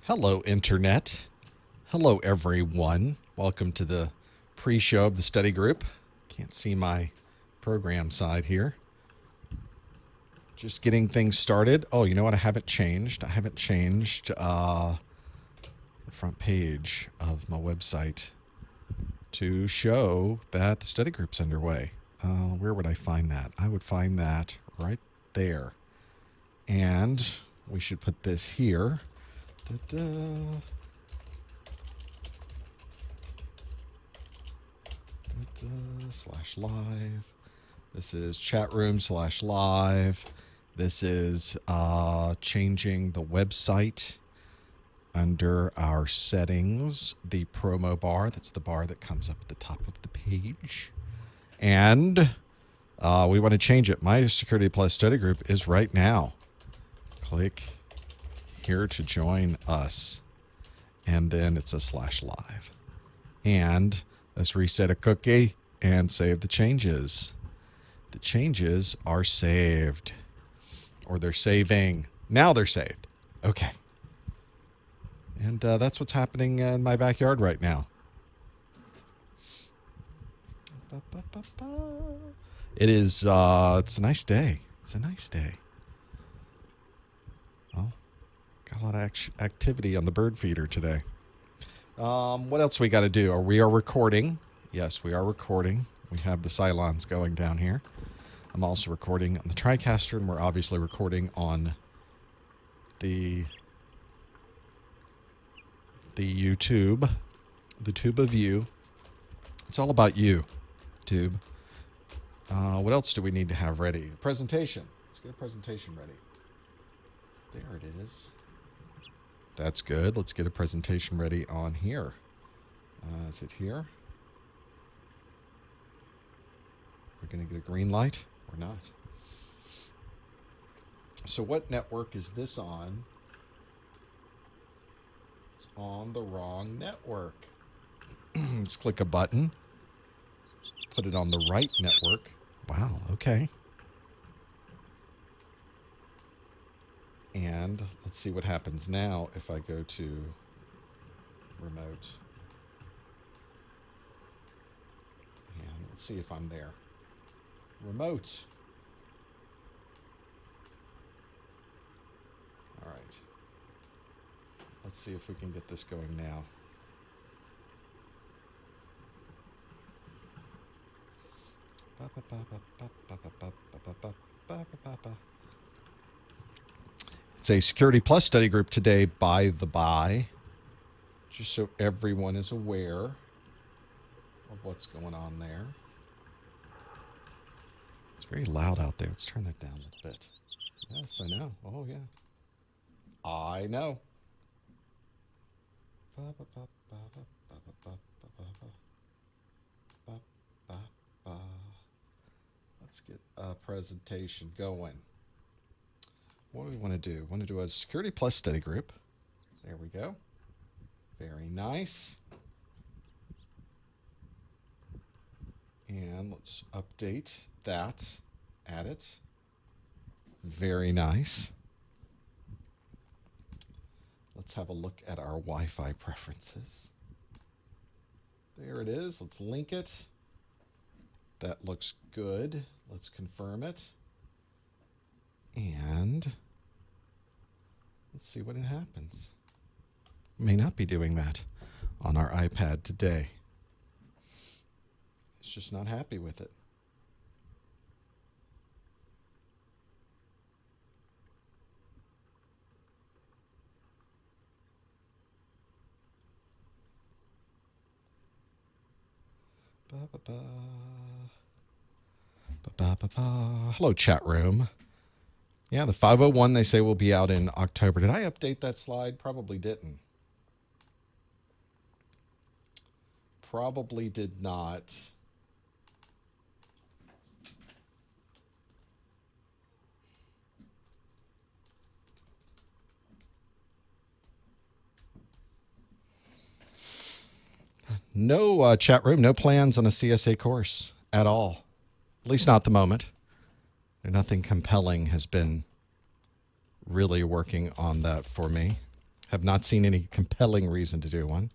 Hello, Internet. Hello, everyone. Welcome to the pre-show of the study group. Can't see my program side here. Just getting things started. Oh, you know what? I haven't changed. I haven't changed the front page of my website to show that the study group's underway. Where would I find that? I would find that right there. And we should put this here. /live. This is chat room /live. This is changing the website under our settings, the promo bar. That's the bar that comes up at the top of the page. And we want to change it. My Security Plus study group is right now. Click here to join us. And then it's a /live. And let's reset a cookie and save the changes. The changes are saved. Or they're saving. Now they're saved. Okay. And that's what's happening in my backyard right now. It is, it's a nice day. It's a nice day. Well, got a lot of activity on the bird feeder today. What else we got to do? We are recording. Yes, we are recording. We have the Cylons going down here. I'm also recording on the TriCaster, and we're obviously recording on the YouTube, the tube of you. It's all about you, tube. What else do we need to have ready? A presentation. Let's get a presentation ready. There it is. That's good. Let's get a presentation ready on here. Is it here? We're going to get a green light or not? So what network is this on? It's on the wrong network. Let's click a button. Put it on the right network. Wow, okay. And let's see what happens now if I go to remote. And let's see if I'm there. Remote. All right. Let's see if we can get this going now. It's a Security Plus study group today, by the by, just so everyone is aware of what's going on there. It's very loud out there. Let's turn that down a little bit. Yes, I know. Oh, yeah. I know. Let's get a presentation going. What do we want to do? We want to do a Security Plus study group. There we go. Very nice. And let's update that. Add it. Very nice. Let's have a look at our Wi-Fi preferences. There it is. Let's link it. That looks good. Let's confirm it. And let's see what happens. May not be doing that on our iPad today. It's just not happy with it. Hello, chat room. Yeah, the 501 they say will be out in October. Did I update that slide? Probably didn't. Probably did not. No chat room, no plans on a CSA course at all. At least not at the moment. Nothing compelling has been really working on that for me. Have not seen any compelling reason to do one.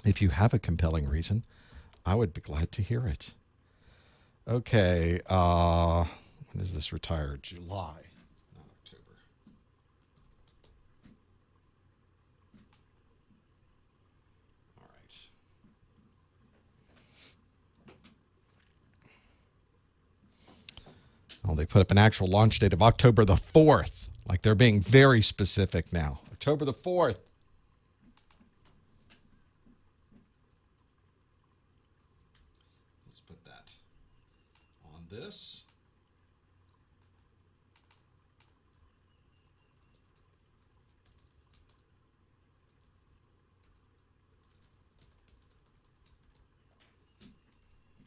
If you have a compelling reason, I would be glad to hear it. Okay, when is this retired? July, not October. All right. Oh, they put up an actual launch date of October the 4th. Like they're being very specific now. October the 4th. Let's put that on this.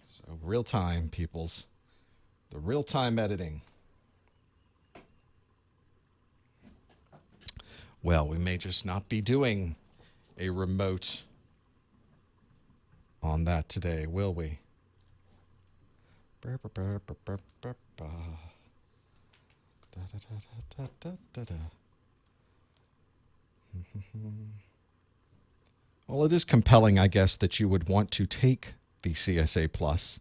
So real time, peoples. The real time editing. Well, we may just not be doing a remote on that today, will we? Well, it is compelling, I guess, that you would want to take the CSA Plus.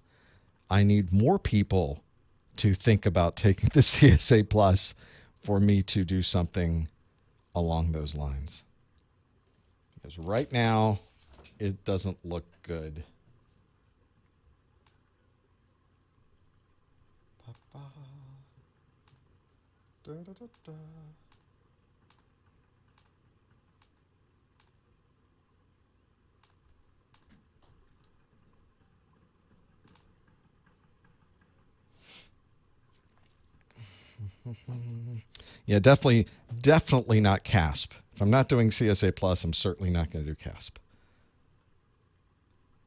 I need more people to think about taking the CSA Plus for me to do something along those lines. Because right now, it doesn't look good. Yeah, definitely not CASP. If I'm not doing CSA Plus, I'm certainly not going to do CASP.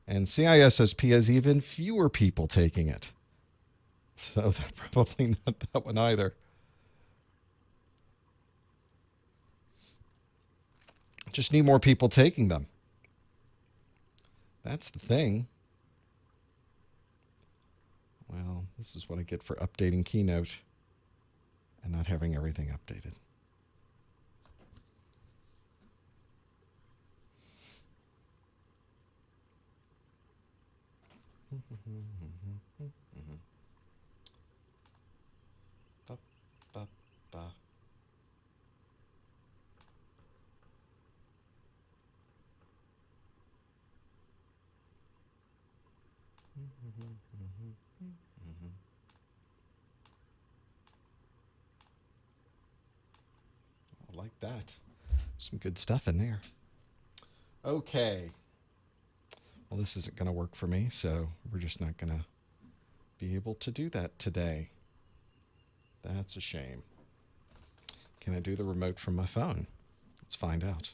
And CISSP has even fewer people taking it. So probably not that one either. Just need more people taking them. That's the thing. Well, this is what I get for updating Keynote and not having everything updated. I like that. Some good stuff in there. Okay. Well, this isn't going to work for me, so we're just not going to be able to do that today. That's a shame. Can I do the remote from my phone? Let's find out.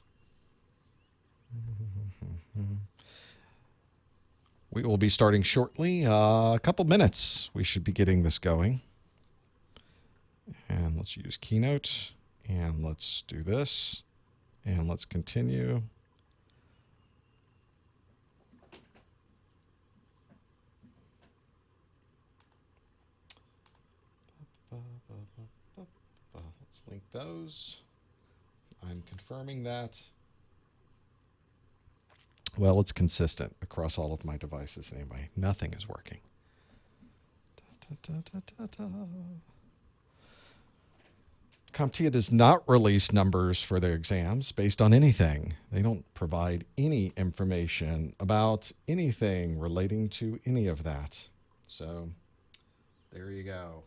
We will be starting shortly. A couple minutes. We should be getting this going. And let's use Keynote. And let's do this. And let's continue. Let's link those. I'm confirming that. Well, it's consistent across all of my devices anyway. Nothing is working. CompTIA does not release numbers for their exams based on anything. They don't provide any information about anything relating to any of that. So there you go.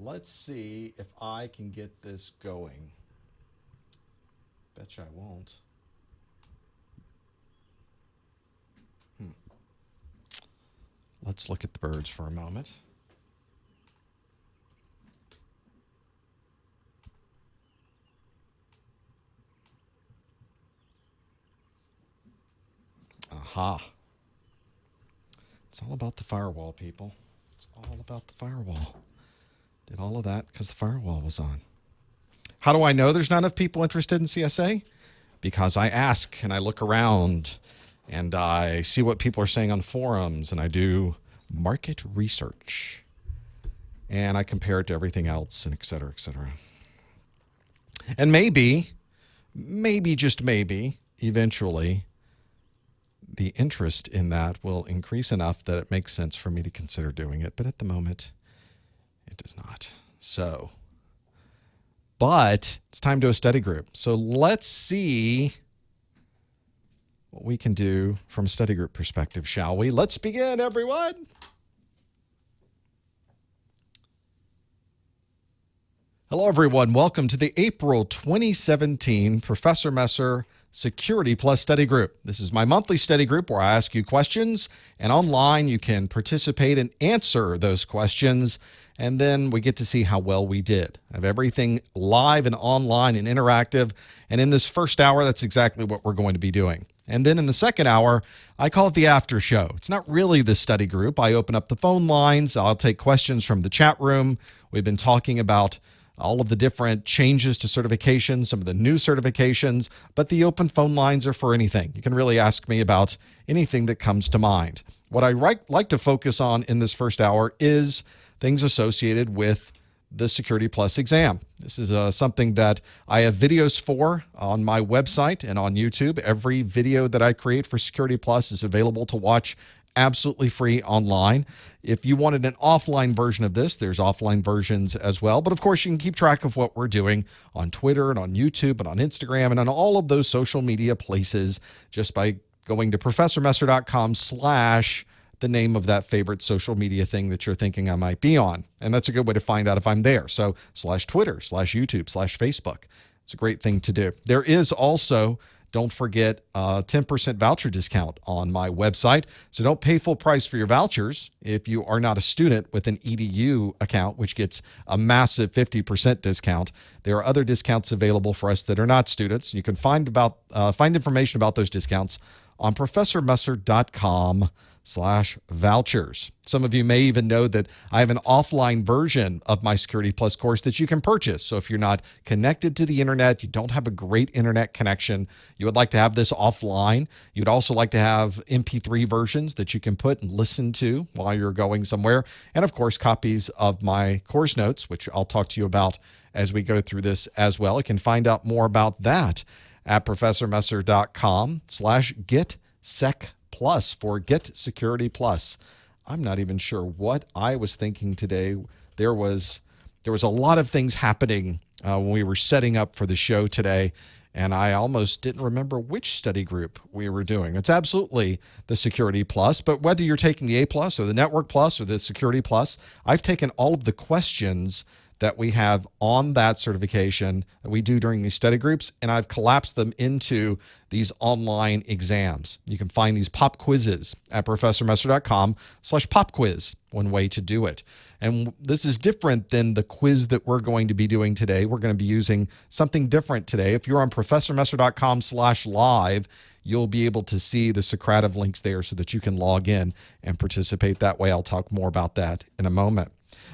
Let's see if I can get this going. Betcha I won't. Let's look at the birds for a moment. Aha. It's all about the firewall, people. It's all about the firewall. Did all of that because the firewall was on. How do I know there's not enough people interested in CSA? Because I ask and I look around and I see what people are saying on forums, and I do market research, and I compare it to everything else, and et cetera, et cetera. And maybe, just maybe, eventually, the interest in that will increase enough that it makes sense for me to consider doing it. But at the moment, it does not. So, but it's time to a study group. So let's see what we can do from a study group perspective, shall we? Let's begin, everyone. Hello, everyone. Welcome to the April 2017 Professor Messer Security Plus Study Group. This is my monthly study group where I ask you questions, and online you can participate and answer those questions, and then we get to see how well we did. I have everything live and online and interactive, and in this first hour, that's exactly what we're going to be doing. And then in the second hour, I call it the after show. It's not really the study group. I open up the phone lines. I'll take questions from the chat room. We've been talking about all of the different changes to certifications, some of the new certifications, but the open phone lines are for anything. You can really ask me about anything that comes to mind. What I like to focus on in this first hour is things associated with the Security Plus exam. This is something that I have videos for on my website and on YouTube. Every video that I create for Security Plus is available to watch absolutely free online. If you wanted an offline version of this, there's offline versions as well. But of course, you can keep track of what we're doing on Twitter and on YouTube and on Instagram and on all of those social media places just by going to professormesser.com/ the name of that favorite social media thing that you're thinking I might be on. And that's a good way to find out if I'm there. So /Twitter, /YouTube, /Facebook. It's a great thing to do. There is also, don't forget, a 10% voucher discount on my website. So don't pay full price for your vouchers if you are not a student with an EDU account, which gets a massive 50% discount. There are other discounts available for us that are not students. You can find information about those discounts on professormesser.com/vouchers. Some of you may even know that I have an offline version of my Security Plus course that you can purchase. So if you're not connected to the internet, you don't have a great internet connection, you would like to have this offline, you'd also like to have MP3 versions that you can put and listen to while you're going somewhere, and of course copies of my course notes, which I'll talk to you about as we go through this as well. You can find out more about that at professormesser.com/getsecplus for Get Security Plus. I'm not even sure what I was thinking today. There was a lot of things happening when we were setting up for the show today, and I almost didn't remember which study group we were doing. It's absolutely the Security Plus, but whether you're taking the A Plus or the Network Plus or the Security Plus, I've taken all of the questions that we have on that certification that we do during these study groups, and I've collapsed them into these online exams. You can find these pop quizzes at professormesser.com/popquiz, one way to do it. And this is different than the quiz that we're going to be doing today. We're going to be using something different today. If you're on professormesser.com/live, you'll be able to see the Socrative links there so that you can log in and participate that way. I'll talk more about that in a moment.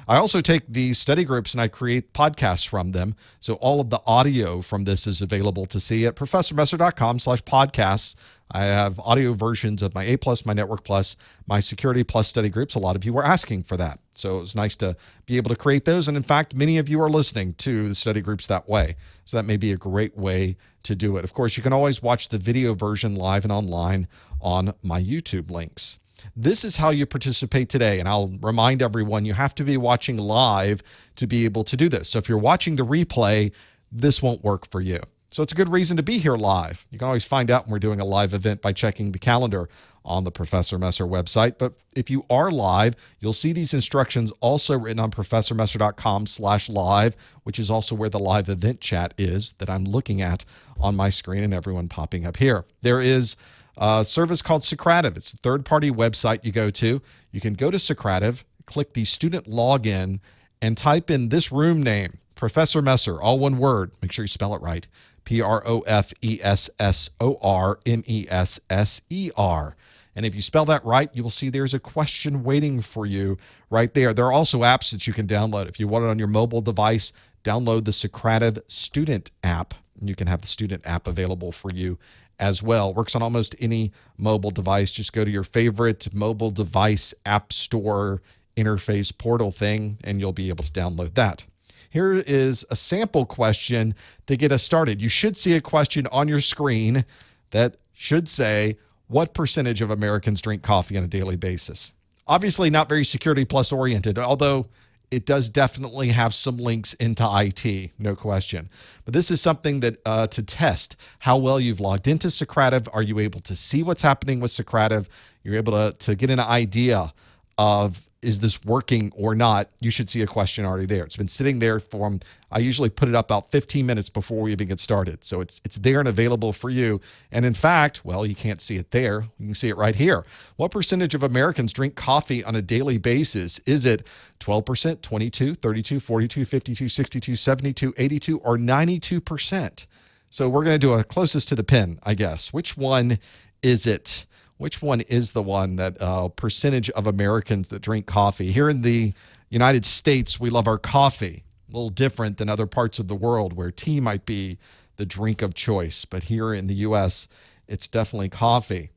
I also take these study groups and I create podcasts from them. So all of the audio from this is available to see at professormesser.com/podcasts. I have audio versions of my A Plus, my Network Plus, my Security Plus study groups. A lot of you were asking for that. So it was nice to be able to create those. And in fact, many of you are listening to the study groups that way. So that may be a great way to do it. Of course, you can always watch the video version live and online on my YouTube links. This is how you participate today, and I'll remind everyone you have to be watching live to be able to do this. So if you're watching the replay, this won't work for you. So it's a good reason to be here live. You can always find out when we're doing a live event by checking the calendar on the Professor Messer website. But if you are live, you'll see these instructions also written on professormesser.com/live, which is also where the live event chat is that I'm looking at on my screen and everyone popping up here. There is a service called Socrative. It's a third-party website you go to. You can go to Socrative, click the student login, and type in this room name, Professor Messer, all one word. Make sure you spell it right. PROFESSORMESSER. And if you spell that right, you will see there's a question waiting for you right there. There are also apps that you can download. If you want it on your mobile device, download the Socrative Student app. And you can have the student app available for you as well. Works on almost any mobile device. Just go to your favorite mobile device app store interface portal thing, and you'll be able to download that. Here is a sample question to get us started. You should see a question on your screen that should say, what percentage of Americans drink coffee on a daily basis? Obviously not very Security Plus oriented, although it does definitely have some links into IT, no question. But this is something that to test how well you've logged into Socrative. Are you able to see what's happening with Socrative? You're able to get an idea of, is this working or not? You should see a question already there. It's been sitting there for, I usually put it up about 15 minutes before we even get started. So it's there and available for you. And in fact, well, you can't see it there. You can see it right here. What percentage of Americans drink coffee on a daily basis? Is it 12%, 22, 32, 42, 52, 62, 72, 82, or 92%? So we're going to do a closest to the pin, I guess. Which one is it? Which one is the one that percentage of Americans that drink coffee? Here in the United States, we love our coffee. A little different than other parts of the world where tea might be the drink of choice. But here in the U.S., it's definitely coffee.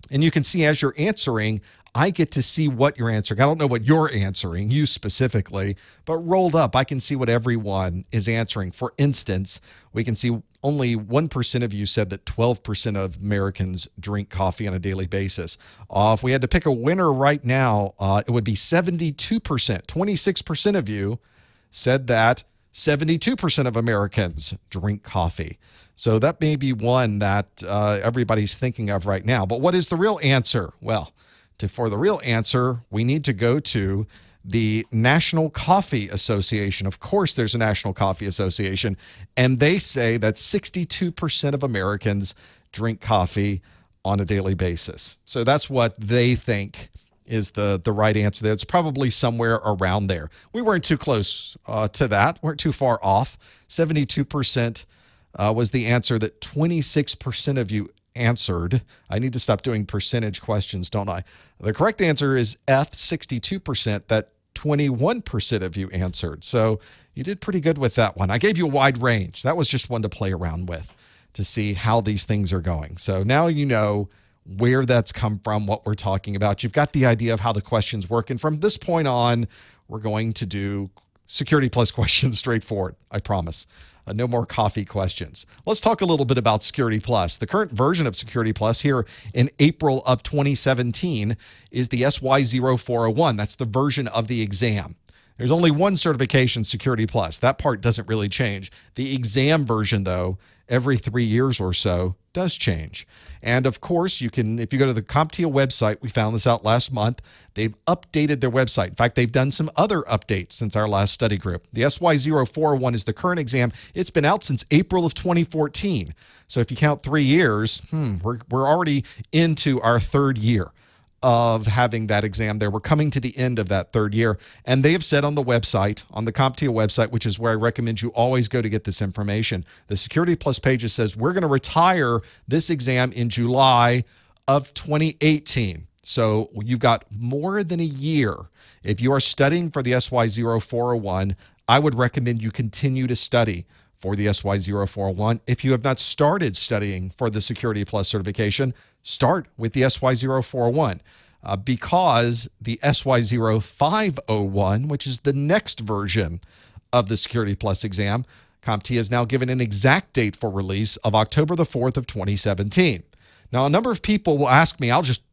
And you can see as you're answering, I get to see what you're answering. I don't know what you're answering, you specifically, but rolled up, I can see what everyone is answering. For instance, we can see only 1% of you said that 12% of Americans drink coffee on a daily basis. If we had to pick a winner right now, it would be 72%. 26% of you said that 72% of Americans drink coffee. So that may be one that everybody's thinking of right now. But what is the real answer? Well, for the real answer, we need to go to the National Coffee Association. Of course, there's a National Coffee Association, and they say that 62% of Americans drink coffee on a daily basis. So that's what they think is the right answer there. It's probably somewhere around there. We weren't too close to that. Weren't too far off. 72% was the answer that 26% of you answered. I need to stop doing percentage questions, don't I? The correct answer is F, 62%, that 21% of you answered. So you did pretty good with that one. I gave you a wide range. That was just one to play around with to see how these things are going. So now you know where that's come from, what we're talking about. You've got the idea of how the questions work. And from this point on, we're going to do Security Plus questions straightforward, I promise. No more coffee questions. Let's talk a little bit about Security Plus. The current version of Security Plus here in April of 2017 is the SY0401. That's the version of the exam. There's only one certification, Security Plus. That part doesn't really change. The exam version, though, every 3 years or so does change. And of course, you can, if you go to the CompTIA website, we found this out last month, they've updated their website. In fact, they've done some other updates since our last study group. The SY0401 is the current exam. It's been out since April of 2014. So if you count 3 years, we're already into our third year of having that exam there. We're coming to the end of that third year. And they have said on the website, on the CompTIA website, which is where I recommend you always go to get this information, the Security Plus page says we're going to retire this exam in July of 2018. So you've got more than a year. If you are studying for the SY0401, I would recommend you continue to study for the SY0401. If you have not started studying for the Security Plus certification, start with the SY0401 because the SY0501, which is the next version of the Security Plus exam, CompTIA has now given an exact date for release of October the 4th of 2017. Now, a number of people will ask me,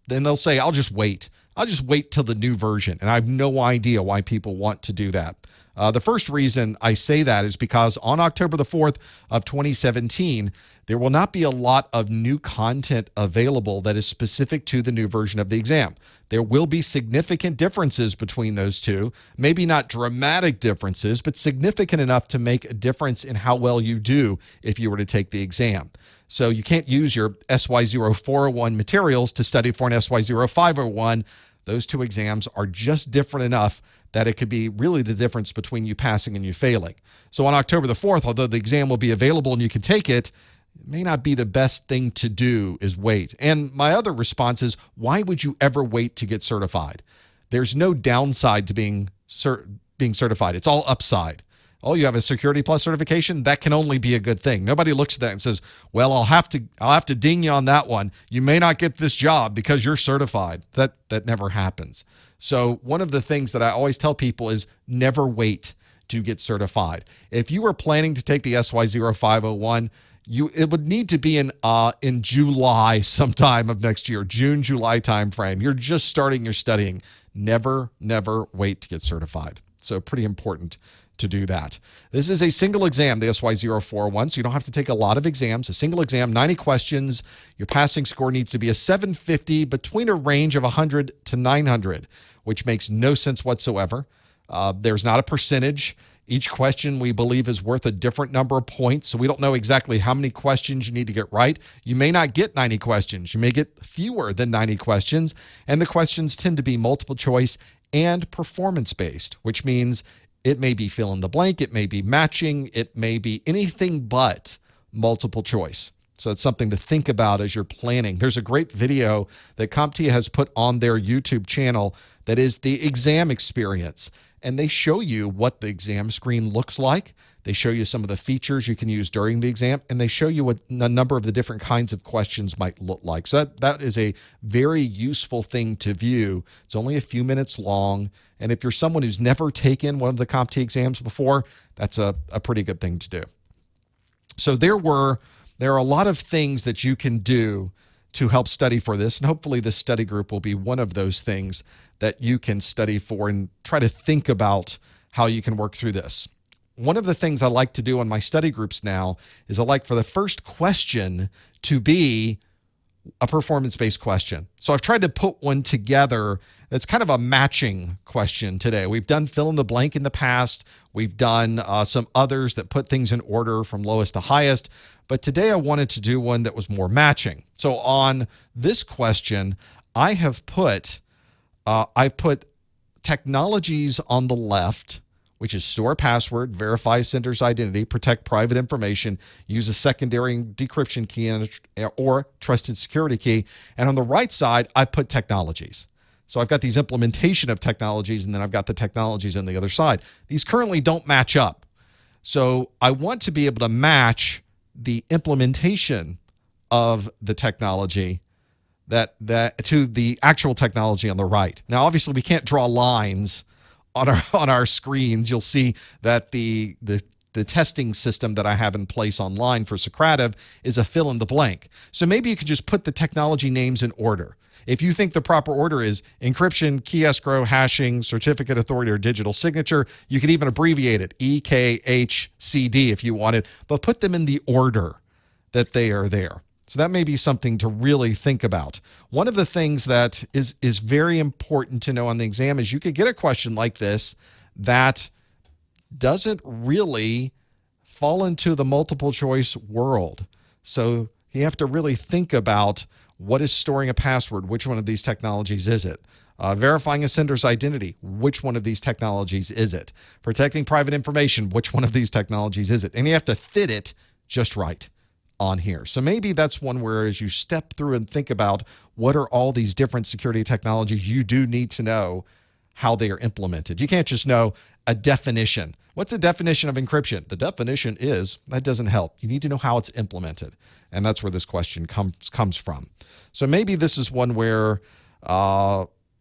they'll say, I'll just wait. I'll just wait till the new version. And I have no idea why people want to do that. The first reason I say that is because on October the 4th of 2017, there will not be a lot of new content available that is specific to the new version of the exam. There will be significant differences between those two, maybe not dramatic differences, but significant enough to make a difference in how well you do if you were to take the exam. So you can't use your SY0401 materials to study for an SY0501. Those two exams are just different enough that it could be really the difference between you passing and you failing. So on October the 4th, although the exam will be available and you can take it, it may not be the best thing to do is wait. And my other response is, why would you ever wait to get certified? There's no downside to being certified. It's all upside. oh, you have a Security Plus certification? That can only be a good thing. Nobody looks at that and says, well, I'll have to ding you on that one. You may not get this job because you're certified. That never happens. So one of the things that I always tell people is never wait to get certified. If you were planning to take the SY0501, it would need to be in July sometime of next year, June, July timeframe. You're just starting your studying. Never wait to get certified. So pretty important to do that. This is a single exam, the SY041, so you don't have to take a lot of exams. A single exam, 90 questions. Your passing score needs to be a 750 between a range of 100 to 900, which makes no sense whatsoever. There's not a percentage. Each question, we believe, is worth a different number of points, so we don't know exactly how many questions you need to get right. You may not get 90 questions. You may get fewer than 90 questions, and the questions tend to be multiple choice and performance-based, which means it may be fill in the blank, it may be matching, it may be anything but multiple choice. So it's something to think about as you're planning. There's a great video that CompTIA has put on their YouTube channel that is the exam experience. And they show you what the exam screen looks like. They show you some of the features you can use during the exam, and they show you what a number of the different kinds of questions might look like. So that is a very useful thing to view. It's only a few minutes long, and if you're someone who's never taken one of the CompTIA exams before, that's a pretty good thing to do. So there are a lot of things that you can do to help study for this, and hopefully this study group will be one of those things that you can study for and try to think about how you can work through this. One of the things I like to do in my study groups now is I like for the first question to be a performance-based question. So I've tried to put one together that's kind of a matching question today. We've done fill in the blank in the past. We've done some others that put things in order from lowest to highest. But today I wanted to do one that was more matching. So on this question, I've put technologies on the left, which is store a password, verify sender's identity, protect private information, use a secondary decryption key or trusted security key. And on the right side, I put technologies. So I've got these implementation of technologies, and then I've got the technologies on the other side. These currently don't match up. So I want to be able to match the implementation of the technology that to the actual technology on the right. Now, obviously, we can't draw lines on our screens. You'll see that the testing system that I have in place online for Socrative is a fill in the blank. So maybe you could just put the technology names in order. If you think the proper order is encryption, key escrow, hashing, certificate authority, or digital signature, you could even abbreviate it, EKHCD if you wanted, but put them in the order that they are there. So that may be something to really think about. One of the things that is very important to know on the exam is you could get a question like this that doesn't really fall into the multiple choice world. So you have to really think about what is storing a password, which one of these technologies is it? Verifying a sender's identity, which one of these technologies is it? Protecting private information, which one of these technologies is it? And you have to fit it just right on here. So maybe that's one where as you step through and think about what are all these different security technologies, you do need to know how they are implemented. You can't just know a definition. What's the definition of encryption? The definition is, that doesn't help. You need to know how it's implemented. And that's where this question comes from. So maybe this is one where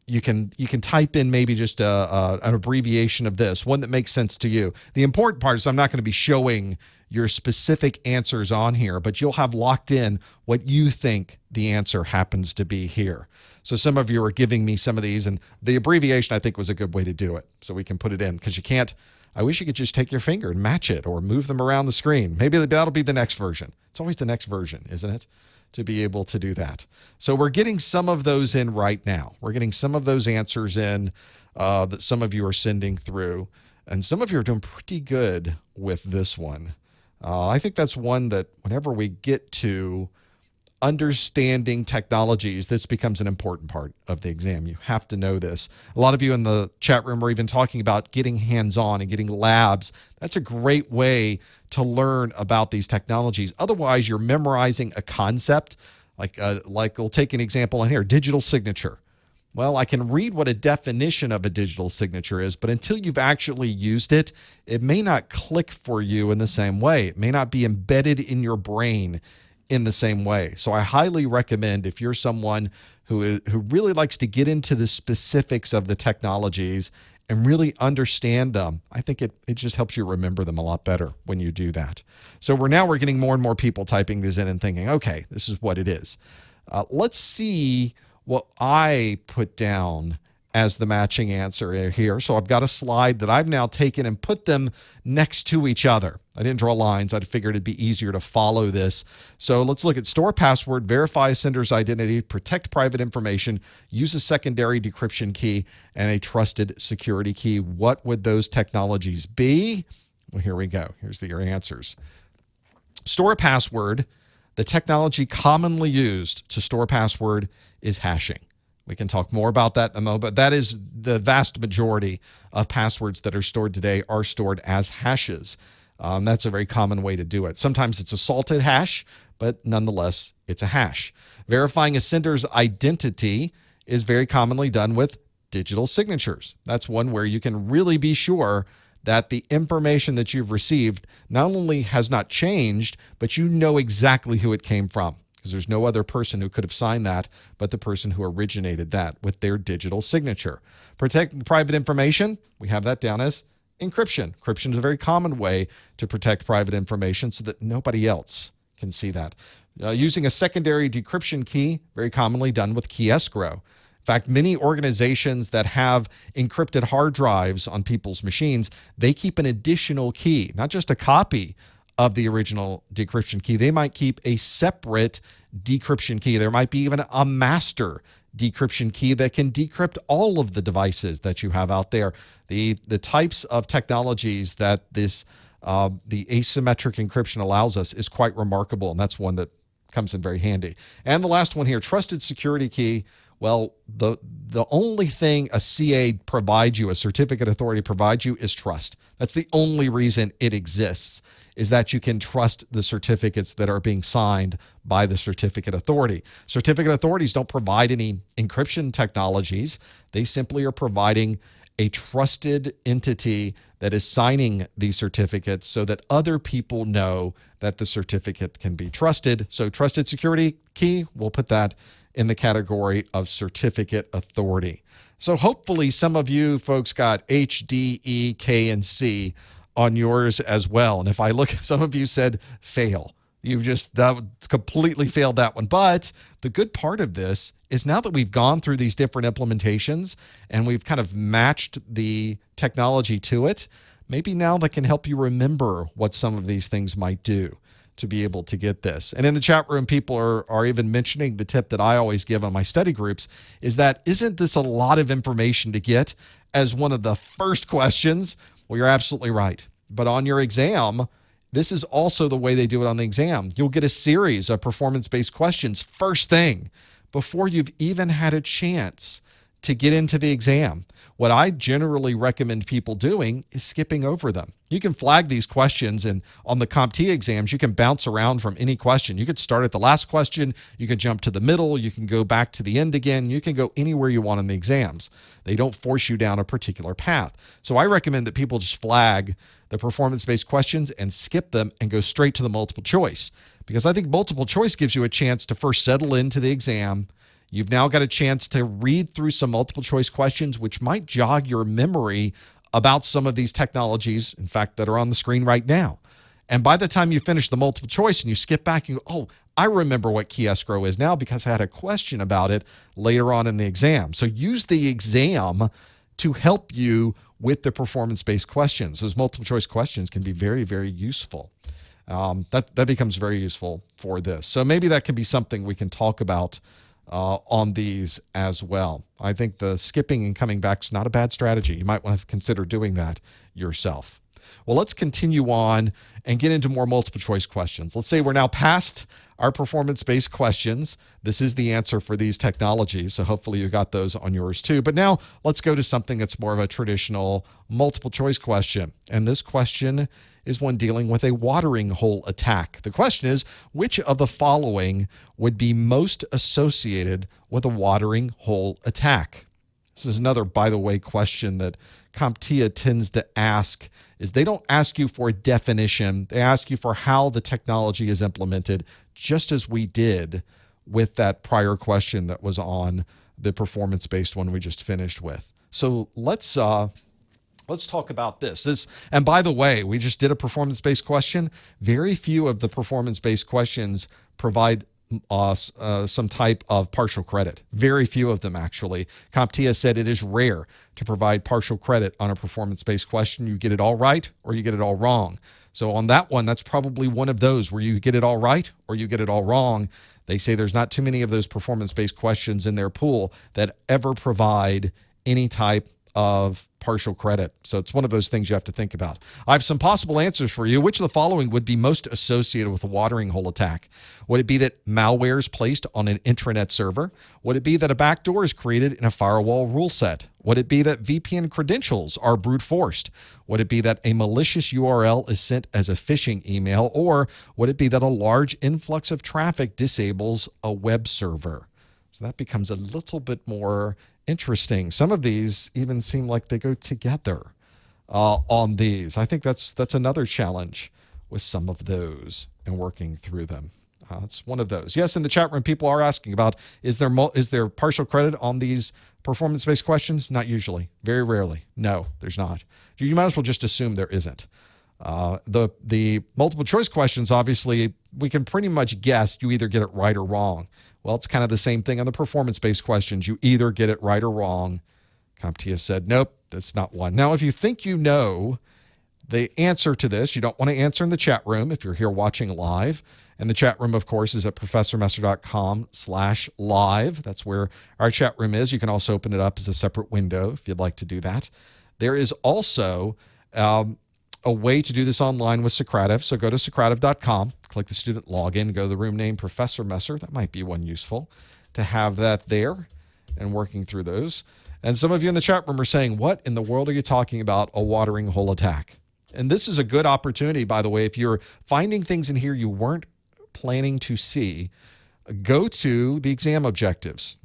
you can type in maybe just an abbreviation of this, one that makes sense to you. The important part is I'm not going to be showing your specific answers on here, but you'll have locked in what you think the answer happens to be here. So some of you are giving me some of these, and the abbreviation I think was a good way to do it. So we can put it in because you can't. I wish you could just take your finger and match it or move them around the screen. Maybe that'll be the next version. It's always the next version, isn't it? To be able to do that. So we're getting some of those in right now. We're getting some of those answers in that some of you are sending through, and some of you are doing pretty good with this one. I think that's one that whenever we get to understanding technologies, this becomes an important part of the exam. You have to know this. A lot of you in the chat room are even talking about getting hands-on and getting labs. That's a great way to learn about these technologies. Otherwise, you're memorizing a concept. Like we'll take an example in here, digital signature. Well, I can read what a definition of a digital signature is, but until you've actually used it, it may not click for you in the same way. It may not be embedded in your brain in the same way. So I highly recommend, if you're someone who really likes to get into the specifics of the technologies and really understand them, I think it just helps you remember them a lot better when you do that. So we're getting more and more people typing these in and thinking, okay, this is what it is. Let's see what I put down as the matching answer here. So I've got a slide that I've now taken and put them next to each other. I didn't draw lines. I figured it'd be easier to follow this. So let's look at store password, verify sender's identity, protect private information, use a secondary decryption key, and a trusted security key. What would those technologies be? Well, here we go. Here's your answers. Store a password. The technology commonly used to store password is hashing. We can talk more about that in a moment, but that is the vast majority of passwords that are stored today are stored as hashes. That's a very common way to do it. Sometimes it's a salted hash, but nonetheless, it's a hash. Verifying a sender's identity is very commonly done with digital signatures. That's one where you can really be sure that the information that you've received not only has not changed, but you know exactly who it came from, because there's no other person who could have signed that but the person who originated that with their digital signature. Protecting private information, we have that down as encryption. Encryption is a very common way to protect private information so that nobody else can see that. Using a secondary decryption key, very commonly done with key escrow. In fact, many organizations that have encrypted hard drives on people's machines, they keep an additional key, not just a copy of the original decryption key. They might keep a separate decryption key. There might be even a master decryption key that can decrypt all of the devices that you have out there. The types of technologies that this the asymmetric encryption allows us is quite remarkable, and that's one that comes in very handy. And the last one here, trusted security key. Well, the only thing a CA provides you, a certificate authority provides you, is trust. That's the only reason it exists, is that you can trust the certificates that are being signed by the certificate authority. Certificate authorities don't provide any encryption technologies. They simply are providing a trusted entity that is signing these certificates so that other people know that the certificate can be trusted. So trusted security key, we'll put that in the category of certificate authority. So hopefully some of you folks got H, D, E, K, and C on yours as well. And if I look, some of you said fail. You've just completely failed that one. But the good part of this is now that we've gone through these different implementations and we've kind of matched the technology to it, maybe now that can help you remember what some of these things might do to be able to get this. And in the chat room, people are even mentioning the tip that I always give on my study groups is that, isn't this a lot of information to get as one of the first questions? Well, you're absolutely right. But on your exam, this is also the way they do it on the exam. You'll get a series of performance-based questions first thing before you've even had a chance to get into the exam. What I generally recommend people doing is skipping over them. You can flag these questions, and on the CompTIA exams, you can bounce around from any question. You could start at the last question, you can jump to the middle, you can go back to the end again, you can go anywhere you want in the exams. They don't force you down a particular path. So I recommend that people just flag the performance-based questions and skip them and go straight to the multiple choice, because I think multiple choice gives you a chance to first settle into the exam. You've now got a chance to read through some multiple choice questions, which might jog your memory about some of these technologies, in fact, that are on the screen right now. And by the time you finish the multiple choice and you skip back, you go, oh, I remember what key escrow is now because I had a question about it later on in the exam. So use the exam to help you with the performance-based questions. Those multiple choice questions can be very, very useful. That becomes very useful for this. So maybe that can be something we can talk about on these as well. I think the skipping and coming back is not a bad strategy. You might want to consider doing that yourself. Well, let's continue on and get into more multiple choice questions. Let's say we're now past our performance-based questions. This is the answer for these technologies, so hopefully you got those on yours too. But now let's go to something that's more of a traditional multiple choice question. And this question is one dealing with a watering hole attack. The question is, which of the following would be most associated with a watering hole attack? This is another, by the way, question that CompTIA tends to ask. Is they don't ask you for a definition. They ask you for how the technology is implemented, just as we did with that prior question that was on the performance-based one we just finished with. So let's talk about this. And by the way, we just did a performance-based question. Very few of the performance-based questions provide some type of partial credit. Very few of them, actually. CompTIA said it is rare to provide partial credit on a performance-based question. You get it all right or you get it all wrong. So on that one, that's probably one of those where you get it all right or you get it all wrong. They say there's not too many of those performance-based questions in their pool that ever provide any type of partial credit. So it's one of those things you have to think about. I have some possible answers for you. Which of the following would be most associated with a watering hole attack? Would it be that malware is placed on an intranet server? Would it be that a backdoor is created in a firewall rule set? Would it be that VPN credentials are brute forced? Would it be that a malicious URL is sent as a phishing email? Or would it be that a large influx of traffic disables a web server? So that becomes a little bit more interesting. Some of these even seem like they go together on these. I think that's another challenge with some of those and working through them. It's one of those. Yes, in the chat room, people are asking about, is there partial credit on these performance-based questions? Not usually. Very rarely. No, there's not. You might as well just assume there isn't. The multiple choice questions, obviously, we can pretty much guess you either get it right or wrong. Well, it's kind of the same thing on the performance-based questions. You either get it right or wrong. CompTIA said, nope, that's not one. Now, if you think you know the answer to this, you don't want to answer in the chat room if you're here watching live. And the chat room, of course, is at professormesser.com/live. That's where our chat room is. You can also open it up as a separate window if you'd like to do that. There is also a way to do this online with Socrative. So go to Socrative.com, click the student login, go to the room name Professor Messer. That might be one useful to have that there and working through those. And some of you in the chat room are saying, what in the world are you talking about, a watering hole attack? And this is a good opportunity, by the way, if you're finding things in here you weren't planning to see, go to the exam objectives.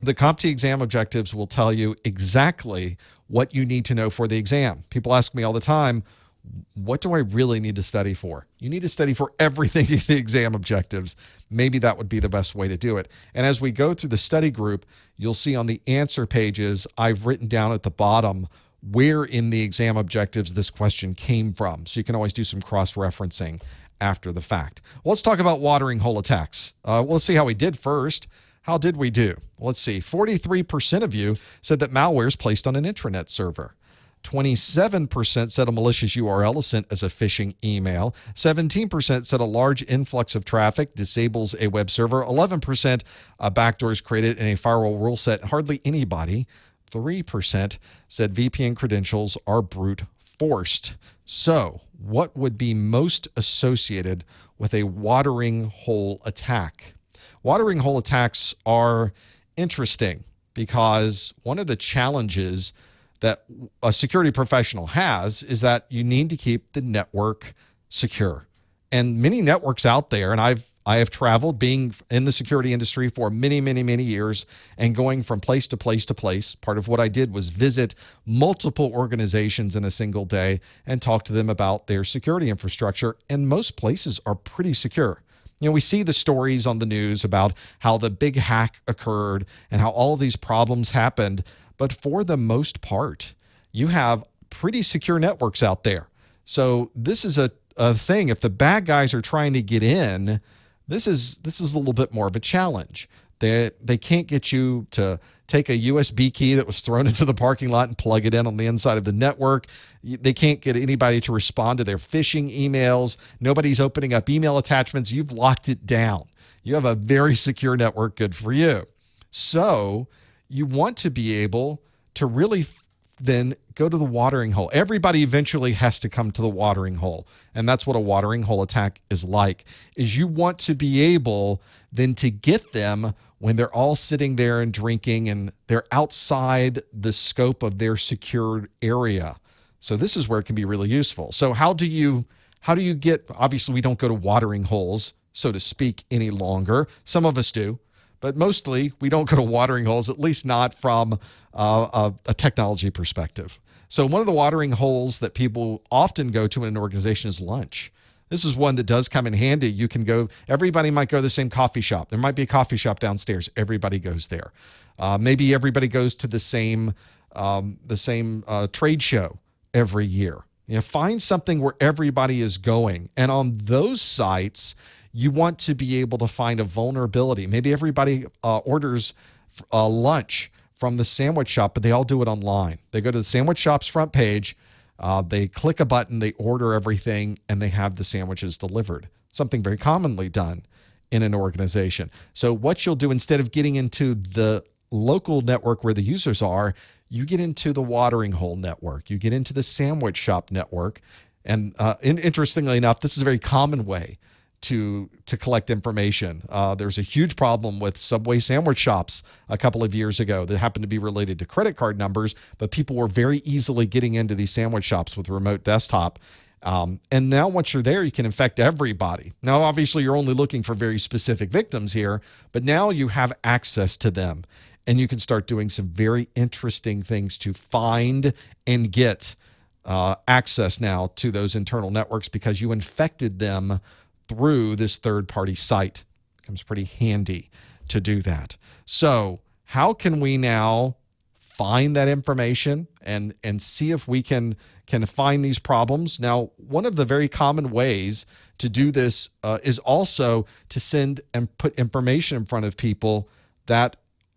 The CompTIA exam objectives will tell you exactly what you need to know for the exam. People ask me all the time, what do I really need to study for? You need to study for everything in the exam objectives. Maybe that would be the best way to do it. And as we go through the study group, you'll see on the answer pages, I've written down at the bottom where in the exam objectives this question came from. So you can always do some cross-referencing after the fact. Well, let's talk about watering hole attacks. Let's see how we did first. How did we do? Let's see. 43% of you said that malware is placed on an intranet server. 27% said a malicious URL is sent as a phishing email. 17% said a large influx of traffic disables a web server. 11% a backdoor is created in a firewall rule set. Hardly anybody, 3%, said VPN credentials are brute forced. So what would be most associated with a watering hole attack? Watering hole attacks are interesting because one of the challenges that a security professional has is that you need to keep the network secure. And many networks out there, and I have traveled being in the security industry for many, many, many years and going from place to place to place. Part of what I did was visit multiple organizations in a single day and talk to them about their security infrastructure. And most places are pretty secure. You know, we see the stories on the news about how the big hack occurred and how all of these problems happened. But for the most part, you have pretty secure networks out there. So this is a thing. If the bad guys are trying to get in, this is a little bit more of a challenge. They can't get you to take a USB key that was thrown into the parking lot and plug it in on the inside of the network. They can't get anybody to respond to their phishing emails. Nobody's opening up email attachments. You've locked it down. You have a very secure network. Good for you. So you want to be able to really then go to the watering hole. Everybody eventually has to come to the watering hole. And that's what a watering hole attack is like, is you want to be able then to get them when they're all sitting there and drinking and they're outside the scope of their secured area. So this is where it can be really useful. So how do you get, obviously we don't go to watering holes, so to speak, any longer. Some of us do, but mostly we don't go to watering holes, at least not from a technology perspective. So one of the watering holes that people often go to in an organization is lunch. This is one that does come in handy. You can go, everybody might go to the same coffee shop. There might be a coffee shop downstairs. Everybody goes there. Maybe everybody goes to the same trade show every year. Find something where everybody is going. And on those sites, you want to be able to find a vulnerability. Maybe everybody orders lunch from the sandwich shop, but they all do it online. They go to the sandwich shop's front page, they click a button, they order everything, and they have the sandwiches delivered. Something very commonly done in an organization. So what you'll do, instead of getting into the local network where the users are, you get into the watering hole network. You get into the sandwich shop network. And interestingly enough, this is a very common way to collect information. There's a huge problem with Subway sandwich shops a couple of years ago that happened to be related to credit card numbers, but people were very easily getting into these sandwich shops with remote desktop. And now once you're there, you can infect everybody. Now, obviously, you're only looking for very specific victims here, but now you have access to them. And you can start doing some very interesting things to find and get access now to those internal networks because you infected them through this third-party site. It becomes pretty handy to do that. So how can we now find that information and see if we can find these problems? Now, one of the very common ways to do this is also to send and put information in front of people that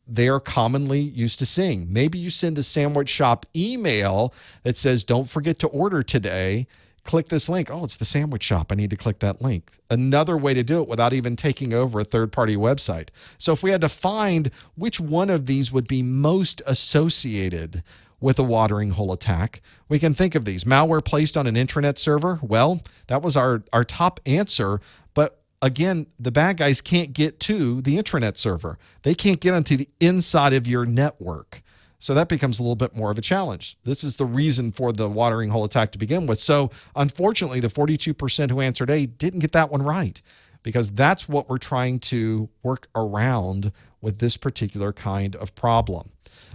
they are commonly used to seeing. Maybe you send a sandwich shop email that says, don't forget to order today. Click this link. Oh, it's the sandwich shop. I need to click that link. Another way to do it without even taking over a third-party website. So if we had to find which one of these would be most associated with a watering hole attack, we can think of these. Malware placed on an intranet server. Well, that was our top answer, but again, the bad guys can't get to the intranet server. They can't get onto the inside of your network. So that becomes a little bit more of a challenge. This is the reason for the watering hole attack to begin with. So unfortunately, the 42% who answered A didn't get that one right, because that's what we're trying to work around with this particular kind of problem.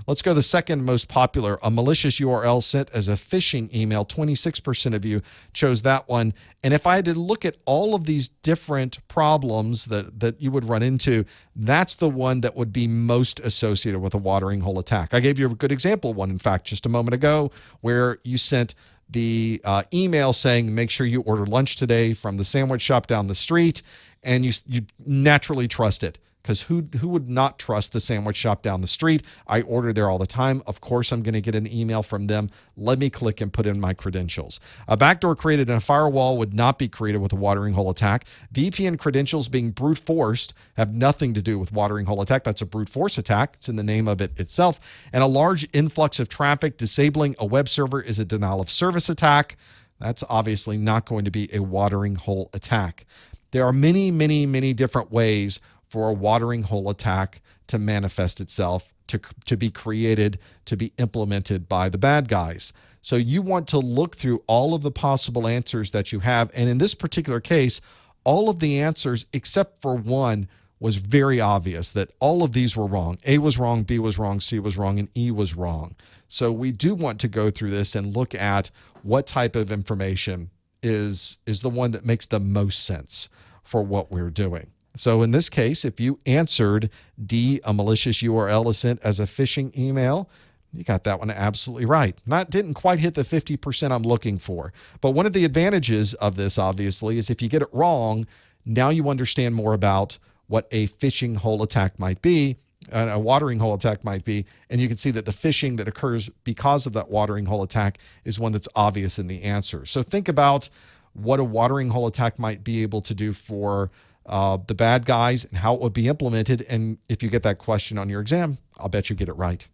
Let's go to the second most popular, a malicious URL sent as a phishing email. 26% of you chose that one. And if I had to look at all of these different problems that you would run into, that's the one that would be most associated with a watering hole attack. I gave you a good example one, in fact, just a moment ago, where you sent the email saying, make sure you order lunch today from the sandwich shop down the street, and you naturally trust it. Because who would not trust the sandwich shop down the street? I order there all the time. Of course, I'm going to get an email from them. Let me click and put in my credentials. A backdoor created in a firewall would not be created with a watering hole attack. VPN credentials being brute forced have nothing to do with watering hole attack. That's a brute force attack. It's in the name of it itself. And a large influx of traffic disabling a web server is a denial of service attack. That's obviously not going to be a watering hole attack. There are many, many, many different ways for a watering hole attack to manifest itself, to be created, to be implemented by the bad guys. So you want to look through all of the possible answers that you have. And in this particular case, all of the answers except for one was very obvious, that all of these were wrong. A was wrong, B was wrong, C was wrong, and E was wrong. So we do want to go through this and look at what type of information is the one that makes the most sense for what we're doing. So in this case, if you answered D, a malicious URL is sent as a phishing email, you got that one absolutely right. Didn't quite hit the 50% I'm looking for. But one of the advantages of this, obviously, is if you get it wrong, now you understand more about what a phishing hole attack might be, a watering hole attack might be, and you can see that the phishing that occurs because of that watering hole attack is one that's obvious in the answer. So think about what a watering hole attack might be able to do for the bad guys and how it would be implemented. And if you get that question on your exam, I'll bet you get it right.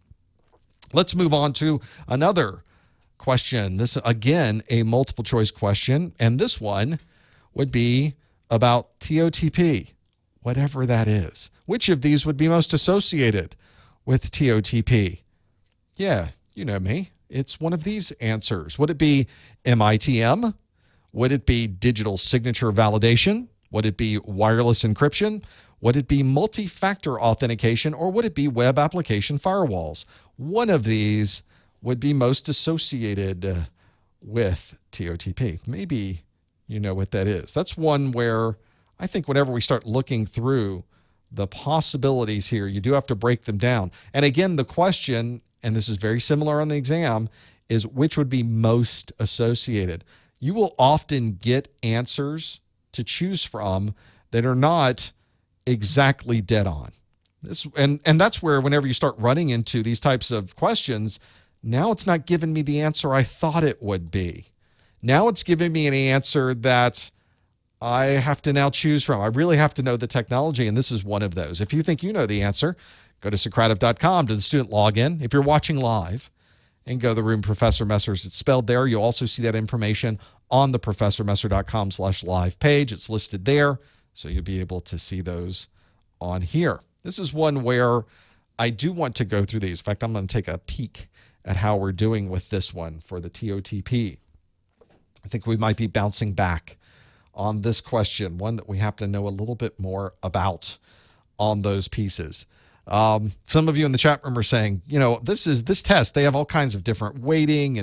Let's move on to another question. This, again, a multiple choice question. And this one would be about TOTP, whatever that is. Which of these would be most associated with TOTP? Yeah, you know me. It's one of these answers. Would it be MITM? Would it be digital signature validation? Would it be wireless encryption? Would it be multi-factor authentication? Or would it be web application firewalls? One of these would be most associated with TOTP. Maybe you know what that is. That's one where I think whenever we start looking through the possibilities here, you do have to break them down. And again, the question, and this is very similar on the exam, is which would be most associated. You will often get answers to choose from that are not exactly dead on. And that's where whenever you start running into these types of questions, now it's not giving me the answer I thought it would be. Now it's giving me an answer that I have to now choose from. I really have to know the technology, and this is one of those. If you think you know the answer, go to Socrative.com to the student login. If you're watching live, and go to the room Professor Messers. It's spelled there. You'll also see that information on the professormesser.com/live page. It's listed there, so you'll be able to see those on here. This is one where I do want to go through these. In fact, I'm going to take a peek at how we're doing with this one for the TOTP. I think we might be bouncing back on this question, one that we have to know a little bit more about on those pieces. Some of you in the chat room are saying, you know, this test, they have all kinds of different weighting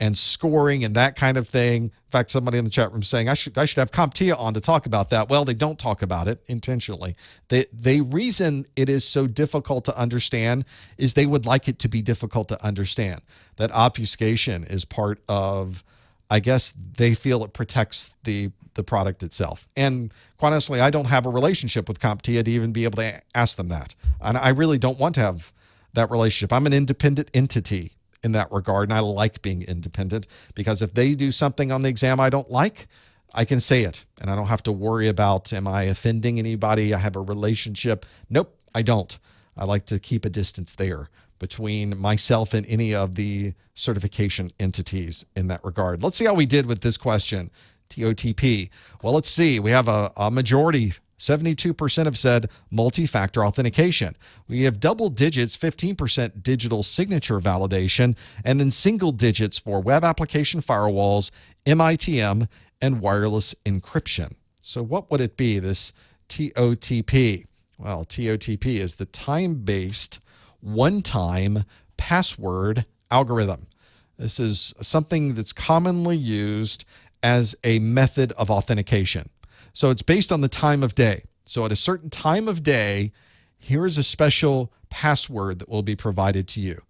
and scoring and that kind of thing. In fact, somebody in the chat room saying I should have CompTIA on to talk about that. Well, they don't talk about it intentionally. The reason it is so difficult to understand is they would like it to be difficult to understand. That obfuscation is part of, I guess they feel it protects the product itself. And quite honestly, I don't have a relationship with CompTIA to even be able to ask them that. And I really don't want to have that relationship. I'm an independent entity in that regard, and I like being independent because if they do something on the exam I don't like, I can say it, and I don't have to worry about, am I offending anybody? I have a relationship. Nope, I don't. I like to keep a distance there between myself and any of the certification entities in that regard. Let's see how we did with this question. TOTP. Well, let's see. We have a majority, 72% have said multi-factor authentication. We have double digits, 15% digital signature validation, and then single digits for web application firewalls, MITM, and wireless encryption. So what would it be, this TOTP? Well, TOTP is the time-based one-time password algorithm. This is something that's commonly used as a method of authentication. So it's based on the time of day. So at a certain time of day, here is a special password that will be provided to you.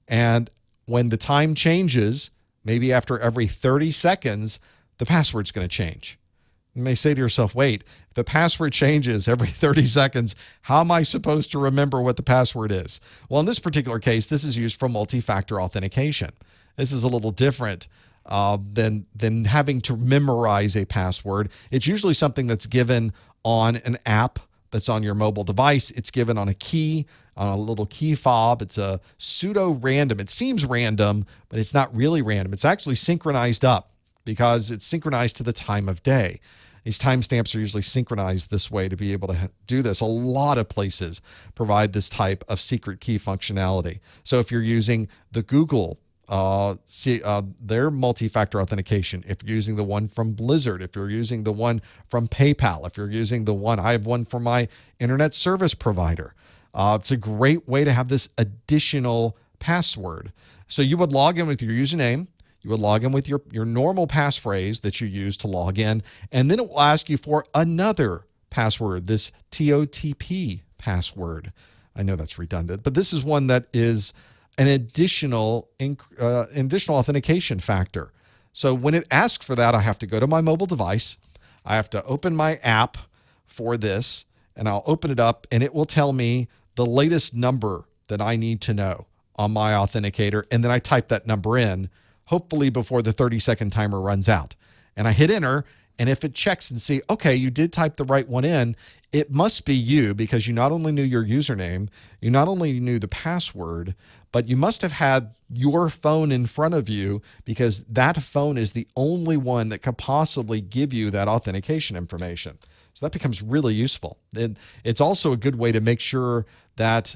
And when the time changes, maybe after every 30 seconds, the password's going to change. You may say to yourself, wait, if the password changes every 30 seconds, how am I supposed to remember what the password is? Well, in this particular case, this is used for multi-factor authentication. This is a little different than having to memorize a password. It's usually something that's given on an app that's on your mobile device. It's given on a key, on a little key fob. It's a pseudo-random. It seems random, but it's not really random. It's actually synchronized up because it's synchronized to the time of day. These timestamps are usually synchronized this way to be able to do this. A lot of places provide this type of secret key functionality. So if you're using the Google their multi-factor authentication, if you're using the one from Blizzard, if you're using the one from PayPal, if you're using the one, I have one for my internet service provider. It's a great way to have this additional password. So you would log in with your username, you would log in with your normal passphrase that you use to log in, and then it will ask you for another password, this TOTP password. I know that's redundant, but this is one that is an additional authentication factor. So when it asks for that, I have to go to my mobile device. I have to open my app for this, and I'll open it up, and it will tell me the latest number that I need to know on my authenticator, and then I type that number in, hopefully before the 30-second timer runs out. And I hit enter, and if it checks and see, okay, you did type the right one in, it must be you because you not only knew your username, you not only knew the password, but you must have had your phone in front of you because that phone is the only one that could possibly give you that authentication information. So that becomes really useful. And it's also a good way to make sure that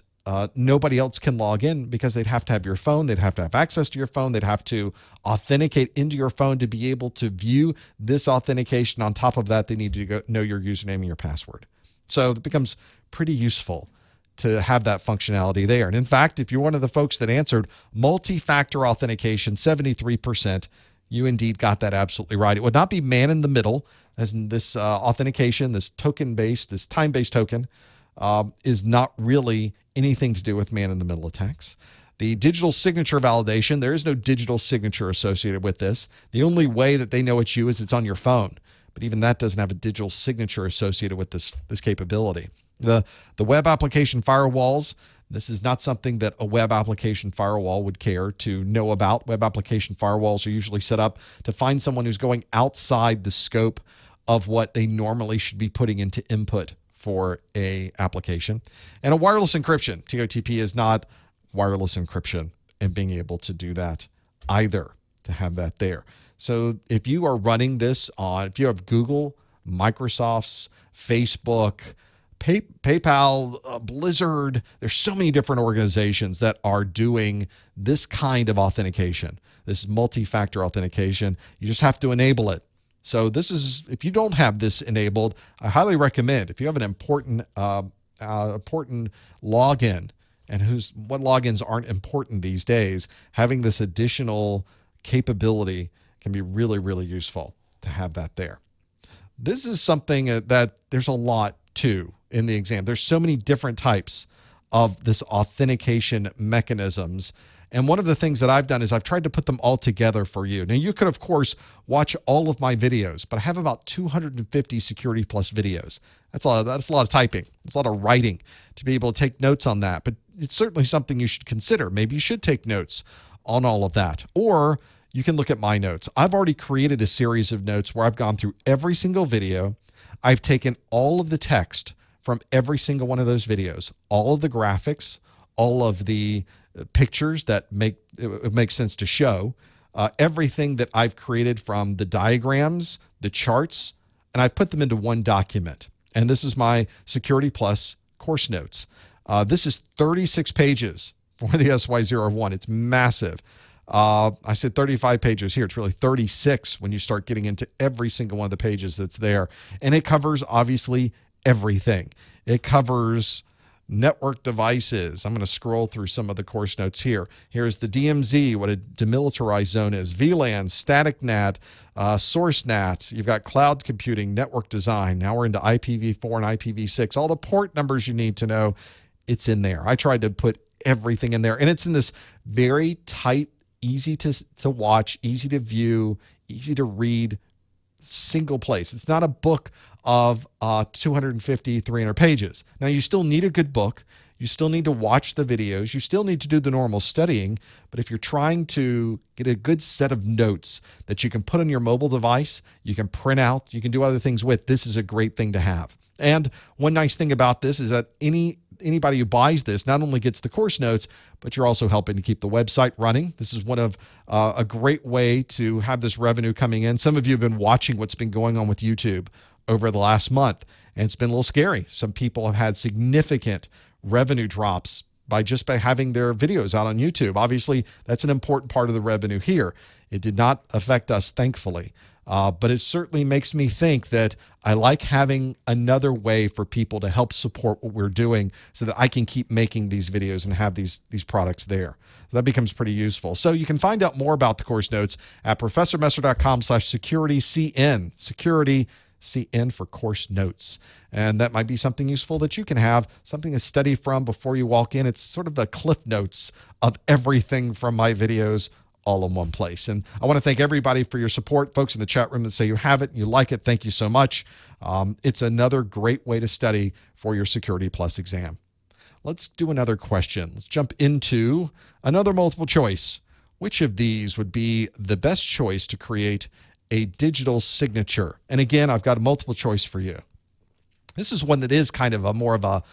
nobody else can log in because they'd have to have your phone. They'd have to have access to your phone. They'd have to authenticate into your phone to be able to view this authentication. On top of that, they need to know your username and your password. So it becomes pretty useful to have that functionality there. And in fact, if you're one of the folks that answered multi-factor authentication, 73%, you indeed got that absolutely right. It would not be man in the middle, as in this authentication, this token-based, this time-based token, is not really anything to do with man-in-the-middle attacks. The digital signature validation, there is no digital signature associated with this. The only way that they know it's you is it's on your phone. But even that doesn't have a digital signature associated with this capability. The web application firewalls, this is not something that a web application firewall would care to know about. Web application firewalls are usually set up to find someone who's going outside the scope of what they normally should be putting into input for a application. And a wireless encryption. TOTP is not wireless encryption and being able to do that either, to have that there. So if you are running this on, if you have Google, Microsoft's, Facebook, PayPal, Blizzard, there's so many different organizations that are doing this kind of authentication, this multi-factor authentication. You just have to enable it. So this is, if you don't have this enabled, I highly recommend, if you have an important login, and what logins aren't important these days, having this additional capability can be really, really useful to have that there. This is something that there's a lot to in the exam. There's so many different types of this authentication mechanisms. And one of the things that I've done is I've tried to put them all together for you. Now, you could, of course, watch all of my videos, but I have about 250 Security Plus videos. That's a lot of typing. It's a lot of writing to be able to take notes on that. But it's certainly something you should consider. Maybe you should take notes on all of that. Or you can look at my notes. I've already created a series of notes where I've gone through every single video. I've taken all of the text from every single one of those videos, all of the graphics, all of the pictures that make sense to show, everything that I've created from the diagrams, the charts, and I've put them into one document. And this is my Security Plus course notes. This is 36 pages for the SY01. It's massive. I said 35 pages here. It's really 36 when you start getting into every single one of the pages that's there. And it covers, obviously, everything. It covers network devices. I'm going to scroll through some of the course notes here. Here's the DMZ, what a demilitarized zone is, VLAN, static NAT, source NAT. You've got cloud computing, network design. Now we're into IPv4 and IPv6. All the port numbers you need to know, it's in there. I tried to put everything in there, and it's in this very tight, easy to watch, easy to view, easy to read, single place. It's not a book of 250, 300 pages. Now, you still need a good book. You still need to watch the videos. You still need to do the normal studying. But if you're trying to get a good set of notes that you can put on your mobile device, you can print out, you can do other things with, this is a great thing to have. And one nice thing about this is that anybody who buys this not only gets the course notes, but you're also helping to keep the website running. This is one of a great way to have this revenue coming in. Some of you have been watching what's been going on with YouTube over the last month, and it's been a little scary. Some people have had significant revenue drops by having their videos out on YouTube. Obviously, that's an important part of the revenue here. It did not affect us, thankfully. But it certainly makes me think that I like having another way for people to help support what we're doing so that I can keep making these videos and have these products there. So that becomes pretty useful. So you can find out more about the course notes at professormesser.com/securitycn. Security CN for course notes. And that might be something useful that you can have, something to study from before you walk in. It's sort of the cliff notes of everything from my videos all in one place. And I want to thank everybody for your support. Folks in the chat room that say you have it and you like it, thank you so much. It's another great way to study for your Security Plus exam. Let's do another question. Let's jump into another multiple choice. Which of these would be the best choice to create a digital signature? And again, I've got a multiple choice for you. This is one that is kind of more of a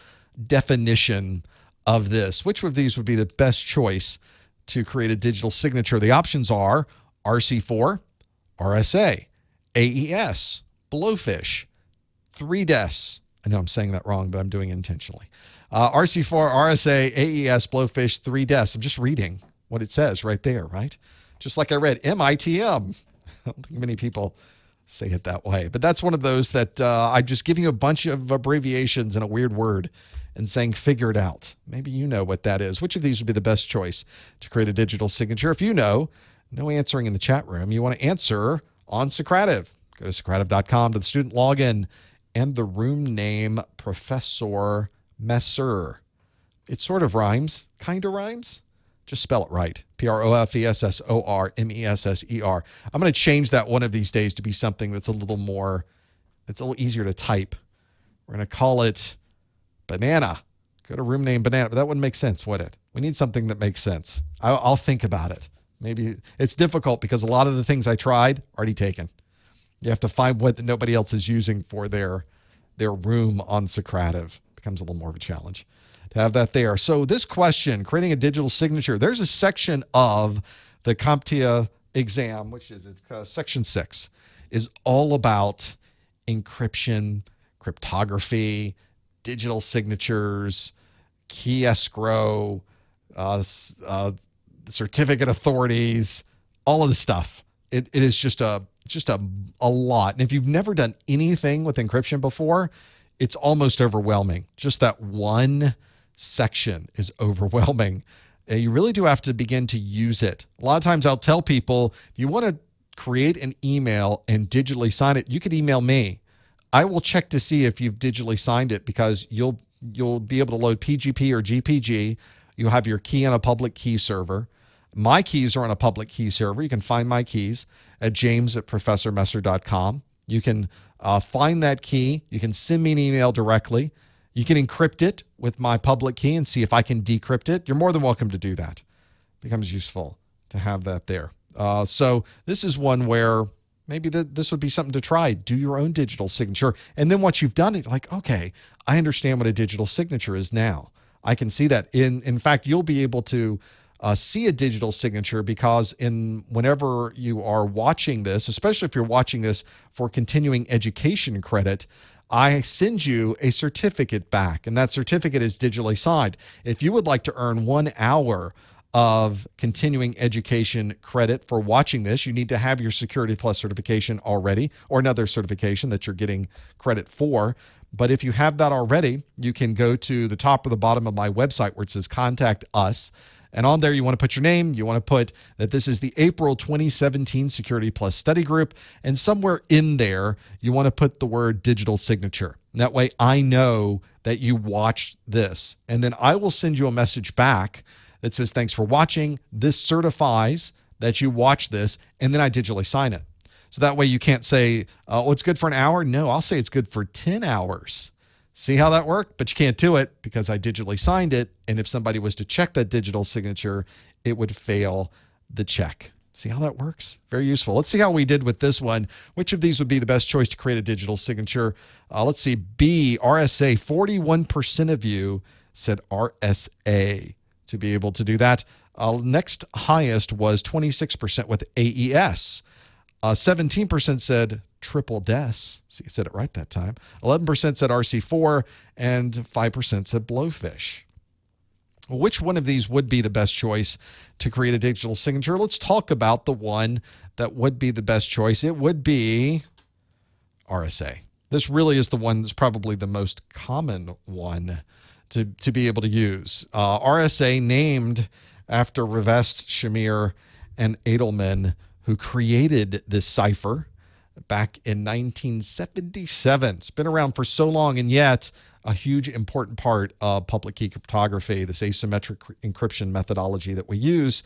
definition of this. Which of these would be the best choice to create a digital signature? The options are RC4, RSA, AES, Blowfish, 3DES, I know I'm saying that wrong, but I'm doing it intentionally. RC4, RSA, AES, Blowfish, 3 des. I'm just reading what it says right there, right? Just like I read MITM. I don't think many people say it that way, but that's one of those that I'm just giving you a bunch of abbreviations and a weird word and saying figure it out. Maybe you know what that is. Which of these would be the best choice to create a digital signature? If you know, no answering in the chat room. You want to answer on Socrative. Go to Socrative.com to the student login and the room name Professor Messer. It sort of rhymes, kind of rhymes. Just spell it right. Professormesser. I'm going to change that one of these days to be something that's a little more, it's a little easier to type. We're going to call it Banana. Go to room name Banana, but that wouldn't make sense, would it? We need something that makes sense. I'll think about it. Maybe it's difficult because a lot of the things I tried already taken. You have to find what nobody else is using for their room on Socrative. Becomes a little more of a challenge to have that there. So this question, creating a digital signature, there's a section of the CompTIA exam, which is section 6, is all about encryption, cryptography, digital signatures, key escrow, certificate authorities, all of the stuff. It is just a lot. And if you've never done anything with encryption before, it's almost overwhelming. Just that one section is overwhelming. You really do have to begin to use it. A lot of times I'll tell people, if you want to create an email and digitally sign it, you could email me. I will check to see if you've digitally signed it because you'll be able to load PGP or GPG. You'll have your key on a public key server. My keys are on a public key server. You can find my keys at james@professormesser.com. You can find that key. You can send me an email directly. You can encrypt it with my public key and see if I can decrypt it. You're more than welcome to do that. It becomes useful to have that there. So this is one where maybe this would be something to try. Do your own digital signature. And then once you've done it, like, okay, I understand what a digital signature is now. I can see that. In fact, you'll be able to see a digital signature because whenever you are watching this, especially if you're watching this for continuing education credit, I send you a certificate back, and that certificate is digitally signed. If you would like to earn 1 hour of continuing education credit for watching this, you need to have your Security Plus certification already or another certification that you're getting credit for. But if you have that already, you can go to the top or the bottom of my website where it says Contact Us. And on there, you want to put your name. You want to put that this is the April 2017 Security Plus study group. And somewhere in there, you want to put the word digital signature. And that way, I know that you watched this. And then I will send you a message back that says, thanks for watching. This certifies that you watched this. And then I digitally sign it. So that way you can't say, oh, it's good for an hour. No, I'll say it's good for 10 hours. See how that worked? But you can't do it because I digitally signed it. And if somebody was to check that digital signature, it would fail the check. See how that works? Very useful. Let's see how we did with this one. Which of these would be the best choice to create a digital signature? Let's see. B, RSA. 41% of you said RSA to be able to do that. Next highest was 26% with AES. 17% said triple des. See, I said it right that time. 11% said RC4, and 5% said blowfish. Which one of these would be the best choice to create a digital signature? Let's talk about the one that would be the best choice. It would be RSA. This really is the one that's probably the most common one to be able to use. RSA named after Rivest, Shamir, and Edelman, who created this cipher back in 1977. It's been around for so long, and yet a huge important part of public key cryptography, this asymmetric encryption methodology that we use,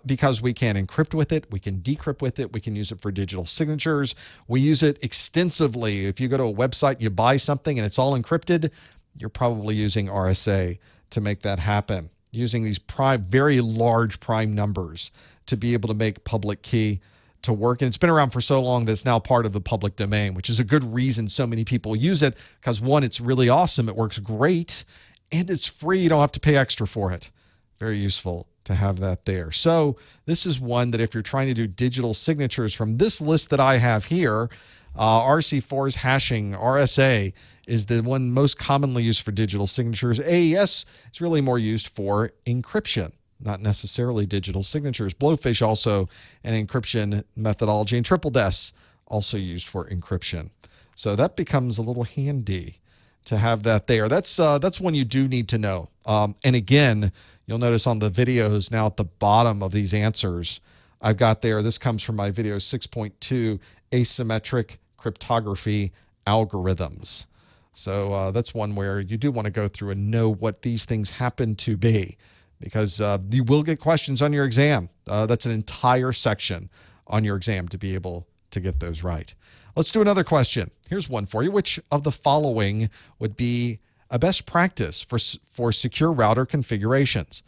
because we can encrypt with it, we can decrypt with it, we can use it for digital signatures. We use it extensively. If you go to a website and you buy something and it's all encrypted, you're probably using RSA to make that happen, using these very large prime numbers to be able to make public key to work. And it's been around for so long that it's now part of the public domain, which is a good reason so many people use it because, one, it's really awesome. It works great, and it's free. You don't have to pay extra for it. Very useful to have that there. So this is one that if you're trying to do digital signatures from this list that I have here, RC4 is hashing. RSA is the one most commonly used for digital signatures. AES is really more used for encryption, not necessarily digital signatures. Blowfish also an encryption methodology, and triple des also used for encryption. So that becomes a little handy to have that there. That's one you do need to know. And again, you'll notice on the videos now at the bottom of these answers, I've got there, this comes from my video 6.2, asymmetric cryptography algorithms. So that's one where you do want to go through and know what these things happen to be, because you will get questions on your exam. That's an entire section on your exam to be able to get those right. Let's do another question. Here's one for you. Which of the following would be a best practice for secure router configurations?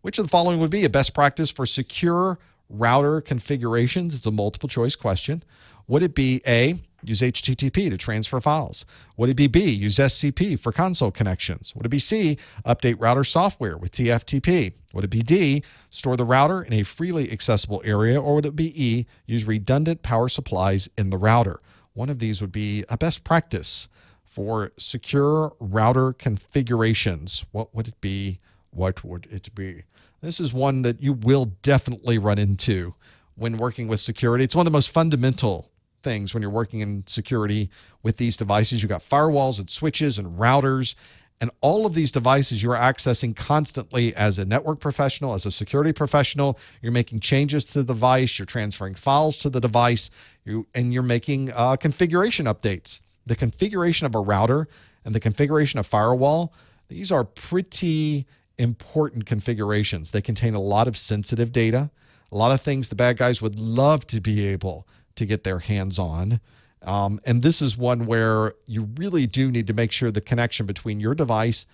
Which of the following would be a best practice for secure router configurations? It's a multiple choice question. Would it be A, use HTTP to transfer files? Would it be B, use SCP for console connections? Would it be C, update router software with TFTP? Would it be D, store the router in a freely accessible area? Or would it be E, use redundant power supplies in the router? One of these would be a best practice for secure router configurations. What would it be? What would it be? This is one that you will definitely run into when working with security. It's one of the most fundamental things when you're working in security with these devices. You've got firewalls and switches and routers, and all of these devices you are accessing constantly as a network professional, as a security professional. You're making changes to the device, you're transferring files to the device, and you're making configuration updates. The configuration of a router and the configuration of firewall, these are pretty important configurations. They contain a lot of sensitive data, a lot of things the bad guys would love to be able to get their hands on. And this is one where you really do need to make sure the connection between your device,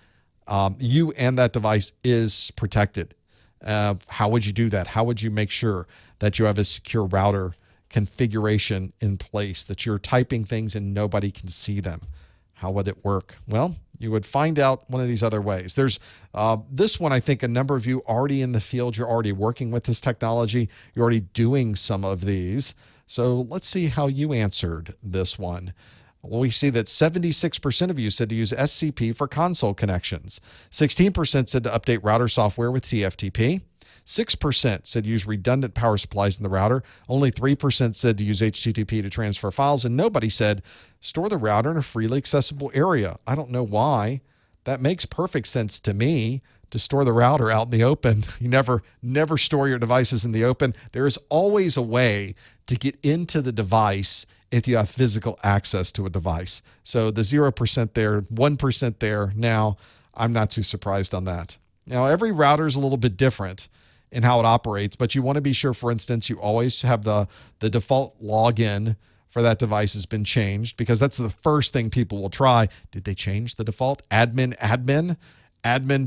you and that device, is protected. How would you do that? How would you make sure that you have a secure router configuration in place, that you're typing things and nobody can see them? How would it work? Well, you would find out one of these other ways. There's this one, I think a number of you already in the field, you're already working with this technology, you're already doing some of these. So let's see how you answered this one. Well, we see that 76% of you said to use SCP for console connections. 16% said to update router software with TFTP. 6% said use redundant power supplies in the router. Only 3% said to use HTTP to transfer files. And nobody said store the router in a freely accessible area. I don't know why. That makes perfect sense to me, to store the router out in the open. You never store your devices in the open. There is always a way to get into the device if you have physical access to a device. So the 0% there, 1% there. Now, I'm not too surprised on that. Now, every router is a little bit different in how it operates, but you want to be sure, for instance, you always have the default login for that device has been changed, because that's the first thing people will try. Did they change the default? Admin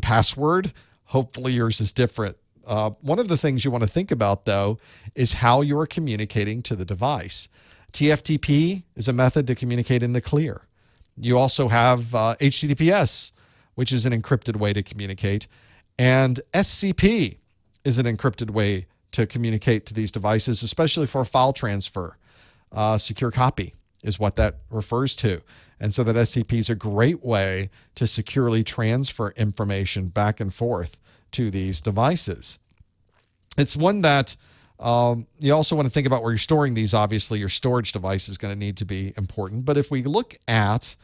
password? Hopefully yours is different. One of the things you want to think about, though, is how you are communicating to the device. TFTP is a method to communicate in the clear. You also have HTTPS, which is an encrypted way to communicate, and SCP is an encrypted way to communicate to these devices, especially for file transfer. Secure copy is what that refers to. And so that SCP is a great way to securely transfer information back and forth to these devices. It's one that you also want to think about where you're storing these. Obviously, your storage device is going to need to be important. But if we look at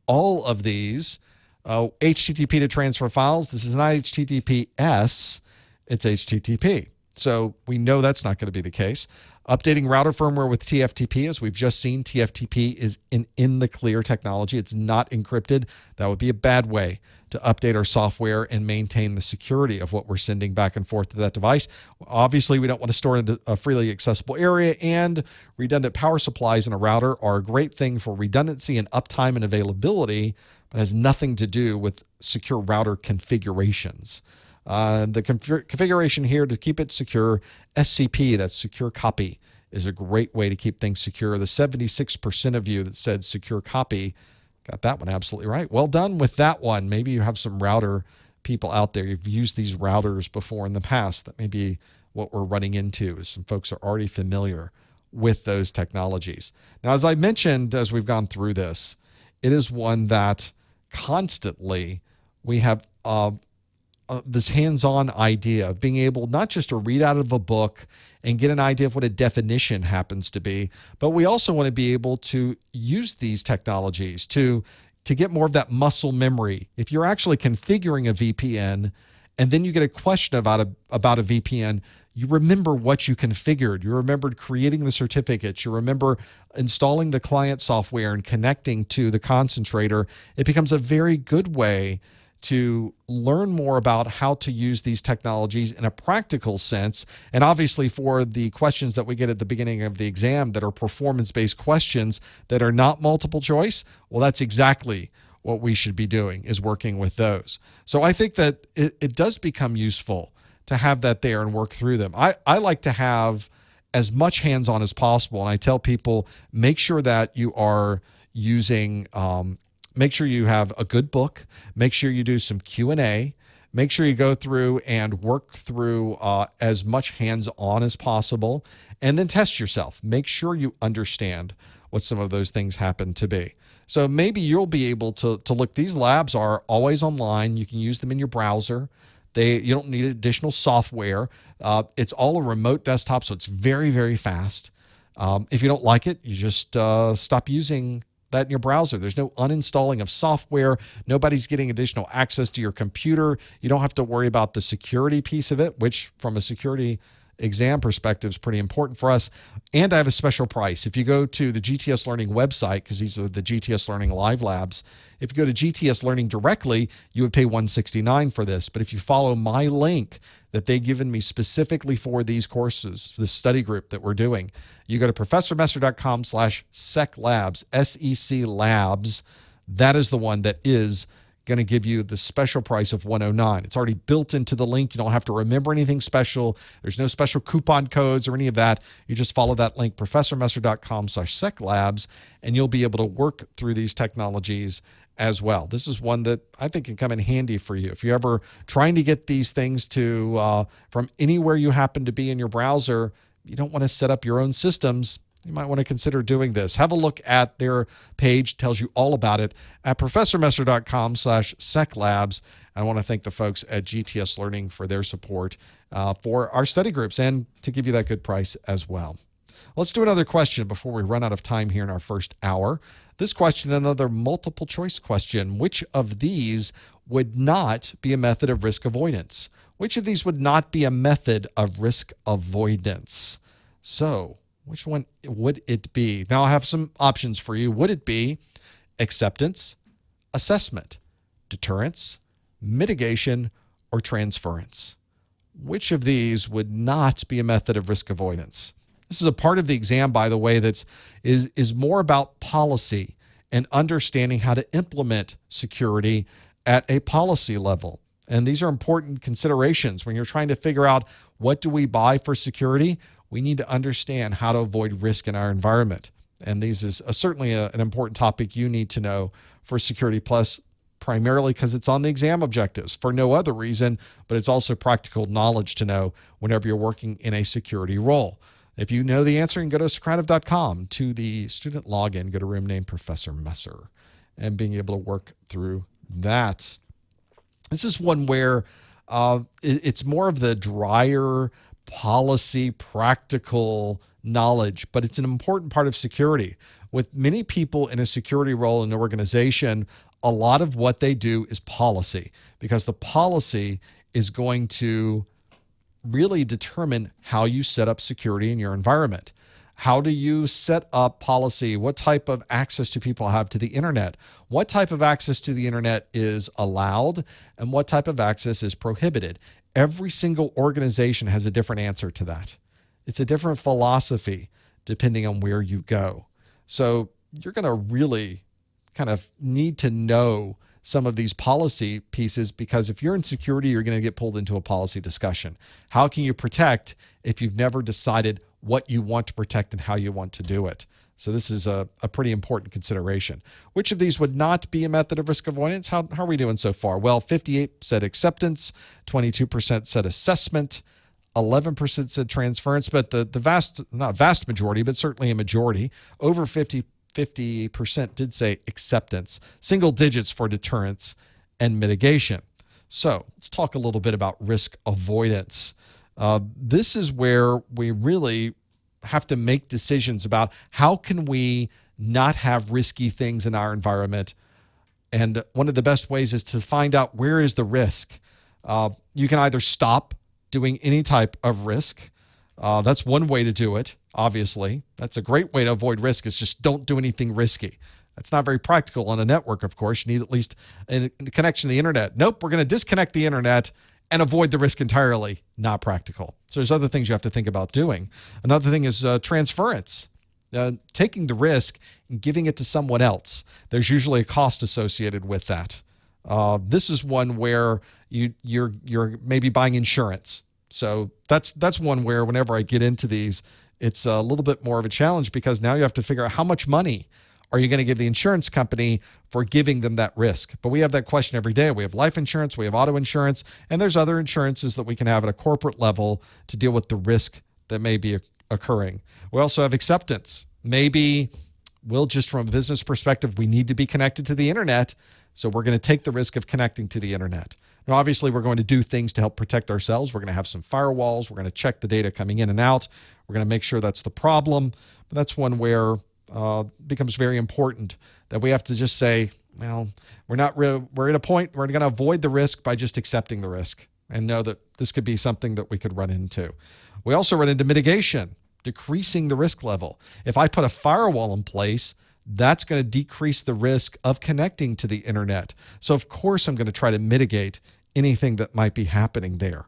all of these, HTTP to transfer files, this is not HTTPS, it's HTTP. So we know that's not going to be the case. Updating router firmware with TFTP, as we've just seen, TFTP is in the clear technology. It's not encrypted. That would be a bad way to update our software and maintain the security of what we're sending back and forth to that device. Obviously, we don't want to store in a freely accessible area, and redundant power supplies in a router are a great thing for redundancy and uptime and availability, but has nothing to do with secure router configurations. The configuration here to keep it secure, SCP, that's secure copy, is a great way to keep things secure. The 76% of you that said secure copy got that one absolutely right. Well done with that one. Maybe you have some router people out there. You've used these routers before in the past. That may be what we're running into, is some folks are already familiar with those technologies. Now, as I mentioned, as we've gone through this, it is one that constantly we have this hands-on idea of being able not just to read out of a book and get an idea of what a definition happens to be, but we also want to be able to use these technologies to get more of that muscle memory. If you're actually configuring a VPN and then you get a question about a VPN, you remember what you configured. You remembered creating the certificates. You remember installing the client software and connecting to the concentrator. It becomes a very good way to learn more about how to use these technologies in a practical sense. And obviously for the questions that we get at the beginning of the exam that are performance-based questions that are not multiple choice, well, that's exactly what we should be doing, is working with those. So I think that it does become useful to have that there and work through them. I like to have as much hands-on as possible. And I tell people, make sure that you are using, make sure you have a good book, make sure you do some Q&A, make sure you go through and work through as much hands-on as possible, and then test yourself. Make sure you understand what some of those things happen to be. So maybe you'll be able to look. These labs are always online. You can use them in your browser. You don't need additional software. It's all a remote desktop, so it's very, very fast. If you don't like it, you just stop using that in your browser. There's no uninstalling of software. Nobody's getting additional access to your computer. You don't have to worry about the security piece of it, which from a security exam perspective is pretty important for us. And I have a special price. If you go to the GTS Learning website, because these are the GTS Learning Live Labs, if you go to GTS Learning directly, you would pay $169 for this. But if you follow my link that they've given me specifically for these courses, this study group that we're doing, you go to professormesser.com/seclabs, SEC Labs. That is the one that is going to give you the special price of $109. It's already built into the link. You don't have to remember anything special. There's no special coupon codes or any of that. You just follow that link, professormesser.com/seclabs, and you'll be able to work through these technologies as well. This is one that I think can come in handy for you. If you're ever trying to get these things to from anywhere you happen to be in your browser, you don't want to set up your own systems, you might want to consider doing this. Have a look at their page, tells you all about it at professormesser.com/seclabs. I want to thank the folks at GTS Learning for their support for our study groups and to give you that good price as well. Let's do another question before we run out of time here in our first hour. This question, another multiple choice question. Which of these would not be a method of risk avoidance? Which of these would not be a method of risk avoidance? So, which one would it be? Now I have some options for you. Would it be acceptance, assessment, deterrence, mitigation, or transference? Which of these would not be a method of risk avoidance? This is a part of the exam, by the way, is more about policy and understanding how to implement security at a policy level. And these are important considerations when you're trying to figure out what do we buy for security. We need to understand how to avoid risk in our environment. And these is certainly an important topic you need to know for Security Plus, primarily because it's on the exam objectives for no other reason, but it's also practical knowledge to know whenever you're working in a security role. If you know the answer, you can go to Socrative.com to the student login, go to room name Professor Messer, and being able to work through that. This is one where it's more of the drier policy, practical knowledge, but it's an important part of security. With many people in a security role in an organization, a lot of what they do is policy, because the policy is going to really determine how you set up security in your environment. How do you set up policy? What type of access do people have to the internet? What type of access to the internet is allowed and what type of access is prohibited? Every single organization has a different answer to that. It's a different philosophy depending on where you go. So you're going to really kind of need to know some of these policy pieces, because if you're in security, you're going to get pulled into a policy discussion. How can you protect if you've never decided what you want to protect and how you want to do it? So this is a pretty important consideration. Which of these would not be a method of risk avoidance? How are we doing so far? Well, 58% said acceptance, 22% said assessment, 11% said transference, but the not vast majority, but certainly a majority, over 50% did say acceptance, single digits for deterrence and mitigation. So let's talk a little bit about risk avoidance. This is where we really have to make decisions about how can we not have risky things in our environment. And one of the best ways is to find out where is the risk. You can either stop doing any type of risk. That's one way to do it, obviously. That's a great way to avoid risk, is just don't do anything risky. That's not very practical on a network, of course. You need at least a connection to the internet. Nope, we're going to disconnect the internet and avoid the risk entirely. Not practical. So there's other things you have to think about doing. Another thing is transference. Taking the risk and giving it to someone else. There's usually a cost associated with that. This is one where you're maybe buying insurance. So that's one where whenever I get into these, it's a little bit more of a challenge, because now you have to figure out how much money are you going to give the insurance company for giving them that risk. But we have that question every day. We have life insurance, we have auto insurance, and there's other insurances that we can have at a corporate level to deal with the risk that may be occurring. We also have acceptance. Maybe we'll just, from a business perspective, we need to be connected to the internet, so we're going to take the risk of connecting to the internet. Now, obviously, we're going to do things to help protect ourselves. We're going to have some firewalls. We're going to check the data coming in and out. We're going to make sure that's the problem. But that's one where it becomes very important that we have to just say, well, we're at a point we're going to avoid the risk by just accepting the risk and know that this could be something that we could run into. We also run into mitigation, decreasing the risk level. If I put a firewall in place, that's going to decrease the risk of connecting to the internet. So of course, I'm going to try to mitigate anything that might be happening there.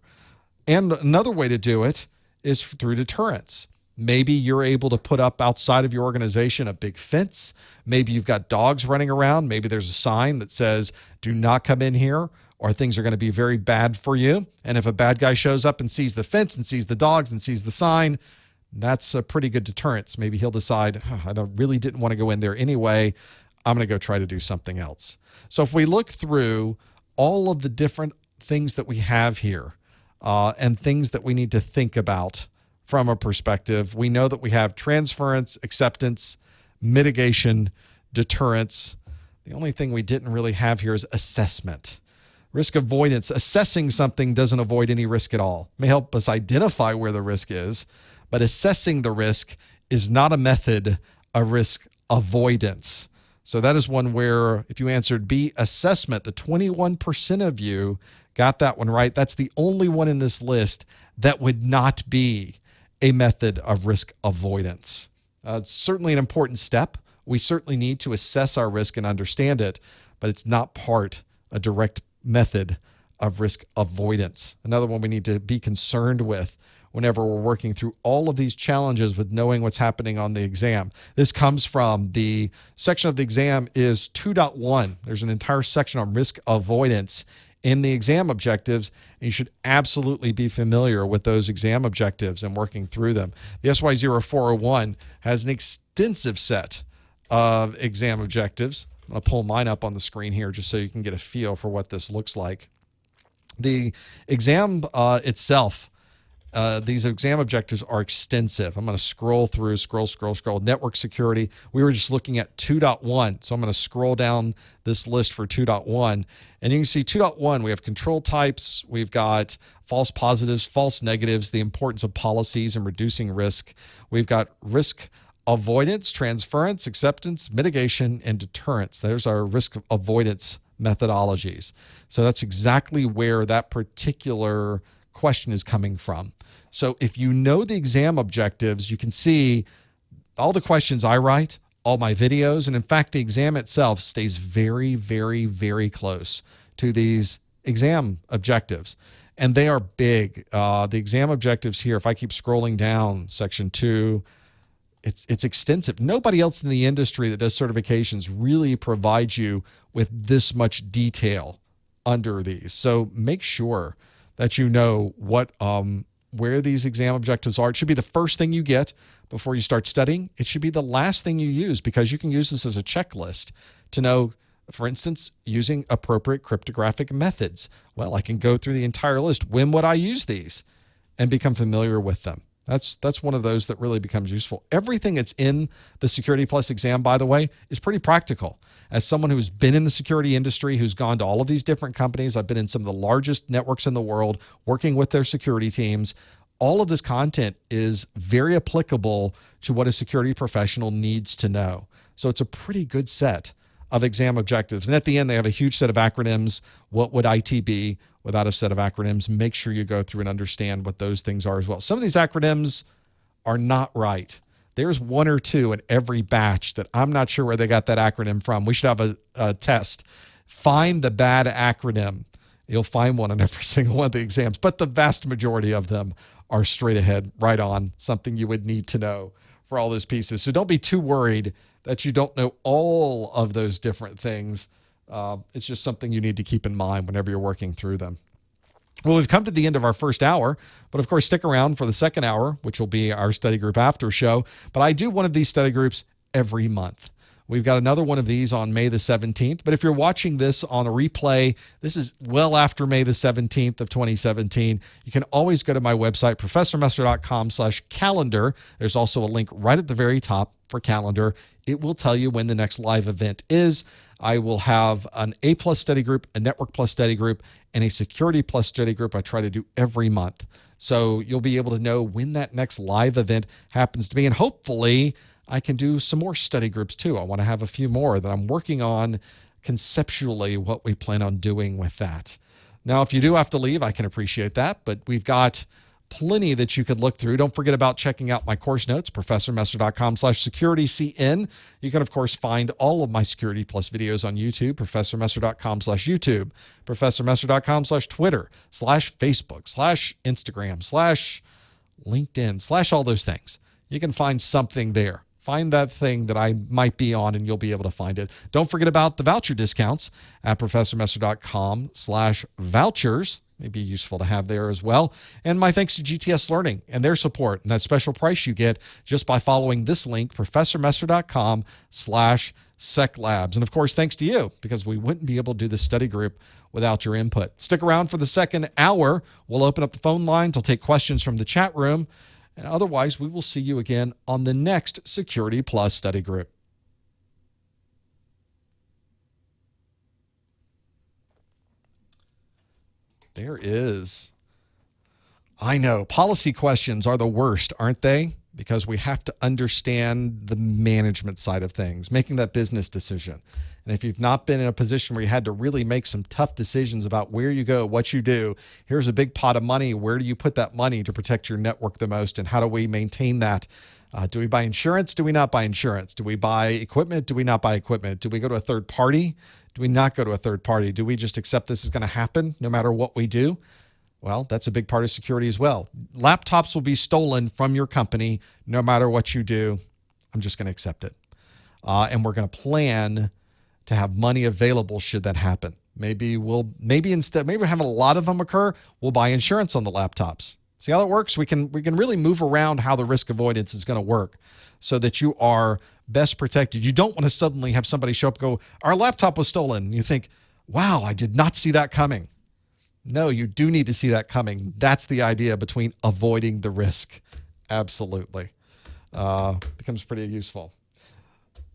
And another way to do it is through deterrence. Maybe you're able to put up outside of your organization a big fence. Maybe you've got dogs running around. Maybe there's a sign that says, do not come in here, or things are going to be very bad for you. And if a bad guy shows up and sees the fence and sees the dogs and sees the sign, that's a pretty good deterrence. Maybe he'll decide, I really didn't want to go in there anyway. I'm going to go try to do something else. So if we look through all of the different things that we have here and things that we need to think about from a perspective, we know that we have transference, acceptance, mitigation, deterrence. The only thing we didn't really have here is assessment. Risk avoidance. Assessing something doesn't avoid any risk at all. It may help us identify where the risk is, but assessing the risk is not a method of risk avoidance. So that is one where if you answered B, assessment, the 21% of you got that one right. That's the only one in this list that would not be a method of risk avoidance. It's certainly an important step. We certainly need to assess our risk and understand it, but it's not a direct method of risk avoidance. Another one we need to be concerned with whenever we're working through all of these challenges with knowing what's happening on the exam. This comes from the section of the exam is 2.1. There's an entire section on risk avoidance in the exam objectives, and you should absolutely be familiar with those exam objectives and working through them. The SY0401 has an extensive set of exam objectives. I'm going to pull mine up on the screen here just so you can get a feel for what this looks like. The exam itself, these exam objectives are extensive. I'm going to scroll through, scroll. Network security. We were just looking at 2.1. So I'm going to scroll down this list for 2.1. And you can see 2.1, we have control types. We've got false positives, false negatives, the importance of policies and reducing risk. We've got risk avoidance, transference, acceptance, mitigation, and deterrence. There's our risk avoidance methodologies. So that's exactly where that particular question is coming from. So if you know the exam objectives, you can see all the questions I write, all my videos, and in fact, the exam itself stays very, very, very close to these exam objectives. And they are big. The exam objectives here, if I keep scrolling down, section 2, it's extensive. Nobody else in the industry that does certifications really provides you with this much detail under these. So make sure that you know what where these exam objectives are. It should be the first thing you get before you start studying. It should be the last thing you use, because you can use this as a checklist to know, for instance, using appropriate cryptographic methods. Well, I can go through the entire list. When would I use these? and become familiar with them. That's one of those that really becomes useful. Everything that's in the Security Plus exam, by the way, is pretty practical. As someone who's been in the security industry, who's gone to all of these different companies, I've been in some of the largest networks in the world, working with their security teams. All of this content is very applicable to what a security professional needs to know. So it's a pretty good set of exam objectives. And at the end, they have a huge set of acronyms. What would IT be without a set of acronyms? Make sure you go through and understand what those things are as well. Some of these acronyms are not right. There's one or two in every batch that I'm not sure where they got that acronym from. We should have a test. Find the bad acronym. You'll find one in every single one of the exams, but the vast majority of them are straight ahead, right on, something you would need to know for all those pieces. So don't be too worried that you don't know all of those different things. It's just something you need to keep in mind whenever you're working through them. Well, we've come to the end of our first hour, but of course, stick around for the second hour, which will be our study group after show. But I do one of these study groups every month. We've got another one of these on May the 17th. But if you're watching this on a replay, this is well after May the 17th of 2017. You can always go to my website, professormesser.com/calendar. There's also a link right at the very top for calendar. It will tell you when the next live event is. I will have an A+ study group, a Network Plus study group, and a Security Plus study group I try to do every month. So you'll be able to know when that next live event happens to be. And hopefully I can do some more study groups too. I want to have a few more that I'm working on conceptually what we plan on doing with that. Now, if you do have to leave, I can appreciate that, but we've got plenty that you could look through. Don't forget about checking out my course notes, professormesser.com/securitycn. You can, of course, find all of my Security Plus videos on YouTube, professormesser.com/YouTube, professormesser.com/Twitter, /Facebook, /Instagram, /LinkedIn, all those things. You can find something there. Find that thing that I might be on and you'll be able to find it. Don't forget about the voucher discounts at professormesser.com/vouchers. May be useful to have there as well. And my thanks to GTS Learning and their support and that special price you get just by following this link, professormesser.com/seclabs. And of course, thanks to you, because we wouldn't be able to do this study group without your input. Stick around for the second hour. We'll open up the phone lines. I'll take questions from the chat room. And otherwise, we will see you again on the next Security Plus study group. There is. I know. Policy questions are the worst, aren't they? Because we have to understand the management side of things, making that business decision. And if you've not been in a position where you had to really make some tough decisions about where you go, what you do, here's a big pot of money. Where do you put that money to protect your network the most? And how do we maintain that? Do we buy insurance? Do we not buy insurance? Do we buy equipment? Do we not buy equipment? Do we go to a third party? Do we not go to a third party? Do we just accept this is going to happen no matter what we do? Well, that's a big part of security as well. Laptops will be stolen from your company no matter what you do. I'm just going to accept it. And we're going to plan to have money available should that happen. Maybe instead of having a lot of them occur, we'll buy insurance on the laptops. See how that works? We can really move around how the risk avoidance is going to work so that you are best protected. You don't want to suddenly have somebody show up and go, our laptop was stolen. And you think, wow, I did not see that coming. No, you do need to see that coming. That's the idea between avoiding the risk. Absolutely. Becomes pretty useful.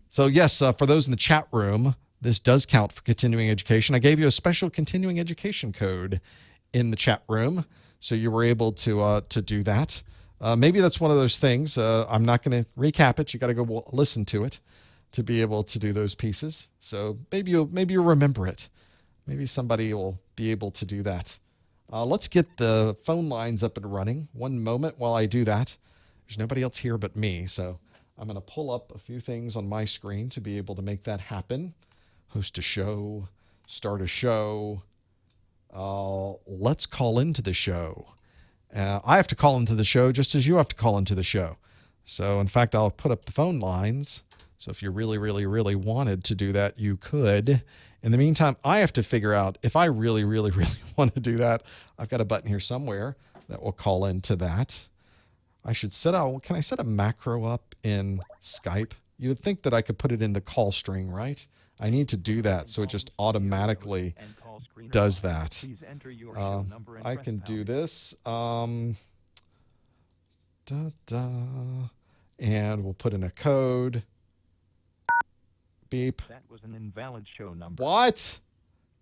So yes, for those in the chat room, this does count for continuing education. I gave you a special continuing education code in the chat room, so you were able to do that. Maybe that's one of those things. I'm not going to recap it. You got to go listen to it to be able to do those pieces. So maybe you'll remember it. Maybe somebody will be able to do that. Let's get the phone lines up and running. One moment while I do that. There's nobody else here but me, so I'm going to pull up a few things on my screen to be able to make that happen. Host a show, start a show. Let's call into the show. I have to call into the show just as you have to call into the show. So, in fact, I'll put up the phone lines. So if you really, really, really wanted to do that, you could. In the meantime, I have to figure out if I really, really, really want to do that. I've got a button here somewhere that will call into that. I should can I set a macro up in Skype? You would think that I could put it in the call string, right? I need to do that so it just automatically does that. I can do this. Da, da. And we'll put in a code. Beep. That was an invalid show number. What?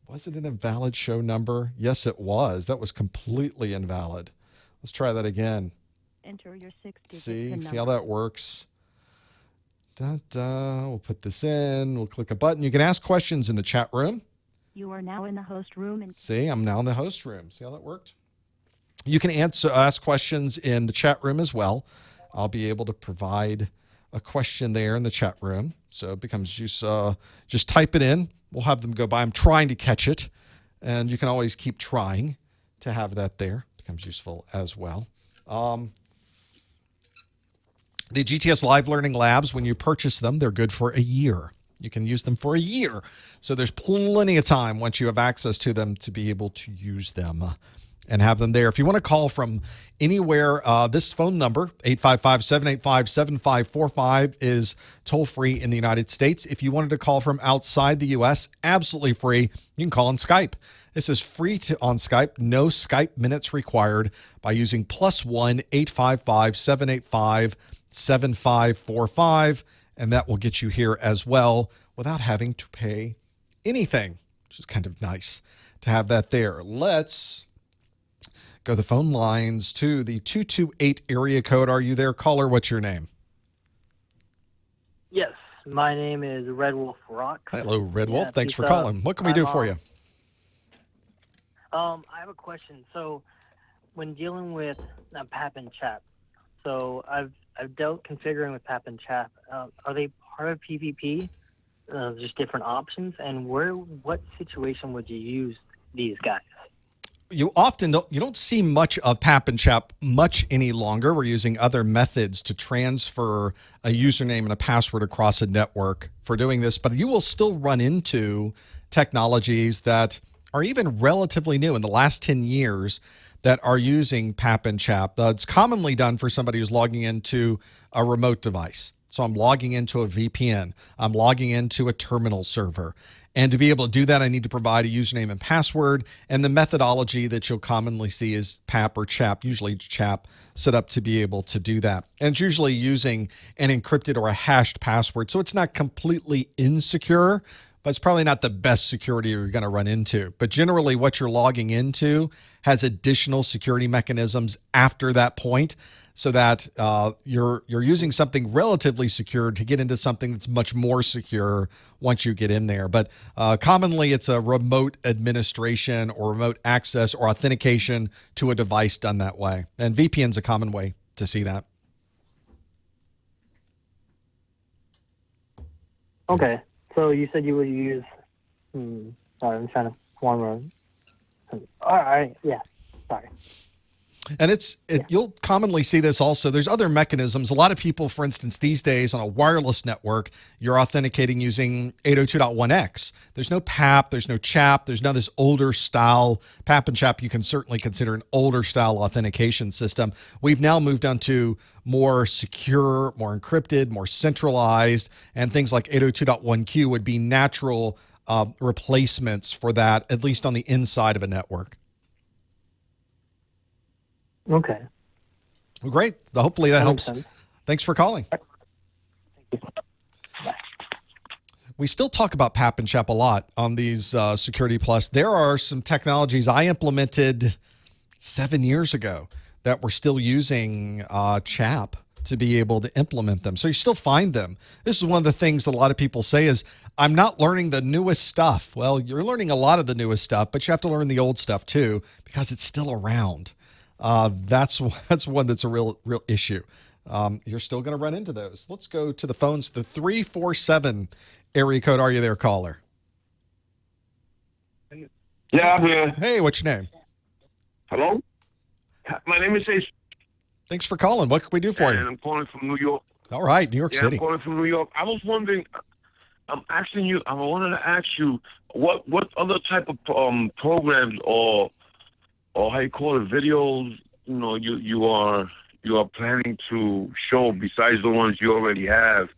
Was it an invalid show number? Yes, it was. That was completely invalid. Let's try that again. Enter your 6-digit See PIN how number. that works. Da, da. We'll put this in. We'll click a button. You can ask questions in the chat room. You are now in the host room. And See, I'm now in the host room. See how that worked? You can ask questions in the chat room as well. I'll be able to provide a question there in the chat room. So it becomes just type it in. We'll have them go by. I'm trying to catch it. And you can always keep trying to have that there. It becomes useful as well. The GTS Live Learning Labs, when you purchase them, they're good for a year. You can use them for a year. So there's plenty of time once you have access to them to be able to use them and have them there. If you want to call from anywhere, this phone number, 855-785-7545, is toll-free in the United States. If you wanted to call from outside the U.S., absolutely free. You can call on Skype. This is free on Skype. No Skype minutes required by using +1 855-785-7545. And that will get you here as well without having to pay anything, which is kind of nice to have that there. Let's go the phone lines to the 228 area code. Are you there, caller? What's your name? Yes, my name is Red Wolf Rock. Hello, Red Wolf. Thanks for calling. What can we do for you? I have a question. So when dealing with pappenchat, so I've dealt configuring with pappenchat. Are they part of PPP? Just different options, and what situation would you use these guys? You often don't see much of pappenchat much any longer. We're using other methods to transfer a username and a password across a network for doing this, but you will still run into technologies that are even relatively new in the last 10 years that are using pappenchat. It's commonly done for somebody who's logging into a remote device. So I'm logging into a VPN. I'm logging into a terminal server. And to be able to do that, I need to provide a username and password. And the methodology that you'll commonly see is PAP or CHAP, usually CHAP, set up to be able to do that. And it's usually using an encrypted or a hashed password. So it's not completely insecure, but it's probably not the best security you're going to run into. But generally, what you're logging into has additional security mechanisms after that point, so that you're using something relatively secure to get into something that's much more secure once you get in there. But commonly, it's a remote administration or remote access or authentication to a device done that way. And VPN's a common way to see that. Okay. So you said you would use, sorry, I'm trying to form a, all right, yeah, sorry. And you'll commonly see this also. There's other mechanisms. A lot of people, for instance, these days on a wireless network, you're authenticating using 802.1x. There's no PAP, there's no CHAP, there's none of this older style. PAP and CHAP you can certainly consider an older style authentication system. We've now moved on to more secure, more encrypted, more centralized, and things like 802.1q would be natural replacements for that, at least on the inside of a network. Okay. Well, great. Hopefully that helps. Sense. Thanks for calling. Thank you. Bye. We still talk about PAP and CHAP a lot on these Security Plus. There are some technologies I implemented 7 years ago that we're still using CHAP to be able to implement them. So you still find them. This is one of the things that a lot of people say is, I'm not learning the newest stuff. Well, you're learning a lot of the newest stuff, but you have to learn the old stuff too, because it's still around. That's one that's a real issue. You're still going to run into those. Let's go to the phones. The 347 area code. Are you there, caller? Yeah, I'm here. Hey, what's your name? Hello? My name is Ace. Thanks for calling. What can we do for And you? I'm calling from New York. All right, New York Yeah, City. I'm calling from New York. I was wondering, I wanted to ask you, what other type of programs or how you call it, videos, you are planning to show besides the ones you already have?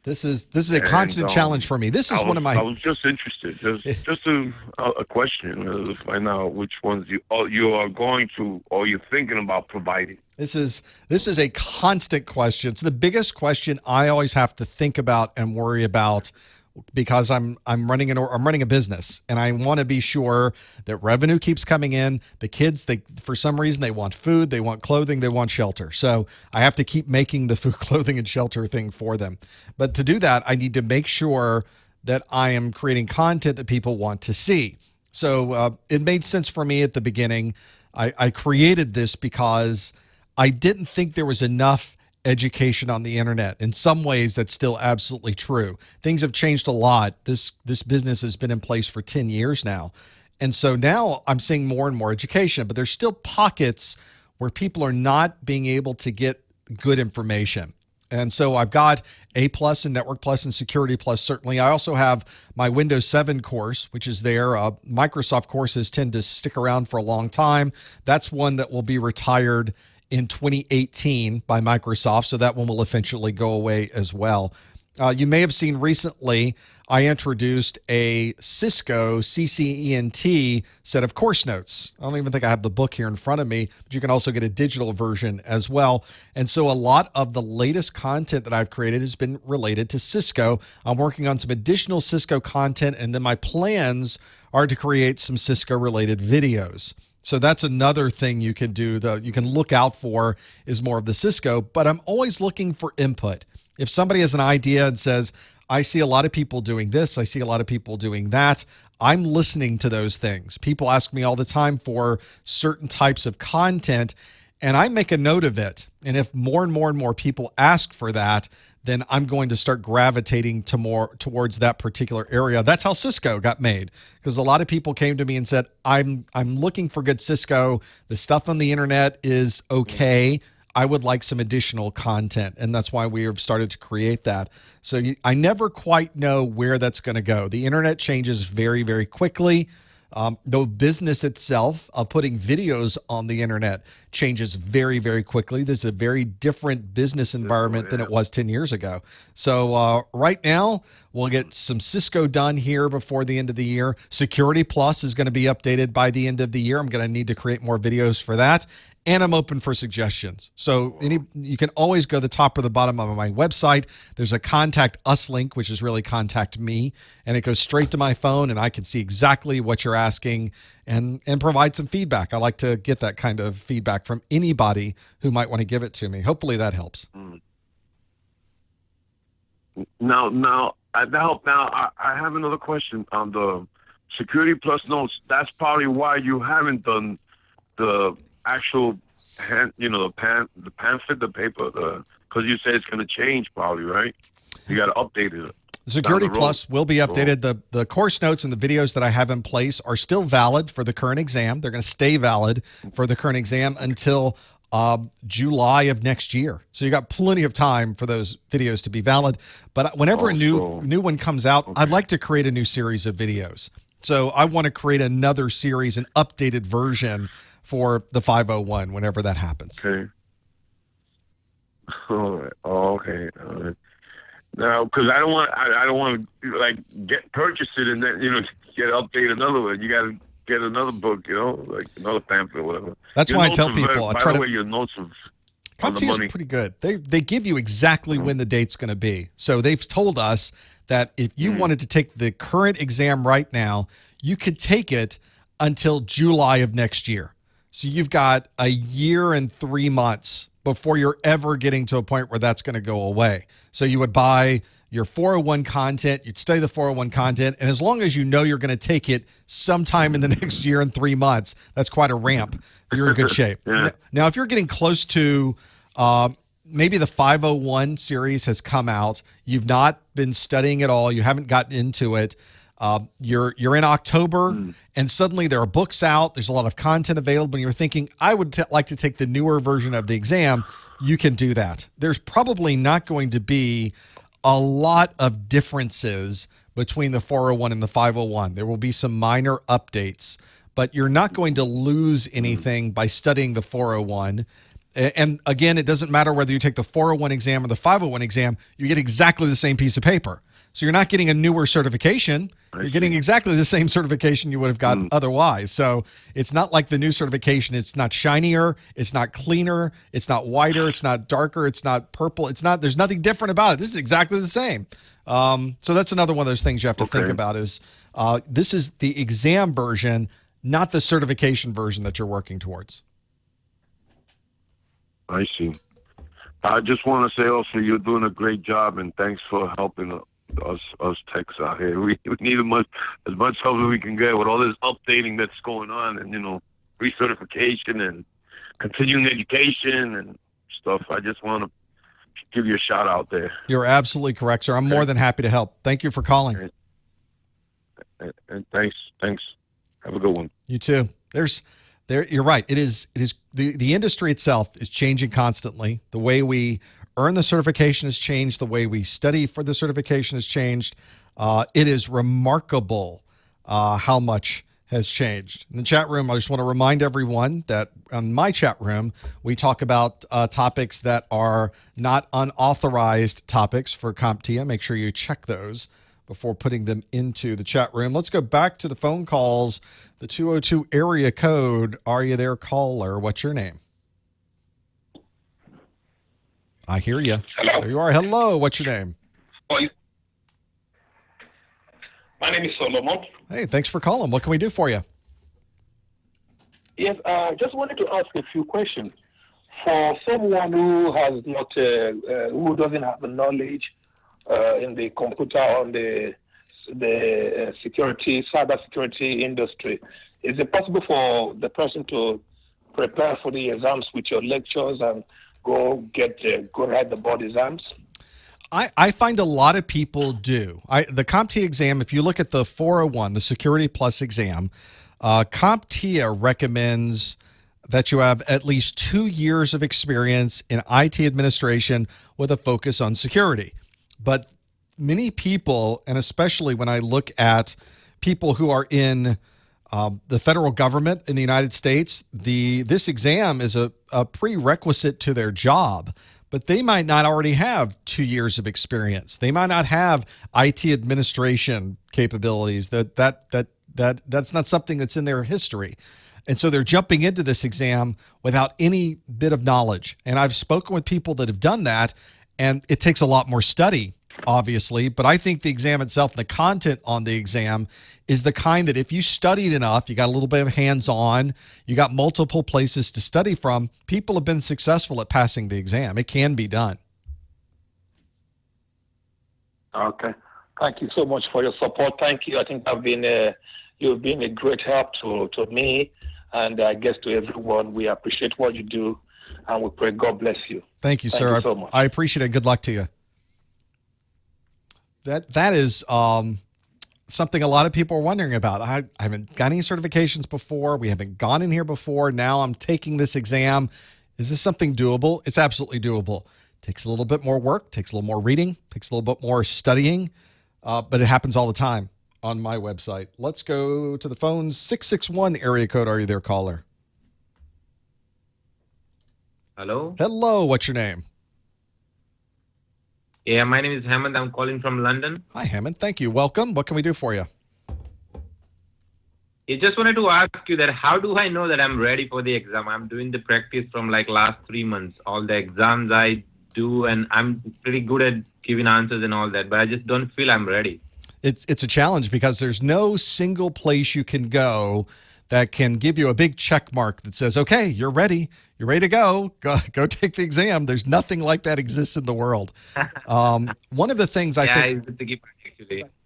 This is a And, constant challenge for me. This is one of my. I was just interested, just a question to find out which ones you are going to or you're thinking about providing. This is a constant question. It's the biggest question I always have to think about and worry about, because I'm running a business, and I want to be sure that revenue keeps coming in. The kids, for some reason, they want food, they want clothing, they want shelter. So I have to keep making the food, clothing, and shelter thing for them. But to do that, I need to make sure that I am creating content that people want to see. So it made sense for me at the beginning. I created this because I didn't think there was enough education on the internet. In some ways, that's still absolutely true. Things have changed a lot. This business has been in place for 10 years now. And so now I'm seeing more and more education, but there's still pockets where people are not being able to get good information. And so I've got A+ and Network Plus and Security Plus, certainly. I also have my Windows 7 course, which is there. Microsoft courses tend to stick around for a long time. That's one that will be retired in 2018 by Microsoft, so that one will eventually go away as well. You may have seen recently I introduced a Cisco CCENT set of course notes. I don't even think I have the book here in front of me, but you can also get a digital version as well. And so a lot of the latest content that I've created has been related to Cisco. I'm working on some additional Cisco content, and then my plans are to create some Cisco-related videos. So that's another thing you can do, you can look out for, is more of the Cisco, but I'm always looking for input. If somebody has an idea and says, I see a lot of people doing this, I see a lot of people doing that, I'm listening to those things. People ask me all the time for certain types of content, and I make a note of it. And if more and more and more people ask for that, then I'm going to start gravitating towards that particular area. That's how Cisco got made, because a lot of people came to me and said, I'm looking for good Cisco. The stuff on the internet is okay. I would like some additional content, and that's why we have started to create that. So I never quite know where that's going to go. The internet changes very, very quickly. The business itself of putting videos on the internet changes very, very quickly. This is a very different business environment than it was 10 years ago. So right now, we'll get some Cisco done here before the end of the year. Security Plus is going to be updated by the end of the year. I'm going to need to create more videos for that. And I'm open for suggestions. So you can always go to the top or the bottom of my website. There's a Contact Us link, which is really Contact Me. And it goes straight to my phone, and I can see exactly what you're asking and provide some feedback. I like to get that kind of feedback from anybody who might want to give it to me. Hopefully that helps. Now, I have another question on the Security Plus notes. That's probably why you haven't done the actual the pamphlet, the paper, because you say it's going to change probably, right? You got to update it. Security Plus will be updated. The course notes and the videos that I have in place are still valid for the current exam. They're going to stay valid for the current exam until July of next year. So you got plenty of time for those videos to be valid. But whenever a new one comes out, I'd like to create a new series of videos. So I want to create another series, an updated version for the 501 whenever that happens. Okay. All right. Oh, okay. All right. Now, because I don't want to like purchase it and then get update another one. You got to get another book, like another pamphlet or whatever. That's why I tell people. By the way, your notes of CompTIA is pretty good. They give you exactly when the date's going to be. So they've told us that if you wanted to take the current exam right now, you could take it until July of next year. So you've got a year and 3 months before you're ever getting to a point where that's going to go away. So you would buy your 401 content, you'd study the 401 content, and as long as you know you're going to take it sometime in the next year and 3 months, that's quite a ramp. You're in good shape. Yeah. Now, if you're getting close to maybe the 501 series has come out, you've not been studying at all, you haven't gotten into it, you're in October and suddenly there are books out, there's a lot of content available, and you're thinking, I would like to take the newer version of the exam, you can do that. There's probably not going to be a lot of differences between the 401 and the 501. There will be some minor updates, but you're not going to lose anything by studying the 401. And again, it doesn't matter whether you take the 401 exam or the 501 exam, you get exactly the same piece of paper. So you're not getting a newer certification. You're getting exactly the same certification you would have gotten otherwise. So it's not like the new certification. It's not shinier. It's not cleaner. It's not whiter. It's not darker. It's not purple. There's nothing different about it. This is exactly the same. So that's another one of those things you have to think about is this is the exam version, not the certification version that you're working towards. I see. I just want to say also you're doing a great job, and thanks for helping us techs out here. We need as much help as we can get with all this updating that's going on, and recertification and continuing education and stuff. I just want to give you a shout out there. You're absolutely correct, sir. I'm more than happy to help. Thank you for calling. And thanks. Have a good one. You too. You're right. It is the industry itself is changing constantly. The way we earn the certification has changed. The way we study for the certification has changed. It is remarkable how much has changed. In the chat room, I just want to remind everyone that on my chat room, we talk about topics that are not unauthorized topics for CompTIA. Make sure you check those before putting them into the chat room. Let's go back to the phone calls. The 202 area code. Are you there, caller? What's your name? I hear you. Hello. There you are. Hello. What's your name? My name is Solomon. Hey, thanks for calling. What can we do for you? Yes, just wanted to ask a few questions. For someone who has not, who doesn't have the knowledge in the computer on the security, cybersecurity industry, is it possible for the person to prepare for the exams with your lectures and go write the board exams? I find a lot of people do. The CompTIA exam, if you look at the 401, the Security Plus exam, CompTIA recommends that you have at least 2 years of experience in IT administration with a focus on security. But many people, and especially when I look at people who are in the federal government in the United States, this exam is a prerequisite to their job. But they might not already have 2 years of experience. They might not have IT administration capabilities. That's not something that's in their history. And so they're jumping into this exam without any bit of knowledge. And I've spoken with people that have done that, and it takes a lot more study, obviously. But I think the exam itself, the content on the exam is the kind that if you studied enough, you got a little bit of hands-on, you got multiple places to study from, people have been successful at passing the exam. It can be done. Okay. Thank you so much for your support. Thank you. I think you've been a great help to me, and I guess to everyone. We appreciate what you do, and we pray God bless you. Thank you, sir. Thank you so much. I appreciate it. Good luck to you. That is something a lot of people are wondering about. I haven't got any certifications before. We haven't gone in here before. Now I'm taking this exam. Is this something doable? It's absolutely doable. Takes a little bit more work, takes a little more reading, takes a little bit more studying, but it happens all the time on my website. Let's go to the phone. 661 area code. Are you there, caller? Hello. Hello. What's your name? Yeah, my name is Hemant. I'm calling from London. Hi, Hemant. Thank you. Welcome. What can we do for you? I just wanted to ask you that how do I know that I'm ready for the exam? I'm doing the practice from like last 3 months. All the exams I do, and I'm pretty good at giving answers and all that, but I just don't feel I'm ready. It's a challenge because there's no single place you can go that can give you a big check mark that says, okay, you're ready. You're ready to go. Go take the exam. There's nothing like that exists in the world. One of the things I think actually.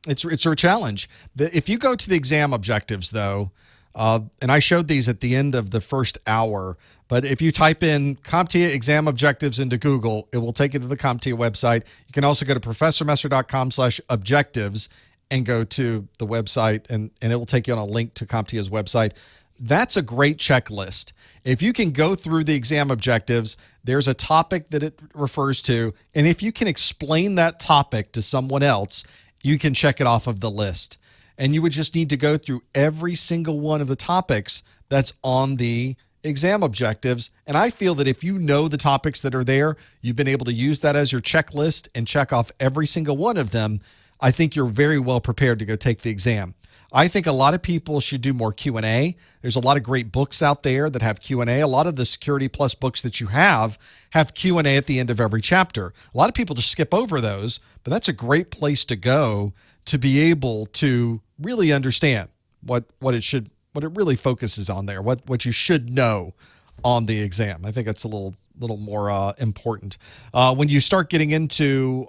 it's a challenge. If you go to the exam objectives, though, and I showed these at the end of the first hour, but if you type in CompTIA exam objectives into Google, it will take you to the CompTIA website. You can also go to professormesser.com/objectives and go to the website, and it will take you on a link to CompTIA's website. That's a great checklist. If you can go through the exam objectives, there's a topic that it refers to, and if you can explain that topic to someone else, you can check it off of the list. And you would just need to go through every single one of the topics that's on the exam objectives. And I feel that if you know the topics that are there, you've been able to use that as your checklist and check off every single one of them, I think you're very well prepared to go take the exam. I think a lot of people should do more Q&A. There's a lot of great books out there that have Q&A. A lot of the Security Plus books that you have Q&A at the end of every chapter. A lot of people just skip over those, but that's a great place to go to be able to really understand what it really focuses on there, what you should know on the exam. I think that's a little more important. When you start getting into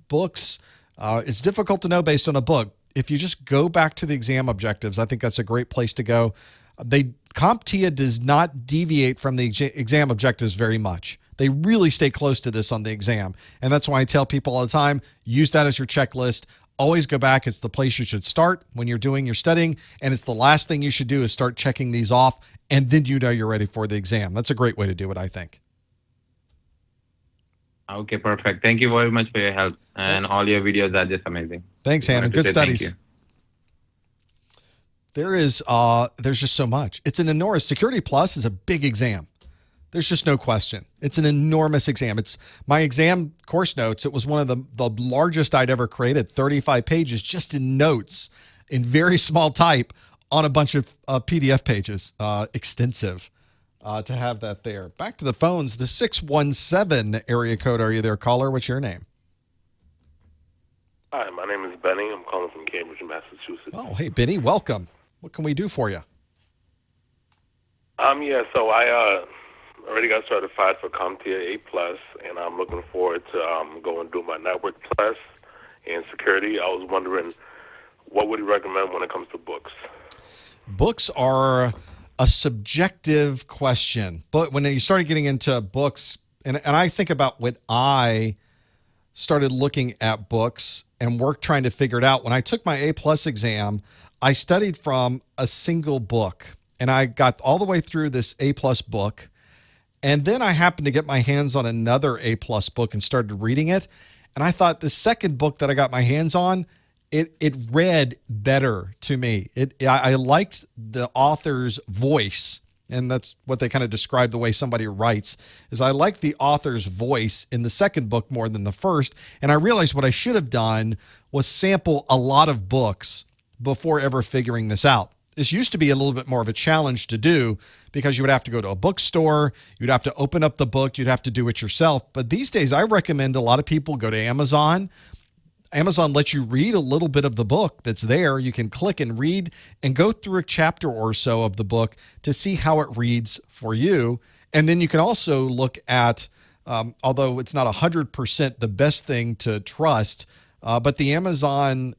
books, it's difficult to know based on a book. If you just go back to the exam objectives, I think that's a great place to go. CompTIA does not deviate from the exam objectives very much. They really stay close to this on the exam. And that's why I tell people all the time, use that as your checklist. Always go back. It's the place you should start when you're doing your studying. And it's the last thing you should do is start checking these off. And then you know you're ready for the exam. That's a great way to do it, I think. Okay, perfect. Thank you very much for your help. And all your videos are just amazing. Thanks, Hannah. Good studies. Thank you. There's just so much. It's an enormous. Security Plus is a big exam. There's just no question. It's an enormous exam. It's my exam course notes. It was one of the largest I'd ever created, 35 pages just in notes in very small type on a bunch of PDF pages, extensive to have that there. Back to the phones, the 617 area code. Are you there, caller? What's your name? Hi, my name is Benny. I'm calling from Cambridge, Massachusetts. Oh, hey, Benny, welcome. What can we do for you? Yeah, so I already got certified for CompTIA A+, and I'm looking forward to go and do my Network Plus and security. I was wondering, what would you recommend when it comes to books? Books are a subjective question. But when you started getting into books, and I think about when I started looking at books and work trying to figure it out. When I took my A+ exam, I studied from a single book, and I got all the way through this A+ book. And then I happened to get my hands on another A+ book and started reading it. And I thought the second book that I got my hands on, it read better to me. I liked the author's voice. And that's what they kind of describe the way somebody writes, is I like the author's voice in the second book more than the first. And I realized what I should have done was sample a lot of books before ever figuring this out. This used to be a little bit more of a challenge to do because you would have to go to a bookstore, you'd have to open up the book, you'd have to do it yourself. But these days, I recommend a lot of people go to Amazon. Amazon lets you read a little bit of the book that's there. You can click and read and go through a chapter or so of the book to see how it reads for you. And then you can also look at, although it's not 100% the best thing to trust, but the Amazon,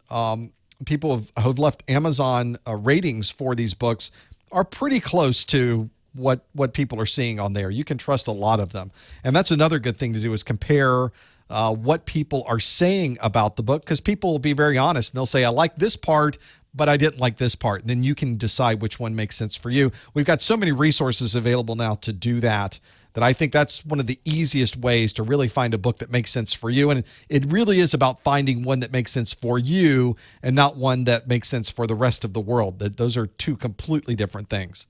people have left Amazon ratings for these books are pretty close to what people are seeing on there. You can trust a lot of them. And that's another good thing to do is compare what people are saying about the book, because people will be very honest and they'll say, I like this part, but I didn't like this part. And then you can decide which one makes sense for you. We've got so many resources available now to do that I think that's one of the easiest ways to really find a book that makes sense for you. And it really is about finding one that makes sense for you and not one that makes sense for the rest of the world. Those are two completely different things.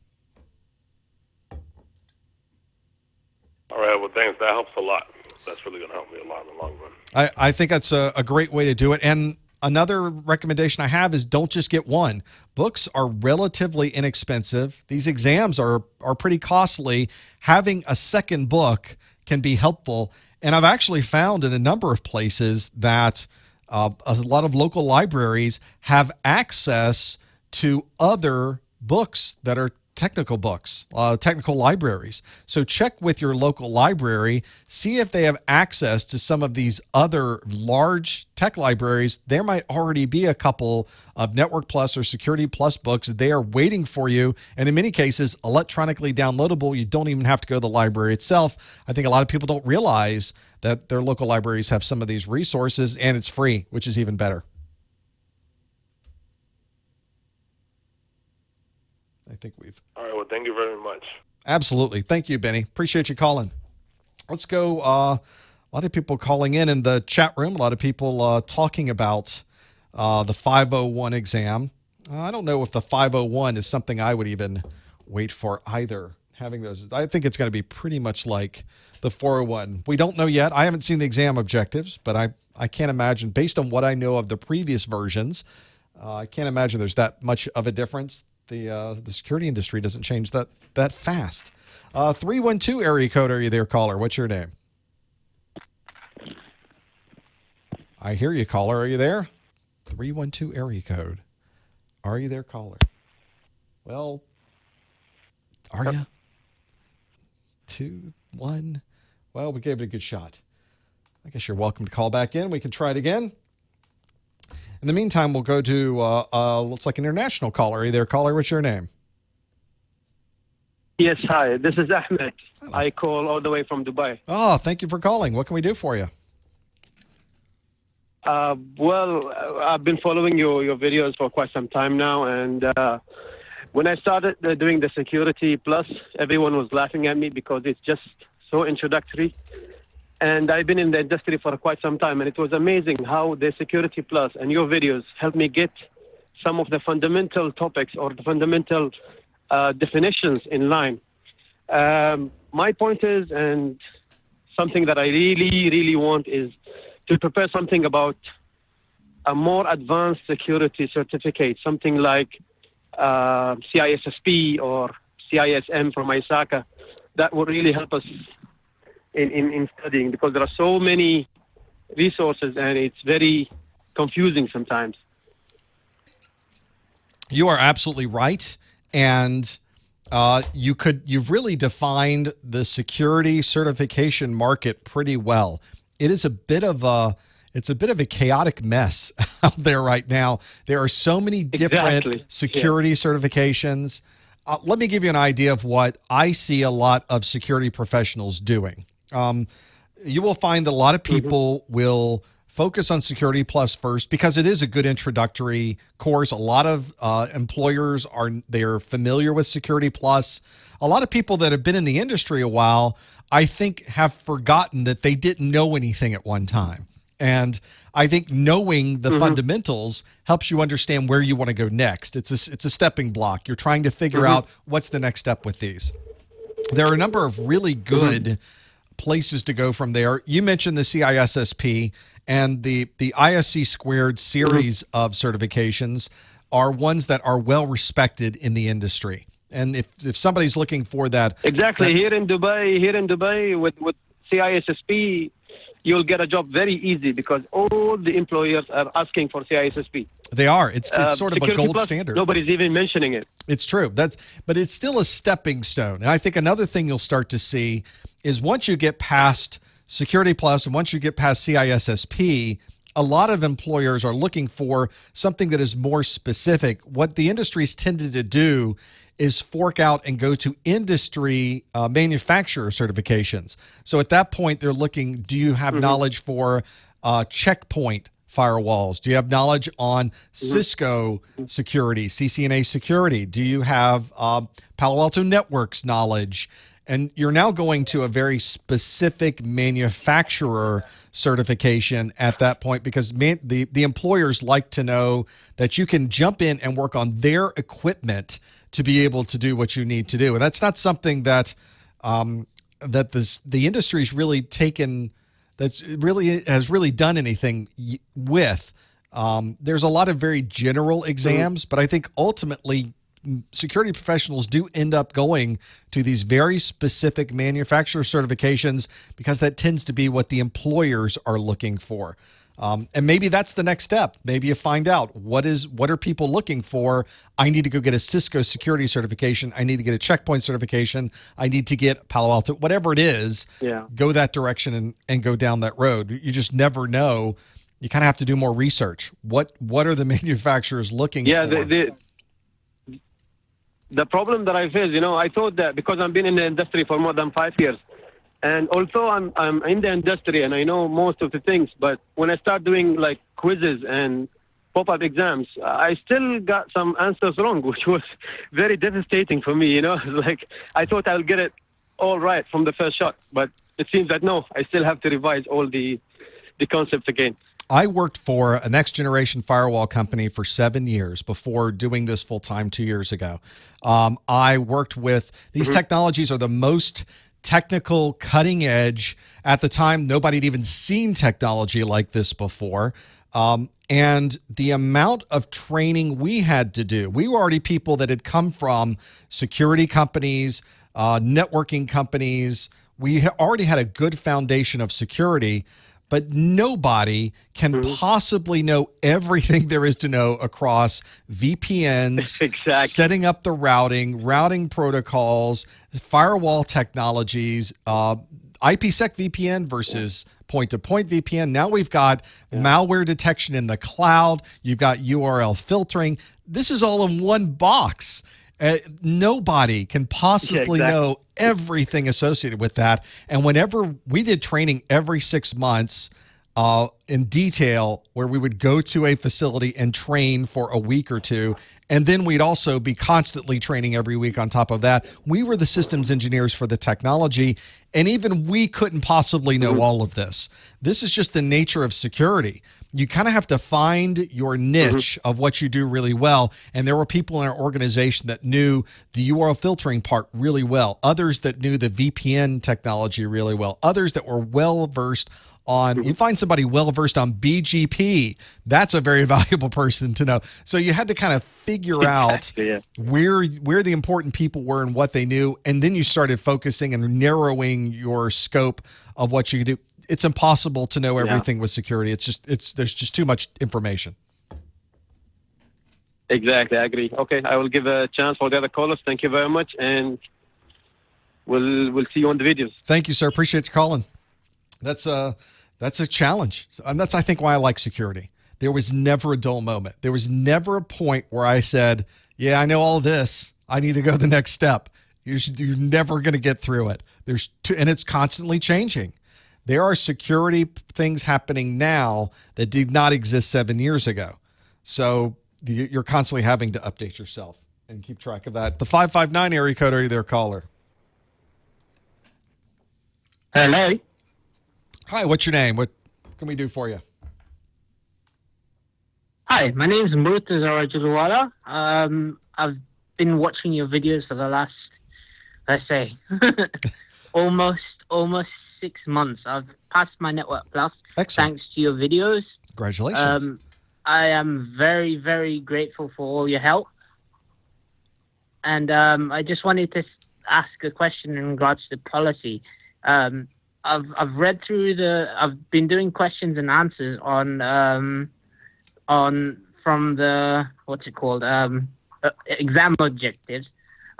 All right, well, thanks. That helps a lot. That's really going to help me a lot in the long run. I think that's a great way to do it. And another recommendation I have is don't just get one. Books are relatively inexpensive. These exams are pretty costly. Having a second book can be helpful. And I've actually found in a number of places that a lot of local libraries have access to other books that are technical books, technical libraries. So check with your local library, see if they have access to some of these other large tech libraries. There might already be a couple of Network Plus or Security Plus books. They are waiting for you. And in many cases, electronically downloadable. You don't even have to go to the library itself. I think a lot of people don't realize that their local libraries have some of these resources, and it's free, which is even better. I think we've... All right, well, thank you very much. Absolutely. Thank you, Benny. Appreciate you calling. Let's go. A lot of people calling in the chat room. A lot of people talking about the 501 exam. I don't know if the 501 is something I would even wait for either. having those. I think it's going to be pretty much like the 401. We don't know yet. I haven't seen the exam objectives, but I can't imagine, based on what I know of the previous versions, I can't imagine there's that much of a difference. The security industry doesn't change that fast. 312 area code, are you there, caller? What's your name? I hear you, caller. Are you there? 312 area code. Are you there, caller? Well, are you? 2, 1. Well, we gave it a good shot. I guess you're welcome to call back in. We can try it again. In the meantime, we'll go to, looks like an international caller. Are you there, caller? What's your name? Yes, hi. This is Ahmed. I call all the way from Dubai. Oh, thank you for calling. What can we do for you? Well, I've been following your videos for quite some time now, and when I started doing the Security Plus, everyone was laughing at me because it's just so introductory. And I've been in the industry for quite some time, and it was amazing how the Security Plus and your videos helped me get some of the fundamental topics or the fundamental definitions in line. My point is, and something that I really, really want is to prepare something about a more advanced security certificate, something like CISSP or CISM from ISACA. That would really help us in studying, because there are so many resources and it's very confusing sometimes. You are absolutely right. And you've really defined the security certification market pretty well. It is a bit of a chaotic mess out there right now. There are so many different security certifications. Let me give you an idea of what I see a lot of security professionals doing. You will find that a lot of people will focus on Security Plus first because it is a good introductory course. A lot of employers they're familiar with Security Plus. A lot of people that have been in the industry a while, I think, have forgotten that they didn't know anything at one time. And I think knowing the fundamentals helps you understand where you want to go next. It's a stepping block. You're trying to figure out what's the next step with these. There are a number of really good places to go from there. You mentioned the CISSP, and the ISC squared series of certifications are ones that are well respected in the industry. And if somebody's looking for that, here in Dubai with CISSP, you'll get a job very easy because all the employers are asking for CISSP. They are. It's sort of a gold Plus, standard. Nobody's even mentioning it. It's true. But it's still a stepping stone. And I think another thing you'll start to see is once you get past Security Plus and once you get past CISSP, a lot of employers are looking for something that is more specific. What the industry's tended to do is fork out and go to industry manufacturer certifications. So at that point, they're looking, do you have knowledge for checkpoint firewalls? Do you have knowledge on Cisco security, CCNA security? Do you have Palo Alto Networks knowledge? And you're now going to a very specific manufacturer certification at that point because the employers like to know that you can jump in and work on their equipment to be able to do what you need to do. And that's not something that the industry's really taken, has really done anything with. There's a lot of very general exams, but I think ultimately security professionals do end up going to these very specific manufacturer certifications because that tends to be what the employers are looking for. And maybe that's the next step. Maybe you find out what are people looking for. I need to go get a Cisco security certification. I need to get a checkpoint certification. I need to get Palo Alto, whatever it is, go that direction and go down that road. You just never know. You kind of have to do more research. What are the manufacturers looking for? The problem that I face, I thought that because I've been in the industry for more than 5 years, and although I'm in the industry and I know most of the things, but when I start doing like quizzes and pop-up exams, I still got some answers wrong, which was very devastating for me. Like I thought I'll get it all right from the first shot, but it seems that no, I still have to revise all the concepts again. I worked for a next generation firewall company for 7 years before doing this full time 2 years ago. I worked with these technologies are the most technical, cutting edge. At the time, nobody had even seen technology like this before. And the amount of training we had to do, we were already people that had come from security companies, networking companies. We already had a good foundation of security, but nobody can possibly know everything there is to know across VPNs, setting up the routing protocols, firewall technologies, IPsec VPN versus point-to-point VPN. Now we've got malware detection in the cloud. You've got URL filtering. This is all in one box. Nobody can possibly know everything associated with that. And whenever we did training every 6 months in detail, where we would go to a facility and train for a week or two, and then we'd also be constantly training every week on top of that. We were the systems engineers for the technology, and even we couldn't possibly know all of this. This is just the nature of security. You kind of have to find your niche of what you do really well. And there were people in our organization that knew the URL filtering part really well, others that knew the VPN technology really well, others that were well-versed on, you find somebody well-versed on BGP, that's a very valuable person to know. So you had to kind of figure out where the important people were and what they knew. And then you started focusing and narrowing your scope of what you could do. It's impossible to know everything with security. There's just too much information. Exactly, I agree. Okay, I will give a chance for the other callers. Thank you very much, and we'll see you on the videos. Thank you, sir. Appreciate you calling. That's a challenge. And that's, I think, why I like security. There was never a dull moment. There was never a point where I said, yeah, I know all this. I need to go the next step. You're never going to get through it. And it's constantly changing. There are security things happening now that did not exist 7 years ago. So you're constantly having to update yourself and keep track of that. The 559 area code, are you there, caller? Hello. Hi, what's your name? What can we do for you? Hi, my name is Murtaza Rajulwala. I've been watching your videos for the last, let's say, almost 6 months. I've passed my Network Plus. Excellent. Thanks to your videos. Congratulations. I am very, very grateful for all your help. And I just wanted to ask a question in regards to policy. I've read through I've been doing questions and answers from the, what's it called, exam objectives.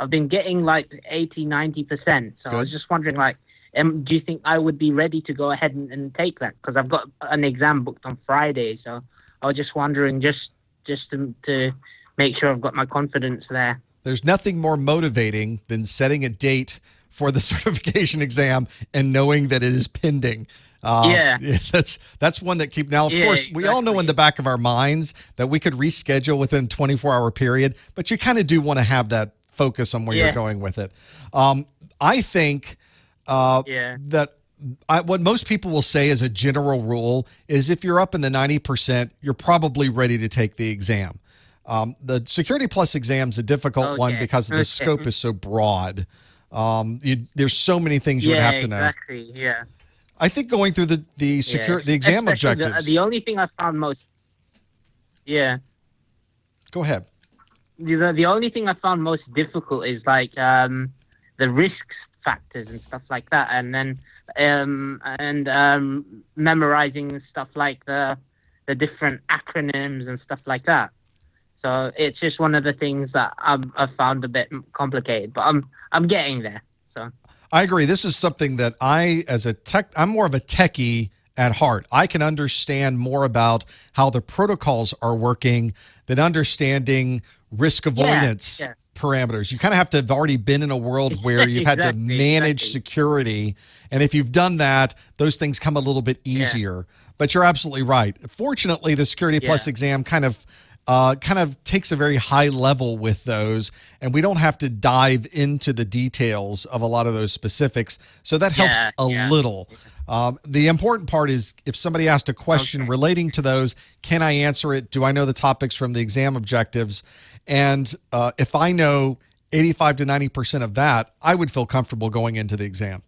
I've been getting like 80-90%. So Good. I was just wondering, like, do you think I would be ready to go ahead and take that? Because I've got an exam booked on Friday. So I was just wondering, just to make sure I've got my confidence there. There's nothing more motivating than setting a date for the certification exam and knowing that it is pending. That's one that keep. Now, of course, we all know in the back of our minds that we could reschedule within a 24-hour period, but you kind of do want to have that focus on where you're going with it. I think that what most people will say as a general rule is if you're up in the 90%, you're probably ready to take the exam. The Security Plus exam is a difficult one because the scope is so broad. There's so many things you would have to know. Exactly. Yeah. I think going through the exam objectives. The only thing I found most. Yeah. Go ahead. The only thing I found most difficult is like the risk factors and stuff like that, and then memorizing stuff like the different acronyms and stuff like that. So it's just one of the things that I've found a bit complicated, but I'm getting there. So I agree. This is something that I'm more of a techie at heart. I can understand more about how the protocols are working than understanding risk avoidance parameters. You kind of have to have already been in a world where you've had to manage security. And if you've done that, those things come a little bit easier. But you're absolutely right. Fortunately, the Security Plus exam kind of takes a very high level with those, and we don't have to dive into the details of a lot of those specifics. So that helps a little. The important part is if somebody asked a question relating to those, can I answer it? Do I know the topics from the exam objectives? And if I know 85 to 90% of that, I would feel comfortable going into the exam.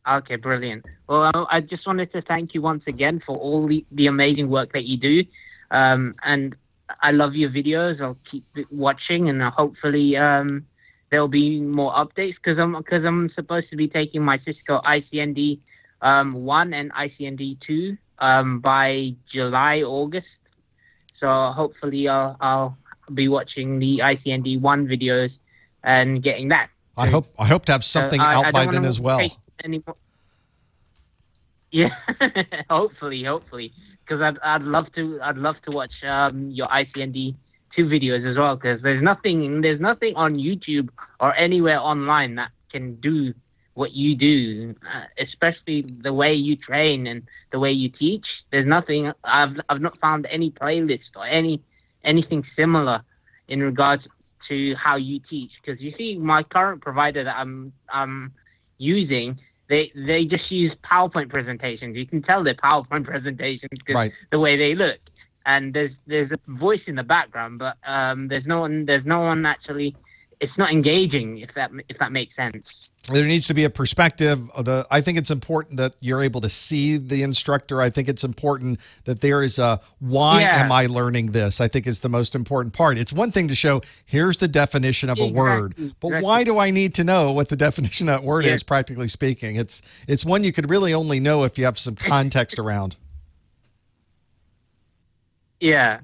Okay, brilliant. Well, I just wanted to thank you once again for all the amazing work that you do. And I love your videos. I'll keep watching, and hopefully there'll be more updates because I'm supposed to be taking my Cisco ICND 1 and ICND 2 by July, August. So hopefully I'll be watching the ICND 1 videos and getting that. I hope to have something out by then as well. Yeah, hopefully, because I'd love to watch your ICND 2 videos as well, because there's nothing on YouTube or anywhere online that can do what you do, especially the way you train and the way you teach. There's nothing. I've not found any playlist or anything similar in regards to how you teach. Because you see, my current provider that I'm using, they just use PowerPoint presentations. You can tell they're PowerPoint presentations because the way they look. And there's a voice in the background, but there's no one actually. It's not engaging, if that makes sense. There needs to be a perspective. I think it's important that you're able to see the instructor. I think it's important that there is a why am I learning this? I think is the most important part. It's one thing to show here's the definition of a word, but why do I need to know what the definition of that word is? Practically speaking, it's one you could really only know if you have some context around. Yeah.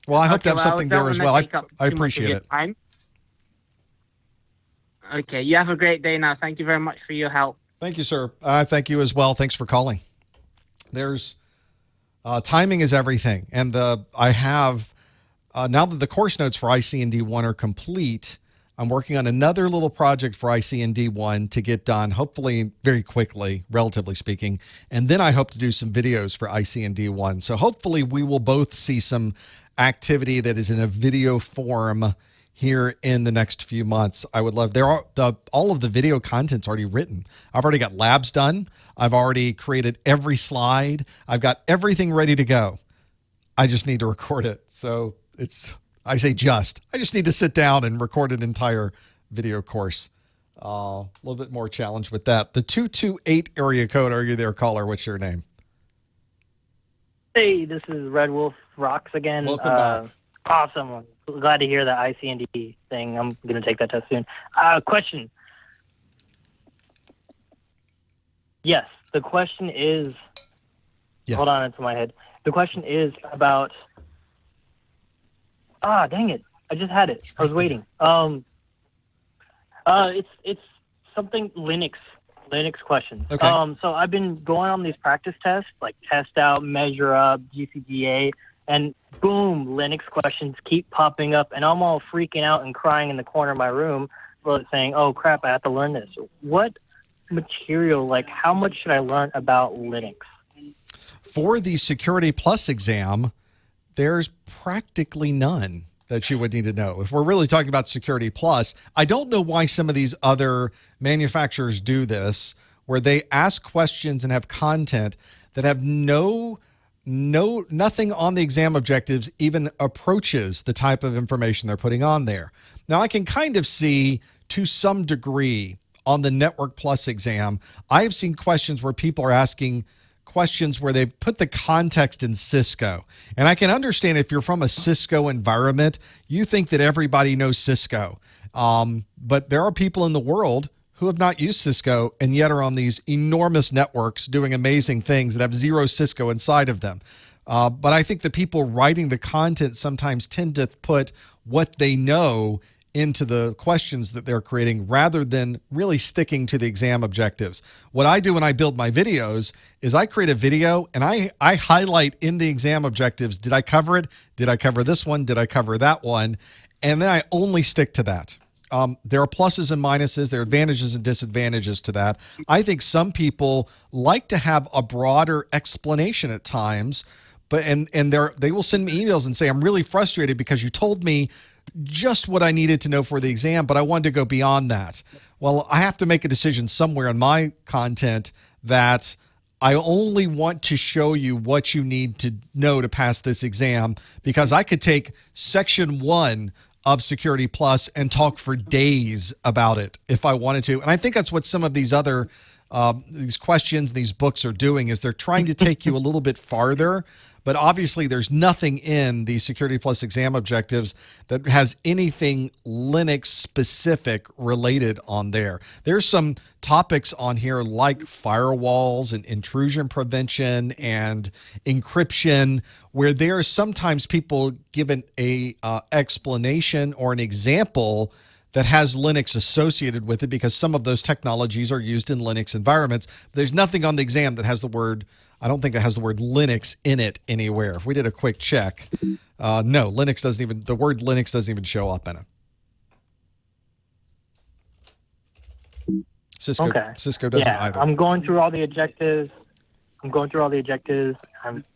Well, I hope to have something there as well. I appreciate it. Okay, you have a great day now. Thank you very much for your help. Thank you, sir. Thank you as well. Thanks for calling. There's timing is everything. And I have, now that the course notes for ICND 1 are complete, I'm working on another little project for ICND 1 to get done, hopefully very quickly, relatively speaking. And then I hope to do some videos for ICND 1. So hopefully we will both see some activity that is in a video form here in the next few months. I would love, all of the video content's already written. I've already got labs done. I've already created every slide. I've got everything ready to go. I just need to record it. So I just need to sit down and record an entire video course. A little bit more challenge with that. The 228 area code, are you there, caller? What's your name? Hey, this is Red Wolf Rocks again. Welcome back. Awesome. Glad to hear the ICND thing. I'm going to take that test soon. Question. Yes, the question is... Yes. Hold on, it's in my head. The question is about... dang it. I just had it. I was waiting. It's something Linux questions. Okay. So I've been going on these practice tests, like Test Out, Measure Up, GCGA, and boom, Linux questions keep popping up, and I'm all freaking out and crying in the corner of my room, saying, oh crap, I have to learn this. What material, how much should I learn about Linux? For the Security Plus exam, there's practically none that you would need to know. If we're really talking about Security Plus, I don't know why some of these other manufacturers do this, where they ask questions and have content that have nothing on the exam objectives even approaches the type of information they're putting on there. Now, I can kind of see to some degree on the Network Plus exam, I have seen questions where people are asking questions where they put the context in Cisco. And I can understand if you're from a Cisco environment, you think that everybody knows Cisco. But there are people in the world who have not used Cisco and yet are on these enormous networks doing amazing things that have zero Cisco inside of them. But I think the people writing the content sometimes tend to put what they know into the questions that they're creating rather than really sticking to the exam objectives. What I do when I build my videos is I create a video and I highlight in the exam objectives, did I cover it? Did I cover this one? Did I cover that one? And then I only stick to that. There are pluses and minuses. There are advantages and disadvantages to that. I think some people like to have a broader explanation at times, but they will send me emails and say, I'm really frustrated because you told me just what I needed to know for the exam, but I wanted to go beyond that. well, I have to make a decision somewhere in my content that I only want to show you what you need to know to pass this exam, because I could take section 1 of Security Plus and talk for days about it if I wanted to. And I think that's what some of these other these questions, these books are doing, is they're trying to take you a little bit farther. But obviously, there's nothing in the Security Plus exam objectives that has anything Linux specific related on there. There's some topics on here like firewalls and intrusion prevention and encryption, where there are sometimes people given a explanation or an example that has Linux associated with it, because some of those technologies are used in Linux environments. There's nothing on the exam that has the word, I don't think it has the word Linux in it anywhere. If we did a quick check, no, Linux doesn't even, the word Linux doesn't even show up in it. Cisco doesn't either. I'm going through all the objectives.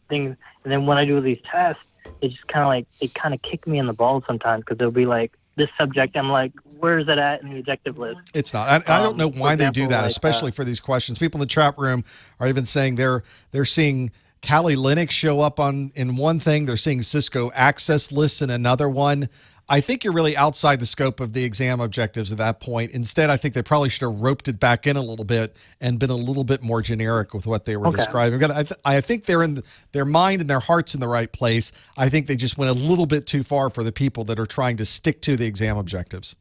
Things, and then when I do these tests, it just kind of kick me in the balls sometimes, because they'll be like, this subject, I'm like, where is it at in the objective list? It's not. I don't know why they do that, especially for these questions. People in the chat room are even saying they're seeing Kali Linux show up in one thing. They're seeing Cisco access lists in another one. I think you're really outside the scope of the exam objectives at that point. Instead, I think they probably should have roped it back in a little bit and been a little bit more generic with what they were describing. I think they're in their mind and their heart's in the right place. I think they just went a little bit too far for the people that are trying to stick to the exam objectives.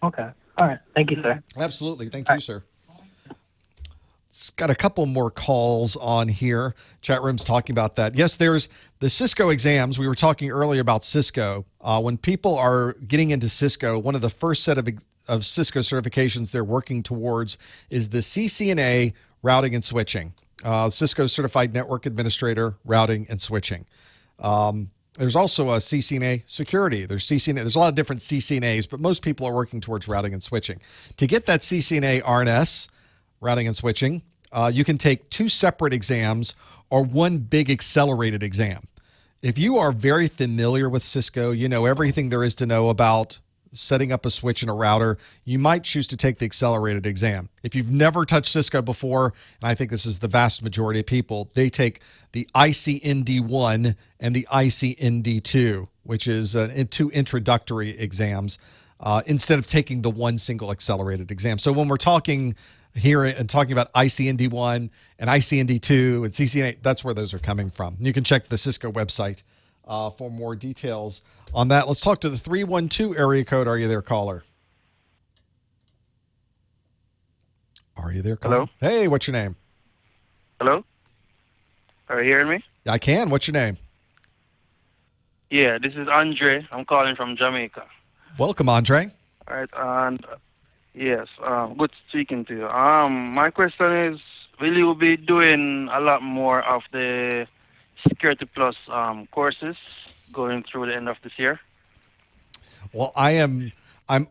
Okay. All right. Thank you, sir. Absolutely. Thank you, sir. It's got a couple more calls on here. Chat room's talking about that. Yes, there's the Cisco exams. We were talking earlier about Cisco. When people are getting into Cisco, one of the first set of Cisco certifications they're working towards is the CCNA routing and switching. Cisco Certified Network Administrator routing and switching. There's also a CCNA security. There's a lot of different CCNAs, but most people are working towards routing and switching. To get that CCNA RNS, routing and switching, you can take 2 separate exams or one big accelerated exam. If you are very familiar with Cisco, you know everything there is to know about setting up a switch and a router, you might choose to take the accelerated exam. If you've never touched Cisco before, and I think this is the vast majority of people, they take the ICND1 and the ICND2, which is 2 introductory exams, instead of taking the one single accelerated exam. So when we're talking here and talking about ICND1 and ICND2 and CCNA, that's where those are coming from. You can check the Cisco website for more details on that. Let's talk to the 312 area code. Are you there, caller? Are you there, caller? Hello? Hey, what's your name? Hello? Are you hearing me? I can. What's your name? Yeah, this is Andre. I'm calling from Jamaica. Welcome, Andre. All right, and yes, good speaking to you. My question is, will you be doing a lot more of the Security Plus courses going through the end of this year? Well, I'm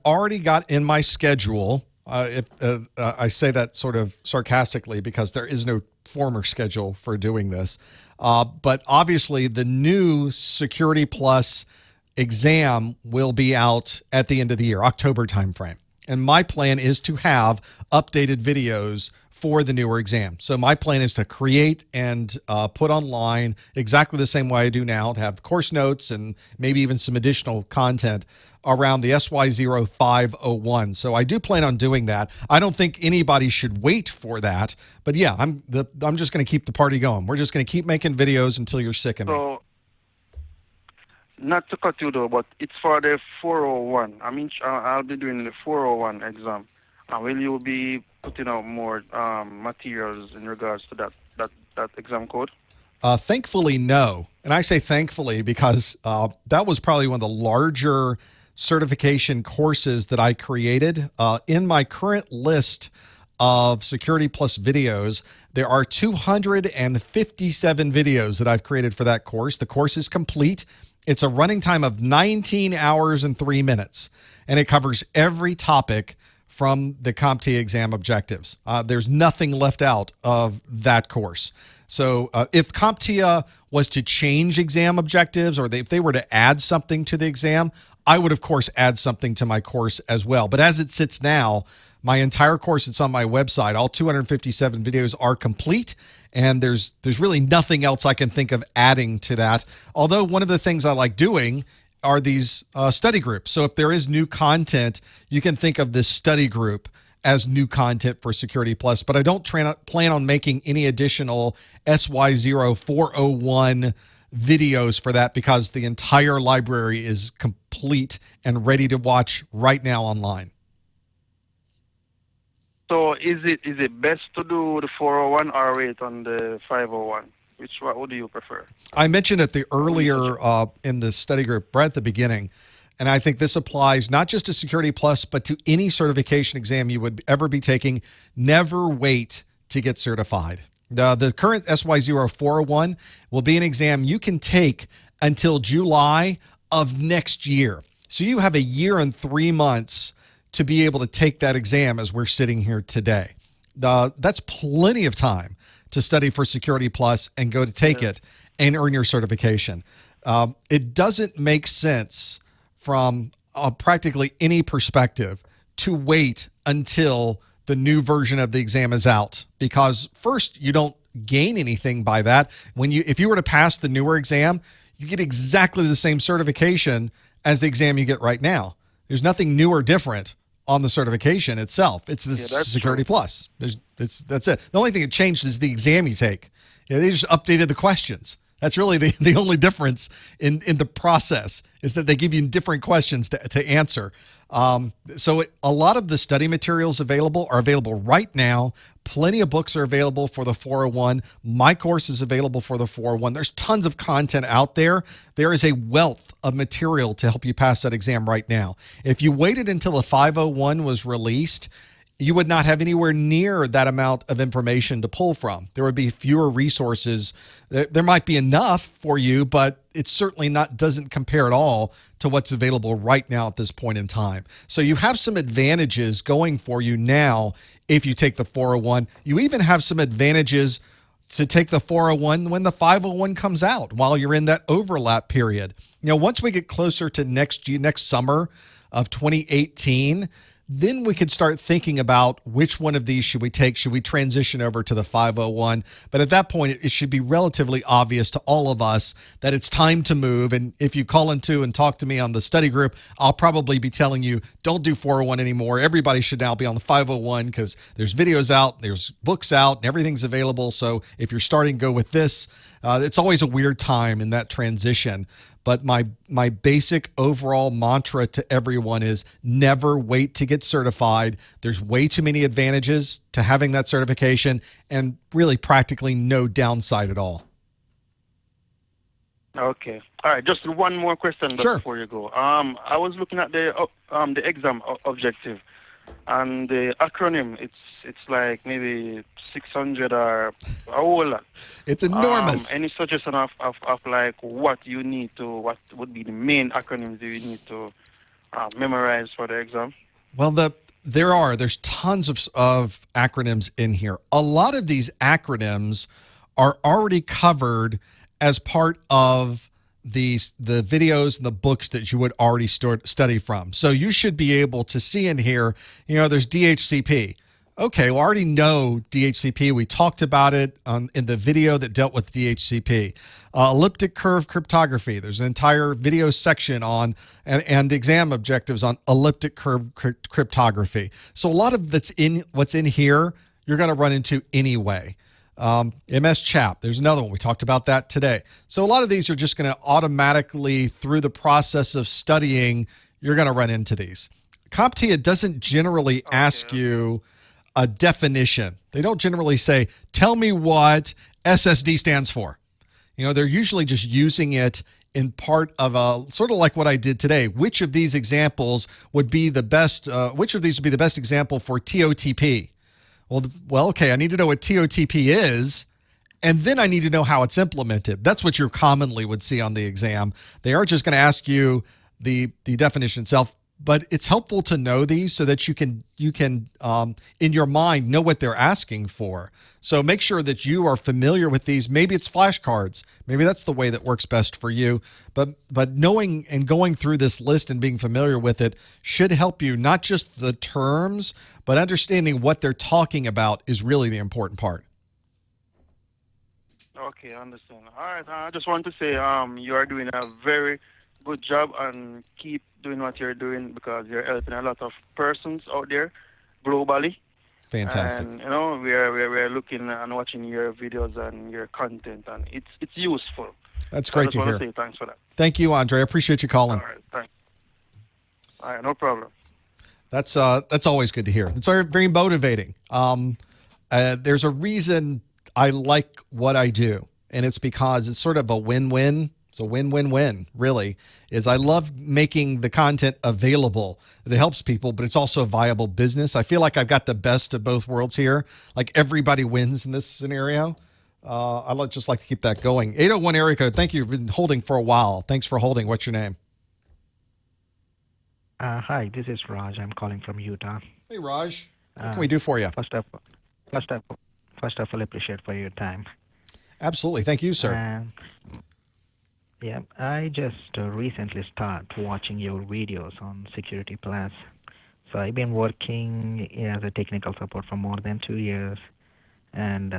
already got in my schedule. I say that sort of sarcastically because there is no former schedule for doing this. But obviously, the new Security Plus exam will be out at the end of the year, October timeframe. And my plan is to have updated videos for the newer exam. So my plan is to create and put online exactly the same way I do now, to have course notes and maybe even some additional content around the SY0501. So I do plan on doing that. I don't think anybody should wait for that. But yeah, I'm just going to keep the party going. We're just going to keep making videos until you're sick of me. So, not to cut you though, but it's for the 401. I mean, I'll be doing the 401 exam. Will you be putting out more materials in regards to that exam code? Thankfully, no. And I say thankfully because that was probably one of the larger certification courses that I created. In my current list of Security Plus videos, there are 257 videos that I've created for that course. The course is complete. It's a running time of 19 hours and 3 minutes, and it covers every topic from the CompTIA exam objectives. There's nothing left out of that course. So if CompTIA was to change exam objectives, or if they were to add something to the exam, I would, of course, add something to my course as well. But as it sits now, my entire course that's on my website, all 257 videos are complete, and there's really nothing else I can think of adding to that. Although one of the things I like doing are these study groups. So if there is new content, you can think of this study group as new content for Security Plus. But I don't plan on making any additional SY0401 videos for that, because the entire library is complete and ready to watch right now online. So is it best to do the 401 or wait on the 501? What do you prefer? I mentioned it earlier in the study group right at the beginning, and I think this applies not just to Security Plus, but to any certification exam you would ever be taking. Never wait to get certified. The current SY0401 will be an exam you can take until July of next year. So you have a year and 3 months to be able to take that exam as we're sitting here today. That's plenty of time to study for Security Plus and go to take it and earn your certification. It doesn't make sense from practically any perspective to wait until the new version of the exam is out, because first, you don't gain anything by that. If you were to pass the newer exam, you get exactly the same certification as the exam you get right now. There's nothing new or different on the certification itself. It's the Security Plus. That's it. The only thing that changed is the exam you take. They just updated the questions. That's really the only difference in the process, is that they give you different questions to answer. So a lot of the study materials are available right now. Plenty of books are available for the 401. My course is available for the 401. There's tons of content out there. There is a wealth of material to help you pass that exam right now. If you waited until the 501 was released, you would not have anywhere near that amount of information to pull from. There would be fewer resources. There might be enough for you, but it's certainly doesn't compare at all to what's available right now at this point in time. So you have some advantages going for you now if you take the 401. You even have some advantages to take the 401 when the 501 comes out, while you're in that overlap period. Once we get closer to next summer of 2018, then we could start thinking about which one of these should we take. Should we transition over to the 501? But at that point, it should be relatively obvious to all of us that it's time to move. And if you call into and talk to me on the study group, I'll probably be telling you, don't do 401 anymore. Everybody should now be on the 501, because there's videos out, there's books out, and everything's available. So if you're starting to go with this, it's always a weird time in that transition. But my basic overall mantra to everyone is never wait to get certified. There's way too many advantages to having that certification, and really practically no downside at all. Okay. All right. Just one more question before you go. I was looking at the exam objective, and the acronym. It's like maybe 600 or a whole lot. It's enormous. Any suggestion of like what would be the main acronyms you need to memorize for the exam? Well, there's tons of acronyms in here. A lot of these acronyms are already covered as part of the videos and the books that you would already study from. So you should be able to see in here, there's DHCP. Okay, well, I already know DHCP. We talked about it in the video that dealt with DHCP. Elliptic curve cryptography. There's an entire video section on and exam objectives on elliptic curve cryptography. So a lot of what's in here, you're going to run into anyway. MS Chap, there's another one. We talked about that today. So a lot of these are just going to automatically, through the process of studying, you're going to run into these. CompTIA doesn't generally ask you a definition. They don't generally say, tell me what SSD stands for. They're usually just using it in part of a sort of like what I did today. Which of these examples would be the best? Which of these would be the best example for TOTP? Well, okay, I need to know what TOTP is, and then I need to know how it's implemented. That's what you commonly would see on the exam. They aren't just going to ask you the definition itself. but it's helpful to know these so that you can in your mind know what they're asking for. So make sure that you are familiar with these. Maybe it's flashcards. Maybe that's the way that works best for you. But knowing and going through this list and being familiar with it should help you, not just the terms, but understanding what they're talking about is really the important part. Okay, I understand. All right, I just want to say you are doing a very good job, and keep doing what you're doing, because you're helping a lot of persons out there globally. Fantastic. And we're looking and watching your videos and your content, and it's useful. That's great to hear. I just want to say thanks for that. Thank you, Andre. I appreciate you calling. All right, thanks. All right, no problem. That's always good to hear. It's very motivating. There's a reason I like what I do, and it's because it's sort of a win-win. It's a win-win-win, really, is I love making the content available that it helps people, but it's also a viable business. I feel like I've got the best of both worlds here. Like everybody wins in this scenario. I'd just like to keep that going. 801 area code. Thank you. You've been holding for a while. Thanks for holding. What's your name? Hi, this is Raj. I'm calling from Utah. Hey, Raj. What can we do for you? First of all, appreciate for your time. Absolutely. Thank you, sir. Yeah, I just recently started watching your videos on Security Plus. So I've been working as a technical support for more than 2 years, and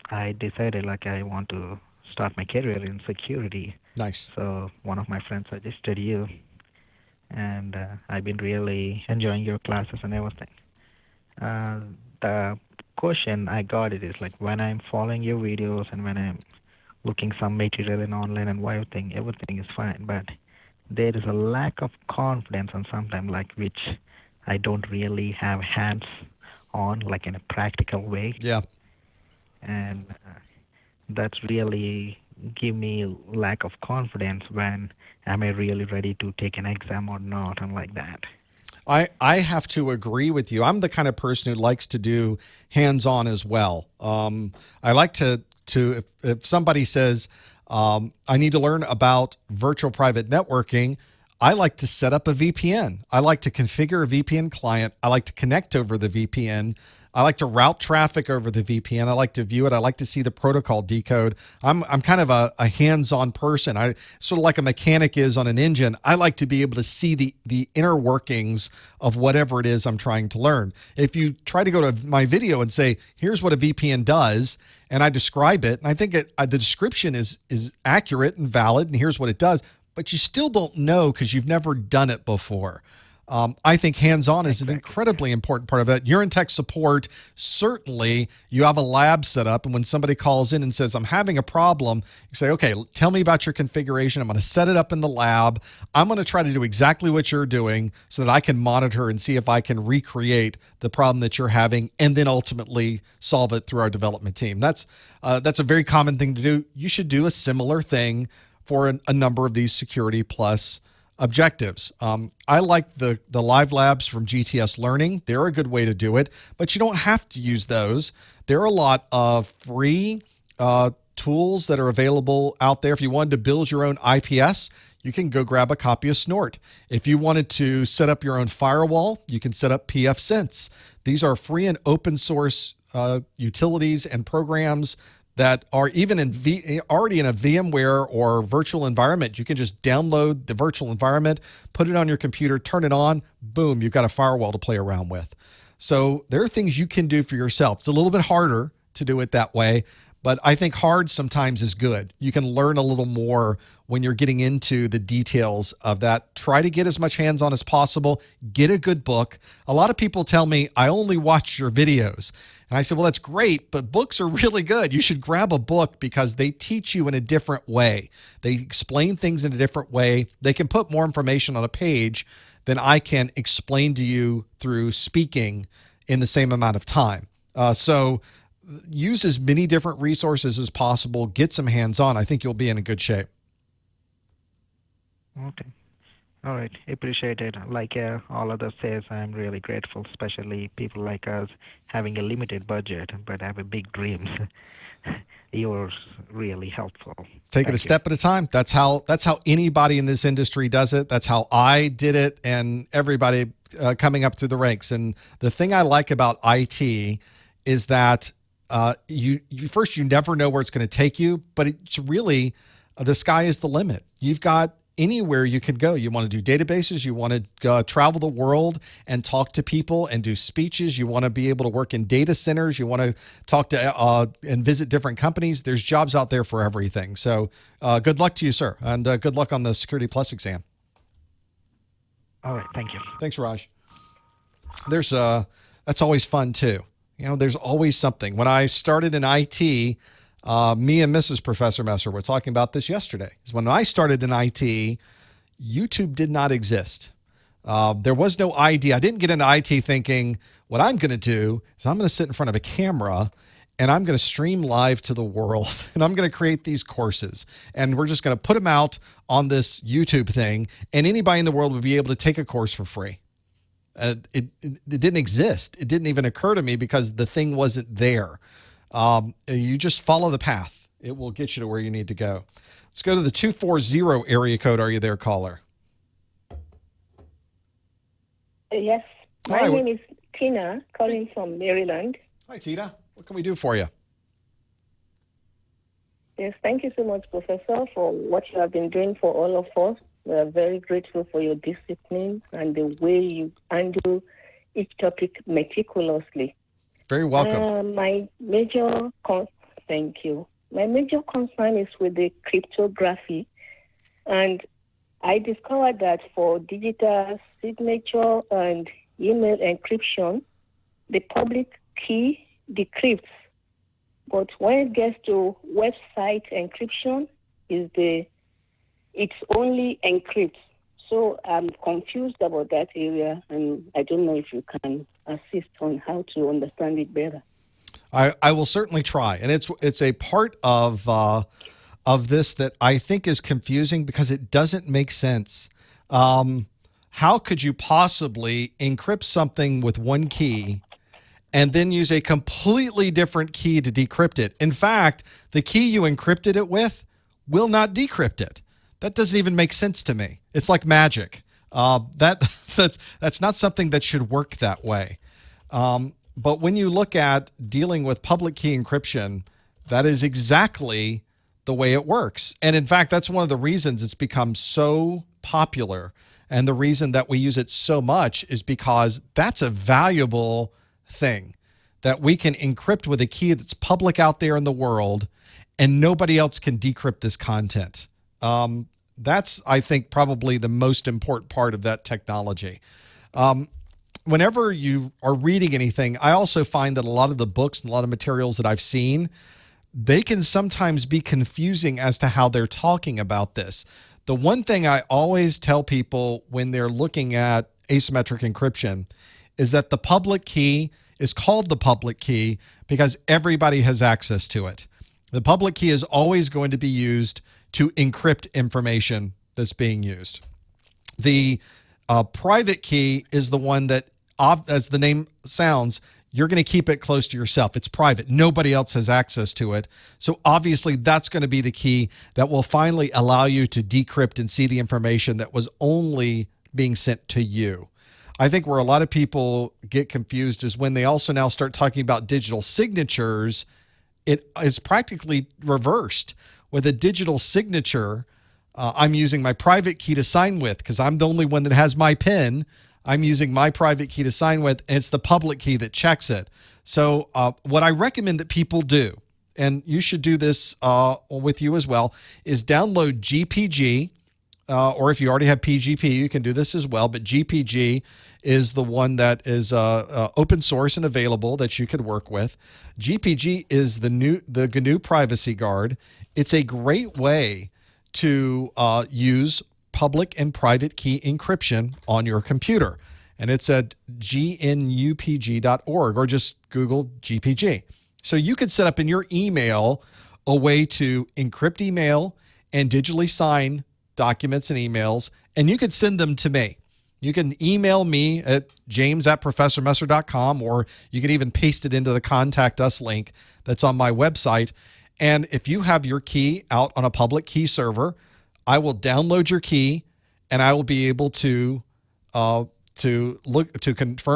I decided I want to start my career in security. Nice. So one of my friends suggested you, and I've been really enjoying your classes and everything. The question I got is when I'm following your videos and when I'm looking some material in online and everything is fine, but there is a lack of confidence on sometimes which I don't really have hands on in a practical way. Yeah. And that's really give me lack of confidence when am I really ready to take an exam or not, and like that. I have to agree with you. I'm the kind of person who likes to do hands-on as well. I like to if somebody says, I need to learn about virtual private networking, I like to set up a VPN. I like to configure a VPN client. I like to connect over the VPN. I like to route traffic over the VPN. I like to view it. I like to see the protocol decode. I'm kind of a hands-on person. I sort of like a mechanic is on an engine. I like to be able to see the inner workings of whatever it is I'm trying to learn. If you try to go to my video and say, here's what a VPN does, and I describe it, and I think the description is accurate and valid, and here's what it does, but you still don't know because you've never done it before. I think hands-on is an incredibly important part of that. You're in tech support. Certainly, you have a lab set up, and when somebody calls in and says, I'm having a problem, you say, okay, tell me about your configuration. I'm going to set it up in the lab. I'm going to try to do exactly what you're doing so that I can monitor and see if I can recreate the problem that you're having and then ultimately solve it through our development team. That's a very common thing to do. You should do a similar thing for a number of these Security Plus objectives. I like the live labs from GTS Learning. They're a good way to do it, but you don't have to use those. There are a lot of free tools that are available out there. If you wanted to build your own IPS, you can go grab a copy of Snort. If you wanted to set up your own firewall, you can set up pfSense. These are free and open source utilities and programs that are even already in a VMware or virtual environment. You can just download the virtual environment, put it on your computer, turn it on, boom, you've got a firewall to play around with. So there are things you can do for yourself. It's a little bit harder to do it that way, but I think hard sometimes is good. You can learn a little more when you're getting into the details of that. Try to get as much hands-on as possible. Get a good book. A lot of people tell me, I only watch your videos. And I said, well, that's great, but books are really good. You should grab a book because they teach you in a different way. They explain things in a different way. They can put more information on a page than I can explain to you through speaking in the same amount of time. So use as many different resources as possible. Get some hands-on. I think you'll be in a good shape. Okay. All right, appreciate it. Like all others says, I'm really grateful, especially people like us having a limited budget but have a big dreams. You're really helpful. Take it a step at a time. That's how anybody in this industry does it. That's how I did it, and everybody coming up through the ranks. And the thing I like about IT is that you never know where it's going to take you, but it's really the sky is the limit. You've got anywhere you can go. You want to do databases, you want to travel the world and talk to people and do speeches, you want to be able to work in data centers, you want to talk to and visit different companies. There's jobs out there for everything. So good luck to you, sir, and good luck on the Security Plus exam. All right, thank you. Thanks, Raj. There's that's always fun too. There's always something. When I started in IT, me and Mrs. Professor Messer were talking about this yesterday. When I started in IT, YouTube did not exist. There was no idea. I didn't get into IT thinking what I'm going to do is I'm going to sit in front of a camera and I'm going to stream live to the world and I'm going to create these courses and we're just going to put them out on this YouTube thing and anybody in the world would be able to take a course for free. It didn't exist. It didn't even occur to me because the thing wasn't there. You just follow the path. It will get you to where you need to go. Let's go to the 240 area code. Are you there, caller? Yes. My name is Tina, calling from Maryland. Hi, Tina. What can we do for you? Yes, thank you so much, Professor, for what you have been doing for all of us. We are very grateful for your discipline and the way you handle each topic meticulously. Very welcome. Thank you. My major concern is with the cryptography. And I discovered that for digital signature and email encryption, the public key decrypts. But when it gets to website encryption, it's only encrypts. So I'm confused about that area, and I don't know if you can assist on how to understand it better. I will certainly try, and it's a part of this that I think is confusing because it doesn't make sense. How could you possibly encrypt something with one key and then use a completely different key to decrypt it? In fact, the key you encrypted it with will not decrypt it. That doesn't even make sense to me. It's like magic. That's not something that should work that way. But when you look at dealing with public key encryption, that is exactly the way it works. And in fact, that's one of the reasons it's become so popular. And the reason that we use it so much is because that's a valuable thing that we can encrypt with a key that's public out there in the world and nobody else can decrypt this content. That's, I think, probably the most important part of that technology. Whenever you are reading anything, I also find that a lot of the books and a lot of materials that I've seen, they can sometimes be confusing as to how they're talking about this. The one thing I always tell people when they're looking at asymmetric encryption is that the public key is called the public key because everybody has access to it. The public key is always going to be used to encrypt information that's being used. The private key is the one that, as the name sounds, you're going to keep it close to yourself. It's private. Nobody else has access to it. So obviously that's going to be the key that will finally allow you to decrypt and see the information that was only being sent to you. I think where a lot of people get confused is when they also now start talking about digital signatures, it is practically reversed. With a digital signature, I'm using my private key to sign with because I'm the only one that has my PIN. I'm using my private key to sign with, and it's the public key that checks it. So what I recommend that people do, and you should do this with you as well, is download GPG, or if you already have PGP, you can do this as well. But GPG is the one that is open source and available that you could work with. GPG is the GNU Privacy Guard. It's a great way to use public and private key encryption on your computer. And it's at gnupg.org or just Google GPG. So you could set up in your email a way to encrypt email and digitally sign documents and emails and you could send them to me. You can email me at james@professormesser.com, or you can even paste it into the Contact Us link that's on my website. And if you have your key out on a public key server, I will download your key, and I will be able to confirm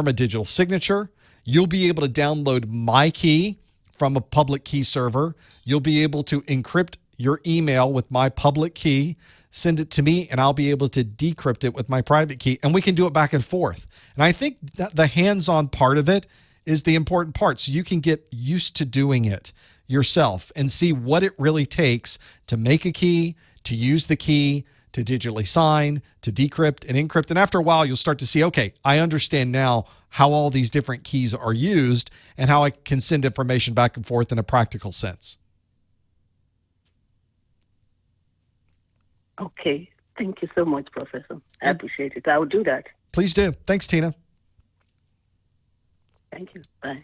a digital signature. You'll be able to download my key from a public key server. You'll be able to encrypt your email with my public key, send it to me, and I'll be able to decrypt it with my private key, and we can do it back and forth. And I think that the hands-on part of it is the important part, so you can get used to doing it yourself and see what it really takes to make a key, to use the key, to digitally sign, to decrypt and encrypt. And after a while, you'll start to see, okay, I understand now how all these different keys are used and how I can send information back and forth in a practical sense. Okay. Thank you so much, Professor. I appreciate it. I will do that. Please do. Thanks, Tina. Thank you. Bye.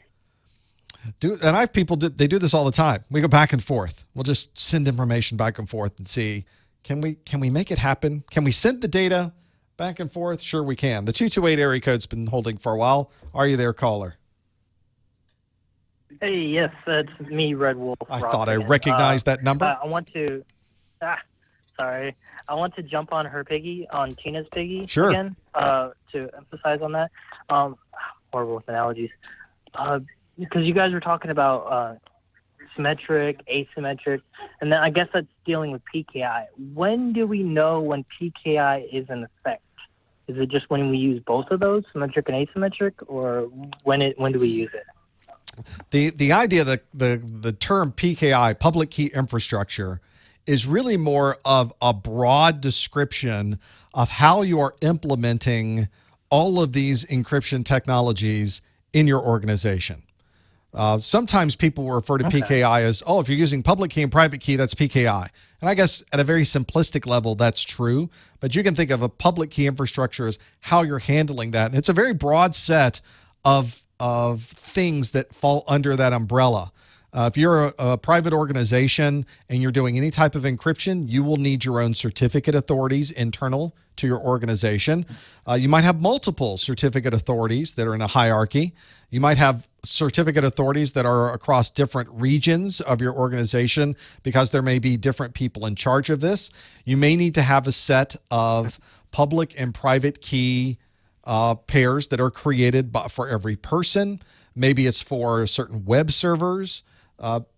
And I have people, they do this all the time. We go back and forth. We'll just send information back and forth and see, can we make it happen? Can we send the data back and forth? Sure we can. The 228 area code's been holding for a while. Are you there, caller? Hey, yes, it's me, Red Wolf. I thought I recognized that number. I want to jump on her piggy, on Tina's piggy Sure. again, to emphasize on that. Horrible with analogies. Because you guys were talking about symmetric, asymmetric, and then I guess that's dealing with PKI. When do we know when PKI is in effect? Is it just when we use both of those, symmetric and asymmetric, or when do we use it? The idea that the term PKI, public key infrastructure, is really more of a broad description of how you are implementing all of these encryption technologies in your organization. Sometimes people will refer to PKI as, if you're using public key and private key, that's PKI. And I guess at a very simplistic level, that's true. But you can think of a public key infrastructure as how you're handling that. And it's a very broad set of things that fall under that umbrella. If you're a private organization and you're doing any type of encryption, you will need your own certificate authorities internal to your organization. You might have multiple certificate authorities that are in a hierarchy. You might have certificate authorities that are across different regions of your organization because there may be different people in charge of this. You may need to have a set of public and private key pairs that are created for every person. Maybe it's for certain web servers.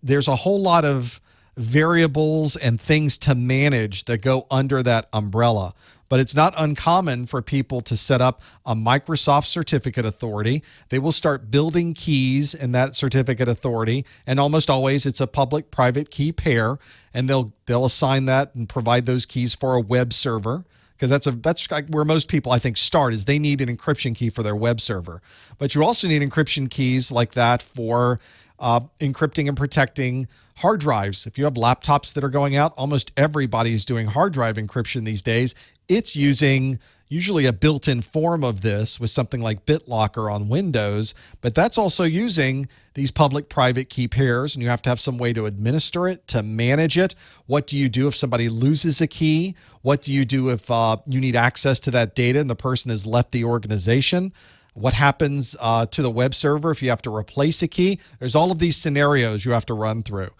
There's a whole lot of variables and things to manage that go under that umbrella. But it's not uncommon for people to set up a Microsoft certificate authority. They will start building keys in that certificate authority, and almost always it's a public-private key pair, and they'll assign that and provide those keys for a web server. Because that's where most people, I think, start, is they need an encryption key for their web server. But you also need encryption keys like that for encrypting and protecting hard drives. If you have laptops that are going out, almost everybody is doing hard drive encryption these days. It's using usually a built-in form of this with something like BitLocker on Windows, but that's also using these public-private key pairs, and you have to have some way to administer it, to manage it. What do you do if somebody loses a key? What do you do if you need access to that data and the person has left the organization? What happens to the web server if you have to replace a key? There's all of these scenarios you have to run through.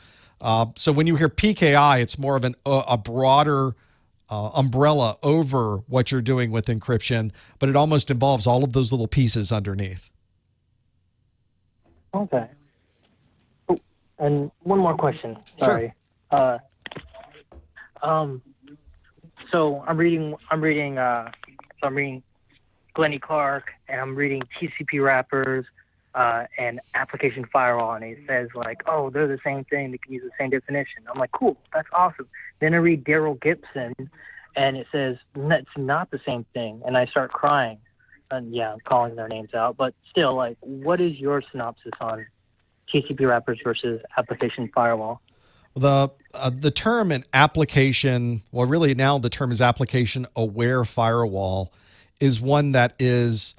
So when you hear PKI, it's more of a broader umbrella over what you're doing with encryption, but it almost involves all of those little pieces underneath. Okay. Oh, and one more question. Sorry. Sure. So I'm reading Glennie Clark, and I'm reading TCP wrappers and application firewall, and it says like, oh, they're the same thing. They can use the same definition. I'm like, cool, that's awesome. Then I read Daryl Gibson, and it says it's not the same thing, and I start crying. And yeah, I'm calling their names out, but still, like, what is your synopsis on TCP wrappers versus application firewall? The term in application, well, really now the term is application aware firewall, is one that is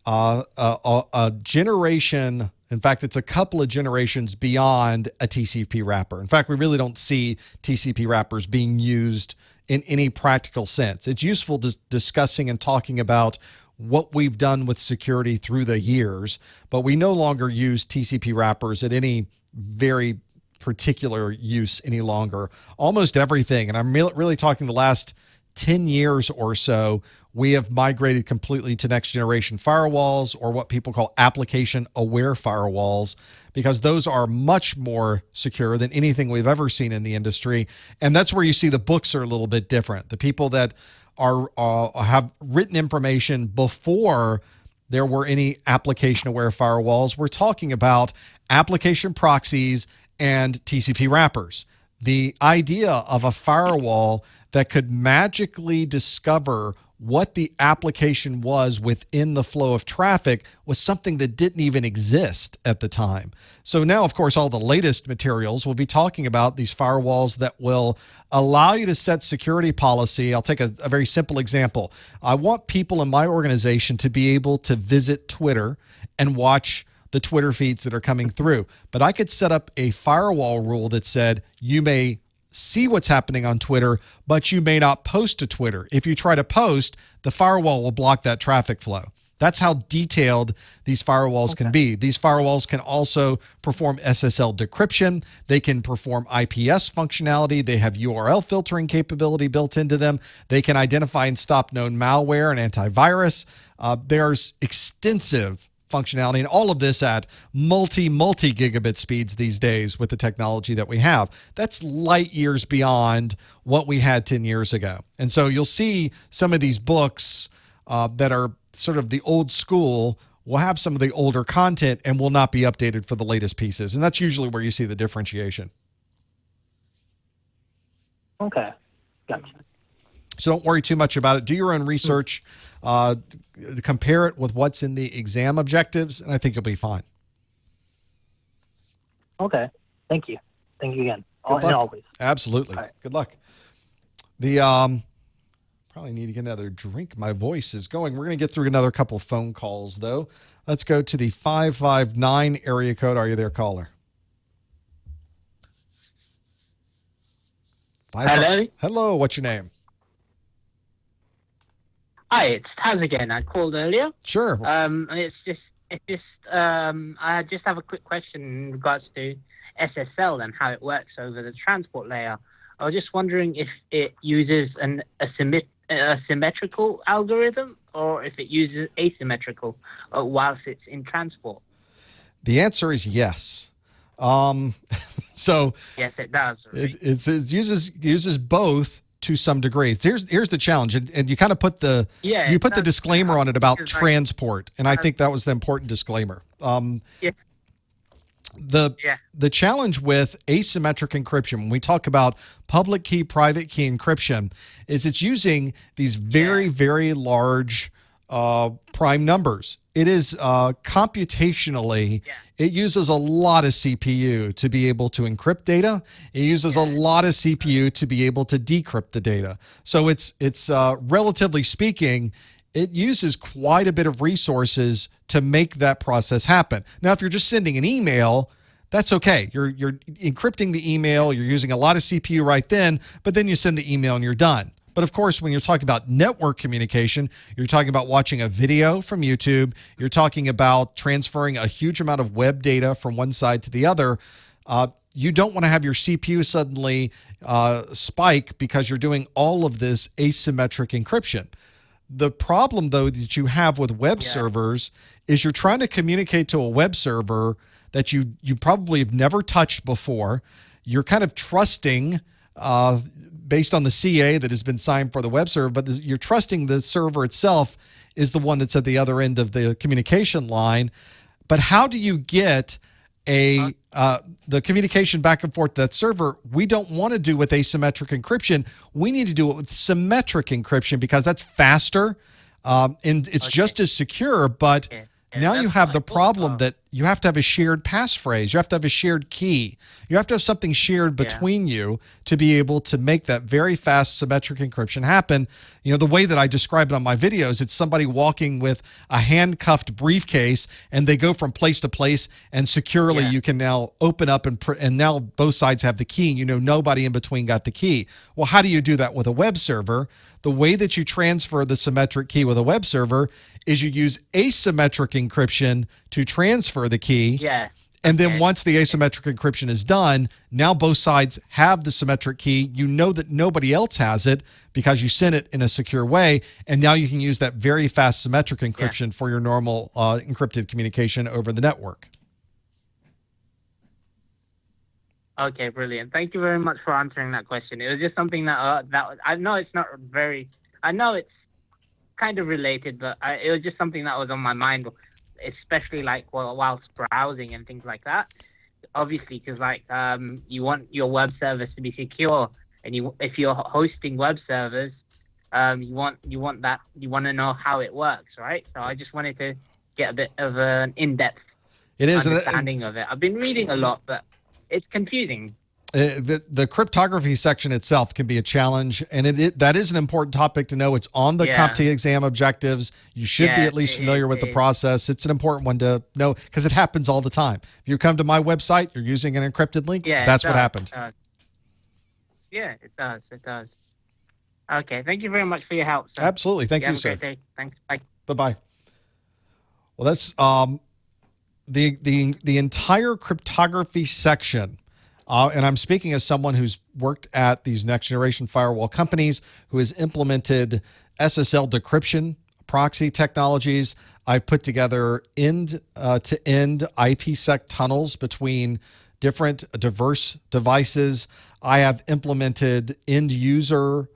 a generation. In fact, it's a couple of generations beyond a TCP wrapper. In fact, we really don't see TCP wrappers being used in any practical sense. It's useful discussing and talking about what we've done with security through the years, but we no longer use TCP wrappers at any very particular use any longer. Almost everything, and I'm really talking the last 10 years or so, we have migrated completely to next generation firewalls, or what people call application aware firewalls, because those are much more secure than anything we've ever seen in the industry. And that's where you see the books are a little bit different. The people that have written information before there were any application aware firewalls, we're talking about application proxies and TCP wrappers. The idea of a firewall that could magically discover what the application was within the flow of traffic was something that didn't even exist at the time. So now, of course, all the latest materials will be talking about these firewalls that will allow you to set security policy. I'll take a very simple example. I want people in my organization to be able to visit Twitter and watch the Twitter feeds that are coming through. But I could set up a firewall rule that said you may see what's happening on Twitter, but you may not post to Twitter. If you try to post, the firewall will block that traffic flow. That's how detailed these firewalls can be. These firewalls can also perform SSL decryption. They can perform IPS functionality. They have URL filtering capability built into them. They can identify and stop known malware and antivirus. There's extensive functionality, and all of this at multi gigabit speeds these days with the technology that we have. That's light years beyond what we had 10 years ago. And so you'll see some of these books that are sort of the old school will have some of the older content and will not be updated for the latest pieces. And that's usually where you see the differentiation. Okay, gotcha. So don't worry too much about it. Do your own research. Compare it with what's in the exam objectives, and I think you'll be fine. Okay. Thank you. Thank you again. Good luck. Always. Absolutely. All right. Good luck. The probably need to get another drink. My voice is going. We're going to get through another couple phone calls, though. Let's go to the 559 area code. Are you there, caller? Hello. Hello. What's your name? Hi, it's Taz again. I called earlier. Sure. I just have a quick question in regards to SSL and how it works over the transport layer. I was just wondering if it uses a symmetrical algorithm or if it uses asymmetrical whilst it's in transport. The answer is yes. So yes, it does. Right? It uses both to some degree. Here's the challenge, and you kind of put the disclaimer on it about transport, and I think that was the important disclaimer. The challenge with asymmetric encryption, when we talk about public key, private key encryption, is it's using these very, very large prime numbers. It is computationally, it uses a lot of CPU to be able to encrypt data. It uses a lot of CPU to be able to decrypt the data. So it's relatively speaking, it uses quite a bit of resources to make that process happen. Now, if you're just sending an email, that's okay. You're encrypting the email, you're using a lot of CPU right then, but then you send the email and you're done. But of course, when you're talking about network communication, you're talking about watching a video from YouTube, you're talking about transferring a huge amount of web data from one side to the other. You don't want to have your CPU suddenly spike because you're doing all of this asymmetric encryption. The problem, though, that you have with web servers is you're trying to communicate to a web server that you probably have never touched before. You're kind of trusting based on the CA that has been signed for the web server, but you're trusting the server itself is the one that's at the other end of the communication line. But how do you get the communication back and forth to that server? We don't want to do with asymmetric encryption. We need to do it with symmetric encryption because that's faster and it's just as secure, but now you have the problem that you have to have a shared passphrase. You have to have a shared key. You have to have something shared between you to be able to make that very fast symmetric encryption happen. You know, the way that I describe it on my videos, it's somebody walking with a handcuffed briefcase and they go from place to place, and securely you can now open up and now both sides have the key. You know, nobody in between got the key. Well, how do you do that with a web server? The way that you transfer the symmetric key with a web server is you use asymmetric encryption to transfer the key. Yeah. And then once the asymmetric encryption is done, now both sides have the symmetric key. You know that nobody else has it because you sent it in a secure way. And now you can use that very fast symmetric encryption for your normal encrypted communication over the network. Okay, brilliant. Thank you very much for answering that question. It was just something that I know it's not very. I know it's kind of related, but it was just something that was on my mind, especially like whilst browsing and things like that. Obviously, because like you want your web service to be secure, and if you're hosting web servers, you want to know how it works, right? So I just wanted to get a bit of an in-depth understanding of it. I've been reading a lot, but it's confusing. The cryptography section itself can be a challenge, and that is an important topic to know. It's on the CompTIA exam objectives. You should be at least familiar with the process. It's an important one to know because it happens all the time. If you come to my website, you're using an encrypted link, that's what happened. Yeah, it does. It does. Okay, thank you very much for your help, sir. Absolutely. Thank you, sir. Have a great day. Thanks. Bye. Bye-bye. Well, that's the entire cryptography section. And I'm speaking as someone who's worked at these next generation firewall companies, who has implemented SSL decryption, proxy technologies. I've put together end-to-end IPsec tunnels between different diverse devices. I have implemented end user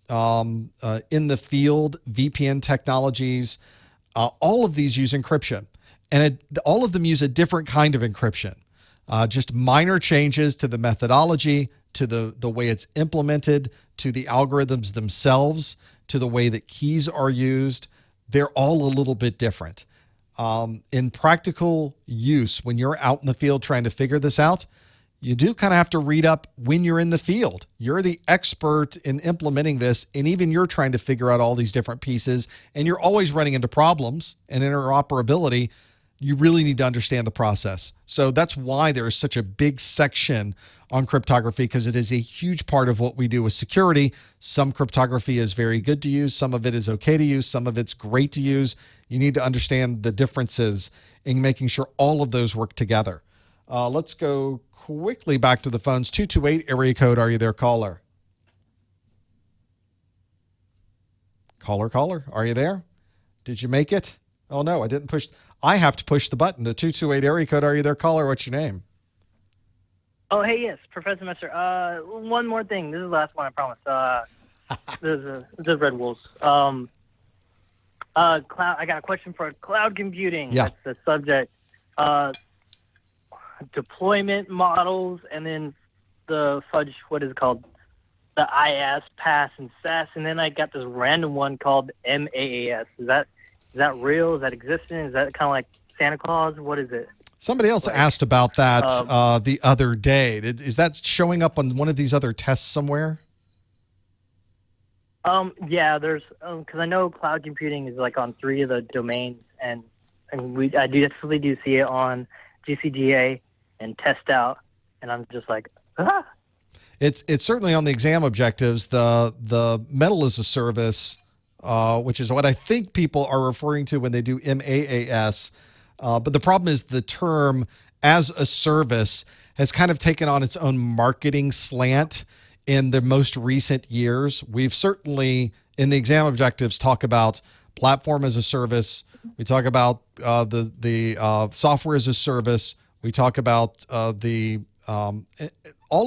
in the field VPN technologies. All of these use encryption, and all of them use a different kind of encryption. Just minor changes to the methodology, to the way it's implemented, to the algorithms themselves, to the way that keys are used. They're all a little bit different. In practical use, when you're out in the field trying to figure this out, you do kind of have to read up when you're in the field. You're the expert in implementing this, and even you're trying to figure out all these different pieces, and you're always running into problems and interoperability. You really need to understand the process. So that's why there is such a big section on cryptography, because it is a huge part of what we do with security. Some cryptography is very good to use. Some of it is okay to use. Some of it's great to use. You need to understand the differences in making sure all of those work together. Let's go quickly back to the phones. 228 area code. Are you there, caller? Caller, are you there? Did you make it? Oh, no, I didn't push. I have to push the button. The 228 area code. Are you there, caller? What's your name? Oh, hey, yes, Professor Messer. One more thing. This is the last one, I promise. The Red Wolves. Cloud. I got a question for cloud computing. Yeah. That's the subject. Deployment models, and then the fudge. What is it called? The IaaS, PaaS, and SaaS, and then I got this random one called MAAS. Is that real? Is that existent? Is that kind of like Santa Claus? What is it? Somebody else asked about that the other day. Is that showing up on one of these other tests somewhere? Yeah, there's because I know cloud computing is like on 3 of the domains, and I definitely do see it on GCGA and test out, and I'm just like, ah. It's certainly on the exam objectives. The metal as a service, which is what I think people are referring to when they do MAAS. But the problem is the term as a service has kind of taken on its own marketing slant in the most recent years. We've certainly, in the exam objectives, talk about platform as a service. We talk about the software as a service. We talk about all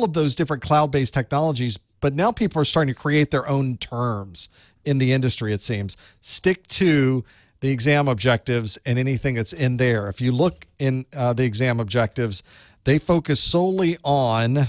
of those different cloud-based technologies. But now people are starting to create their own terms in the industry, it seems. Stick to the exam objectives and anything that's in there. If you look in the exam objectives, they focus solely on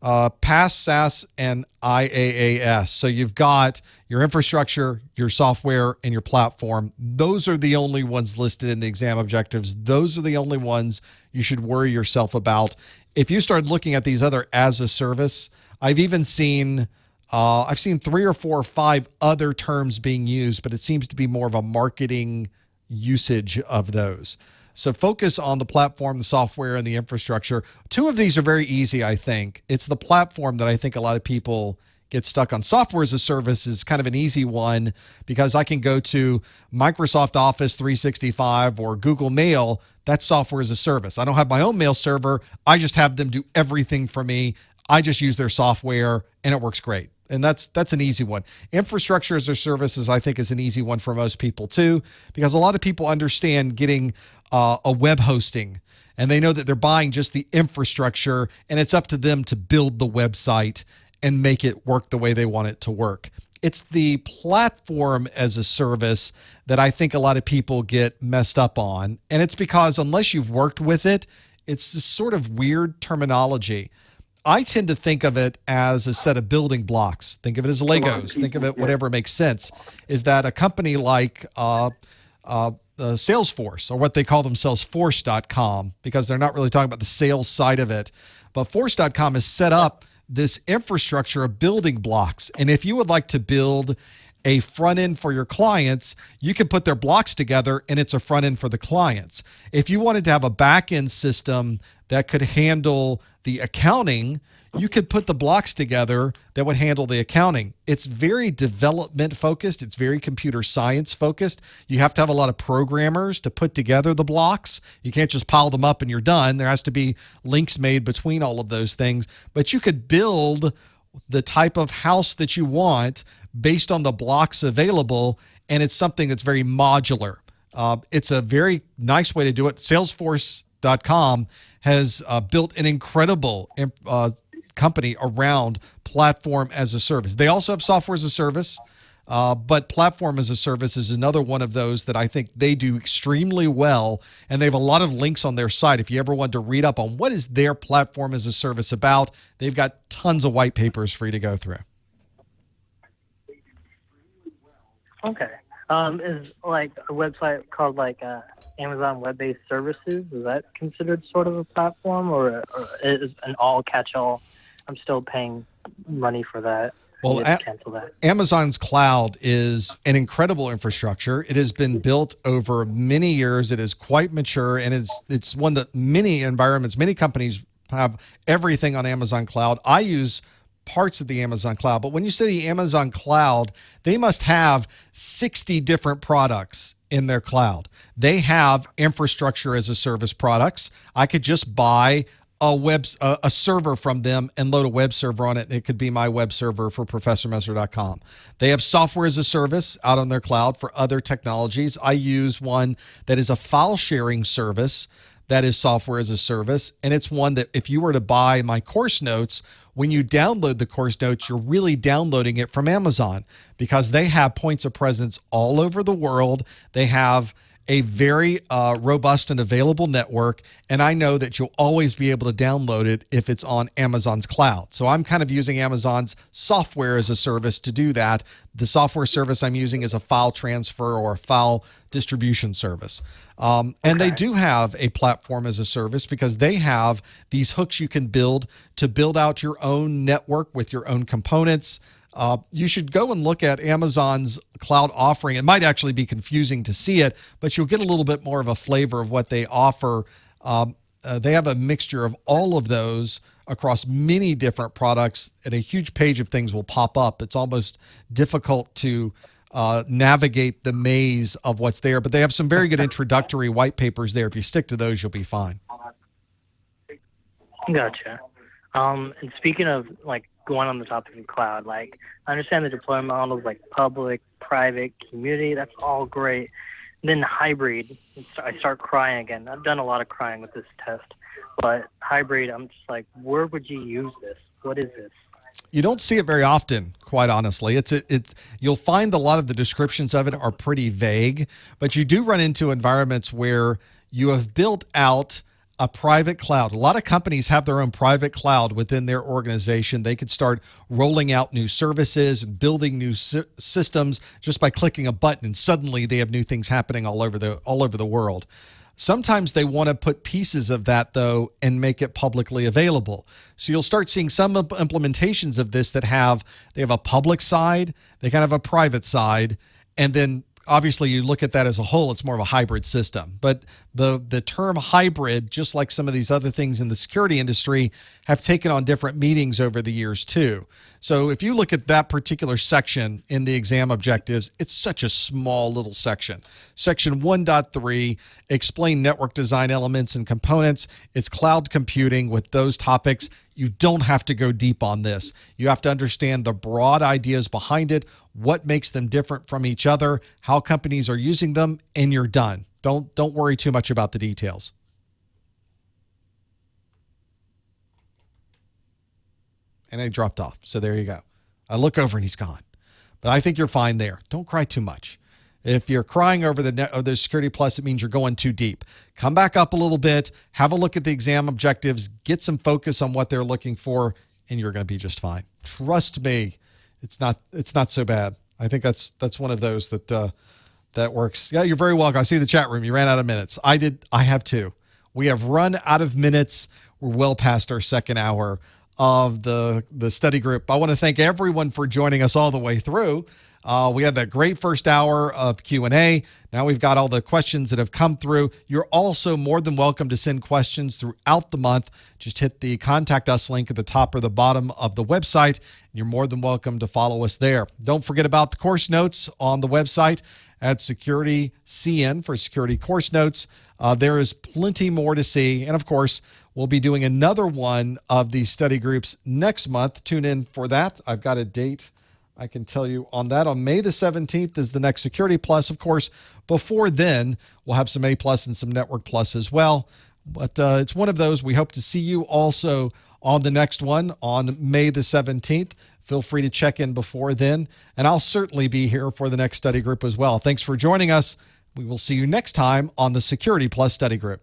PaaS, SaaS, and IaaS. So you've got your infrastructure, your software, and your platform. Those are the only ones listed in the exam objectives. Those are the only ones you should worry yourself about. If you start looking at these other as a service, I've even seen I've seen 3 or 4 or 5 other terms being used, but it seems to be more of a marketing usage of those. So focus on the platform, the software, and the infrastructure. 2 of these are very easy, I think. It's the platform that I think a lot of people get stuck on. Software as a service is kind of an easy one because I can go to Microsoft Office 365 or Google Mail. That's software as a service. I don't have my own mail server. I just have them do everything for me. I just use their software, and it works great. And that's an easy one. Infrastructure as a service I think is an easy one for most people too, because a lot of people understand getting a web hosting, and they know that they're buying just the infrastructure, and it's up to them to build the website and make it work the way they want it to work. It's the platform as a service that I think a lot of people get messed up on, and it's because unless you've worked with it, it's this sort of weird terminology. I tend to think of it as a set of building blocks. Think of it as Legos. Think of it whatever makes sense. Is that a company like Salesforce, or what they call themselves, Force.com, because they're not really talking about the sales side of it. But Force.com has set up this infrastructure of building blocks. And if you would like to build a front end for your clients, you can put their blocks together and it's a front end for the clients. If you wanted to have a back end system that could handle the accounting, you could put the blocks together that would handle the accounting. It's very development focused. It's very computer science focused. You have to have a lot of programmers to put together the blocks. You can't just pile them up and you're done. There has to be links made between all of those things. But you could build the type of house that you want based on the blocks available, and it's something that's very modular. It's a very nice way to do it. Salesforce.com has built an incredible company around platform as a service. They also have software as a service, but platform as a service is another one of those that I think they do extremely well, and they have a lot of links on their site. If you ever want to read up on what is their platform as a service about, they've got tons of white papers for you to go through. Okay. Is like a website called like Amazon Web-Based Services, is that considered sort of a platform, or is an all catch-all? I'm still paying money for that. Well, cancel that. Amazon's cloud is an incredible infrastructure. It has been built over many years. It is quite mature, and it's one that many environments, many companies have everything on Amazon cloud. I use parts of the Amazon cloud, but when you say the Amazon cloud, they must have 60 different products in their cloud. They have infrastructure as a service products. I could just buy a server from them and load a web server on it, and it could be my web server for ProfessorMesser.com. They have software as a service out on their cloud for other technologies. I use one that is a file sharing service that is software as a service, and it's one that if you were to buy my course notes, when you download the course notes, you're really downloading it from Amazon because they have points of presence all over the world. They have a very robust and available network, and I know that you'll always be able to download it if it's on Amazon's cloud. So I'm kind of using Amazon's software as a service to do that. The software service I'm using is a file transfer or a file distribution service. And they do have a platform as a service because they have these hooks you can build to build out your own network with your own components. You should go and look at Amazon's cloud offering. It might actually be confusing to see it, but you'll get a little bit more of a flavor of what they offer. They have a mixture of all of those across many different products, and a huge page of things will pop up. It's almost difficult to navigate the maze of what's there, but they have some very good introductory white papers there. If you stick to those, you'll be fine. Gotcha. And speaking of like going on the topic of cloud, like I understand the deployment models like public, private, community, that's all great. And then hybrid, I start crying again. I've done a lot of crying with this test, but hybrid, I'm just like, where would you use this? What is this? You don't see it very often, quite honestly. You'll find a lot of the descriptions of it are pretty vague, but you do run into environments where you have built out a private cloud. A lot of companies have their own private cloud within their organization. They could start rolling out new services and building new systems just by clicking a button, and suddenly they have new things happening all over the world. Sometimes they want to put pieces of that, though, and make it publicly available. So you'll start seeing some implementations of this that have a public side, they kind of have a private side, and then obviously you look at that as a whole, it's more of a hybrid system. But the term hybrid, just like some of these other things in the security industry, have taken on different meanings over the years too. So if you look at that particular section in the exam objectives, it's such a small little section. Section 1.3, explain network design elements and components. It's cloud computing with those topics. You don't have to go deep on this. You have to understand the broad ideas behind it, what makes them different from each other, how companies are using them, and you're done. Don't worry too much about the details. And I dropped off. So there you go. I look over and he's gone. But I think you're fine there. Don't cry too much. If you're crying over the Security Plus, it means you're going too deep. Come back up a little bit, have a look at the exam objectives, get some focus on what they're looking for, and you're going to be just fine. Trust me, it's not so bad. I think that's one of those that works. Yeah, you're very welcome. I see the chat room. You ran out of minutes. I have too. We have run out of minutes. We're well past our second hour of the study group. I want to thank everyone for joining us all the way through. We had that great first hour of Q&A. Now we've got all the questions that have come through. You're also more than welcome to send questions throughout the month. Just hit the Contact Us link at the top or the bottom of the website. You're more than welcome to follow us there. Don't forget about the course notes on the website at Security CN for Security Course Notes. There is plenty more to see. And of course, we'll be doing another one of these study groups next month. Tune in for that. I've got a date I can tell you on that. On May the 17th is the next Security Plus. Of course, before then, we'll have some A Plus and some Network Plus as well. But it's one of those. We hope to see you also on the next one on May the 17th. Feel free to check in before then. And I'll certainly be here for the next study group as well. Thanks for joining us. We will see you next time on the Security Plus Study Group.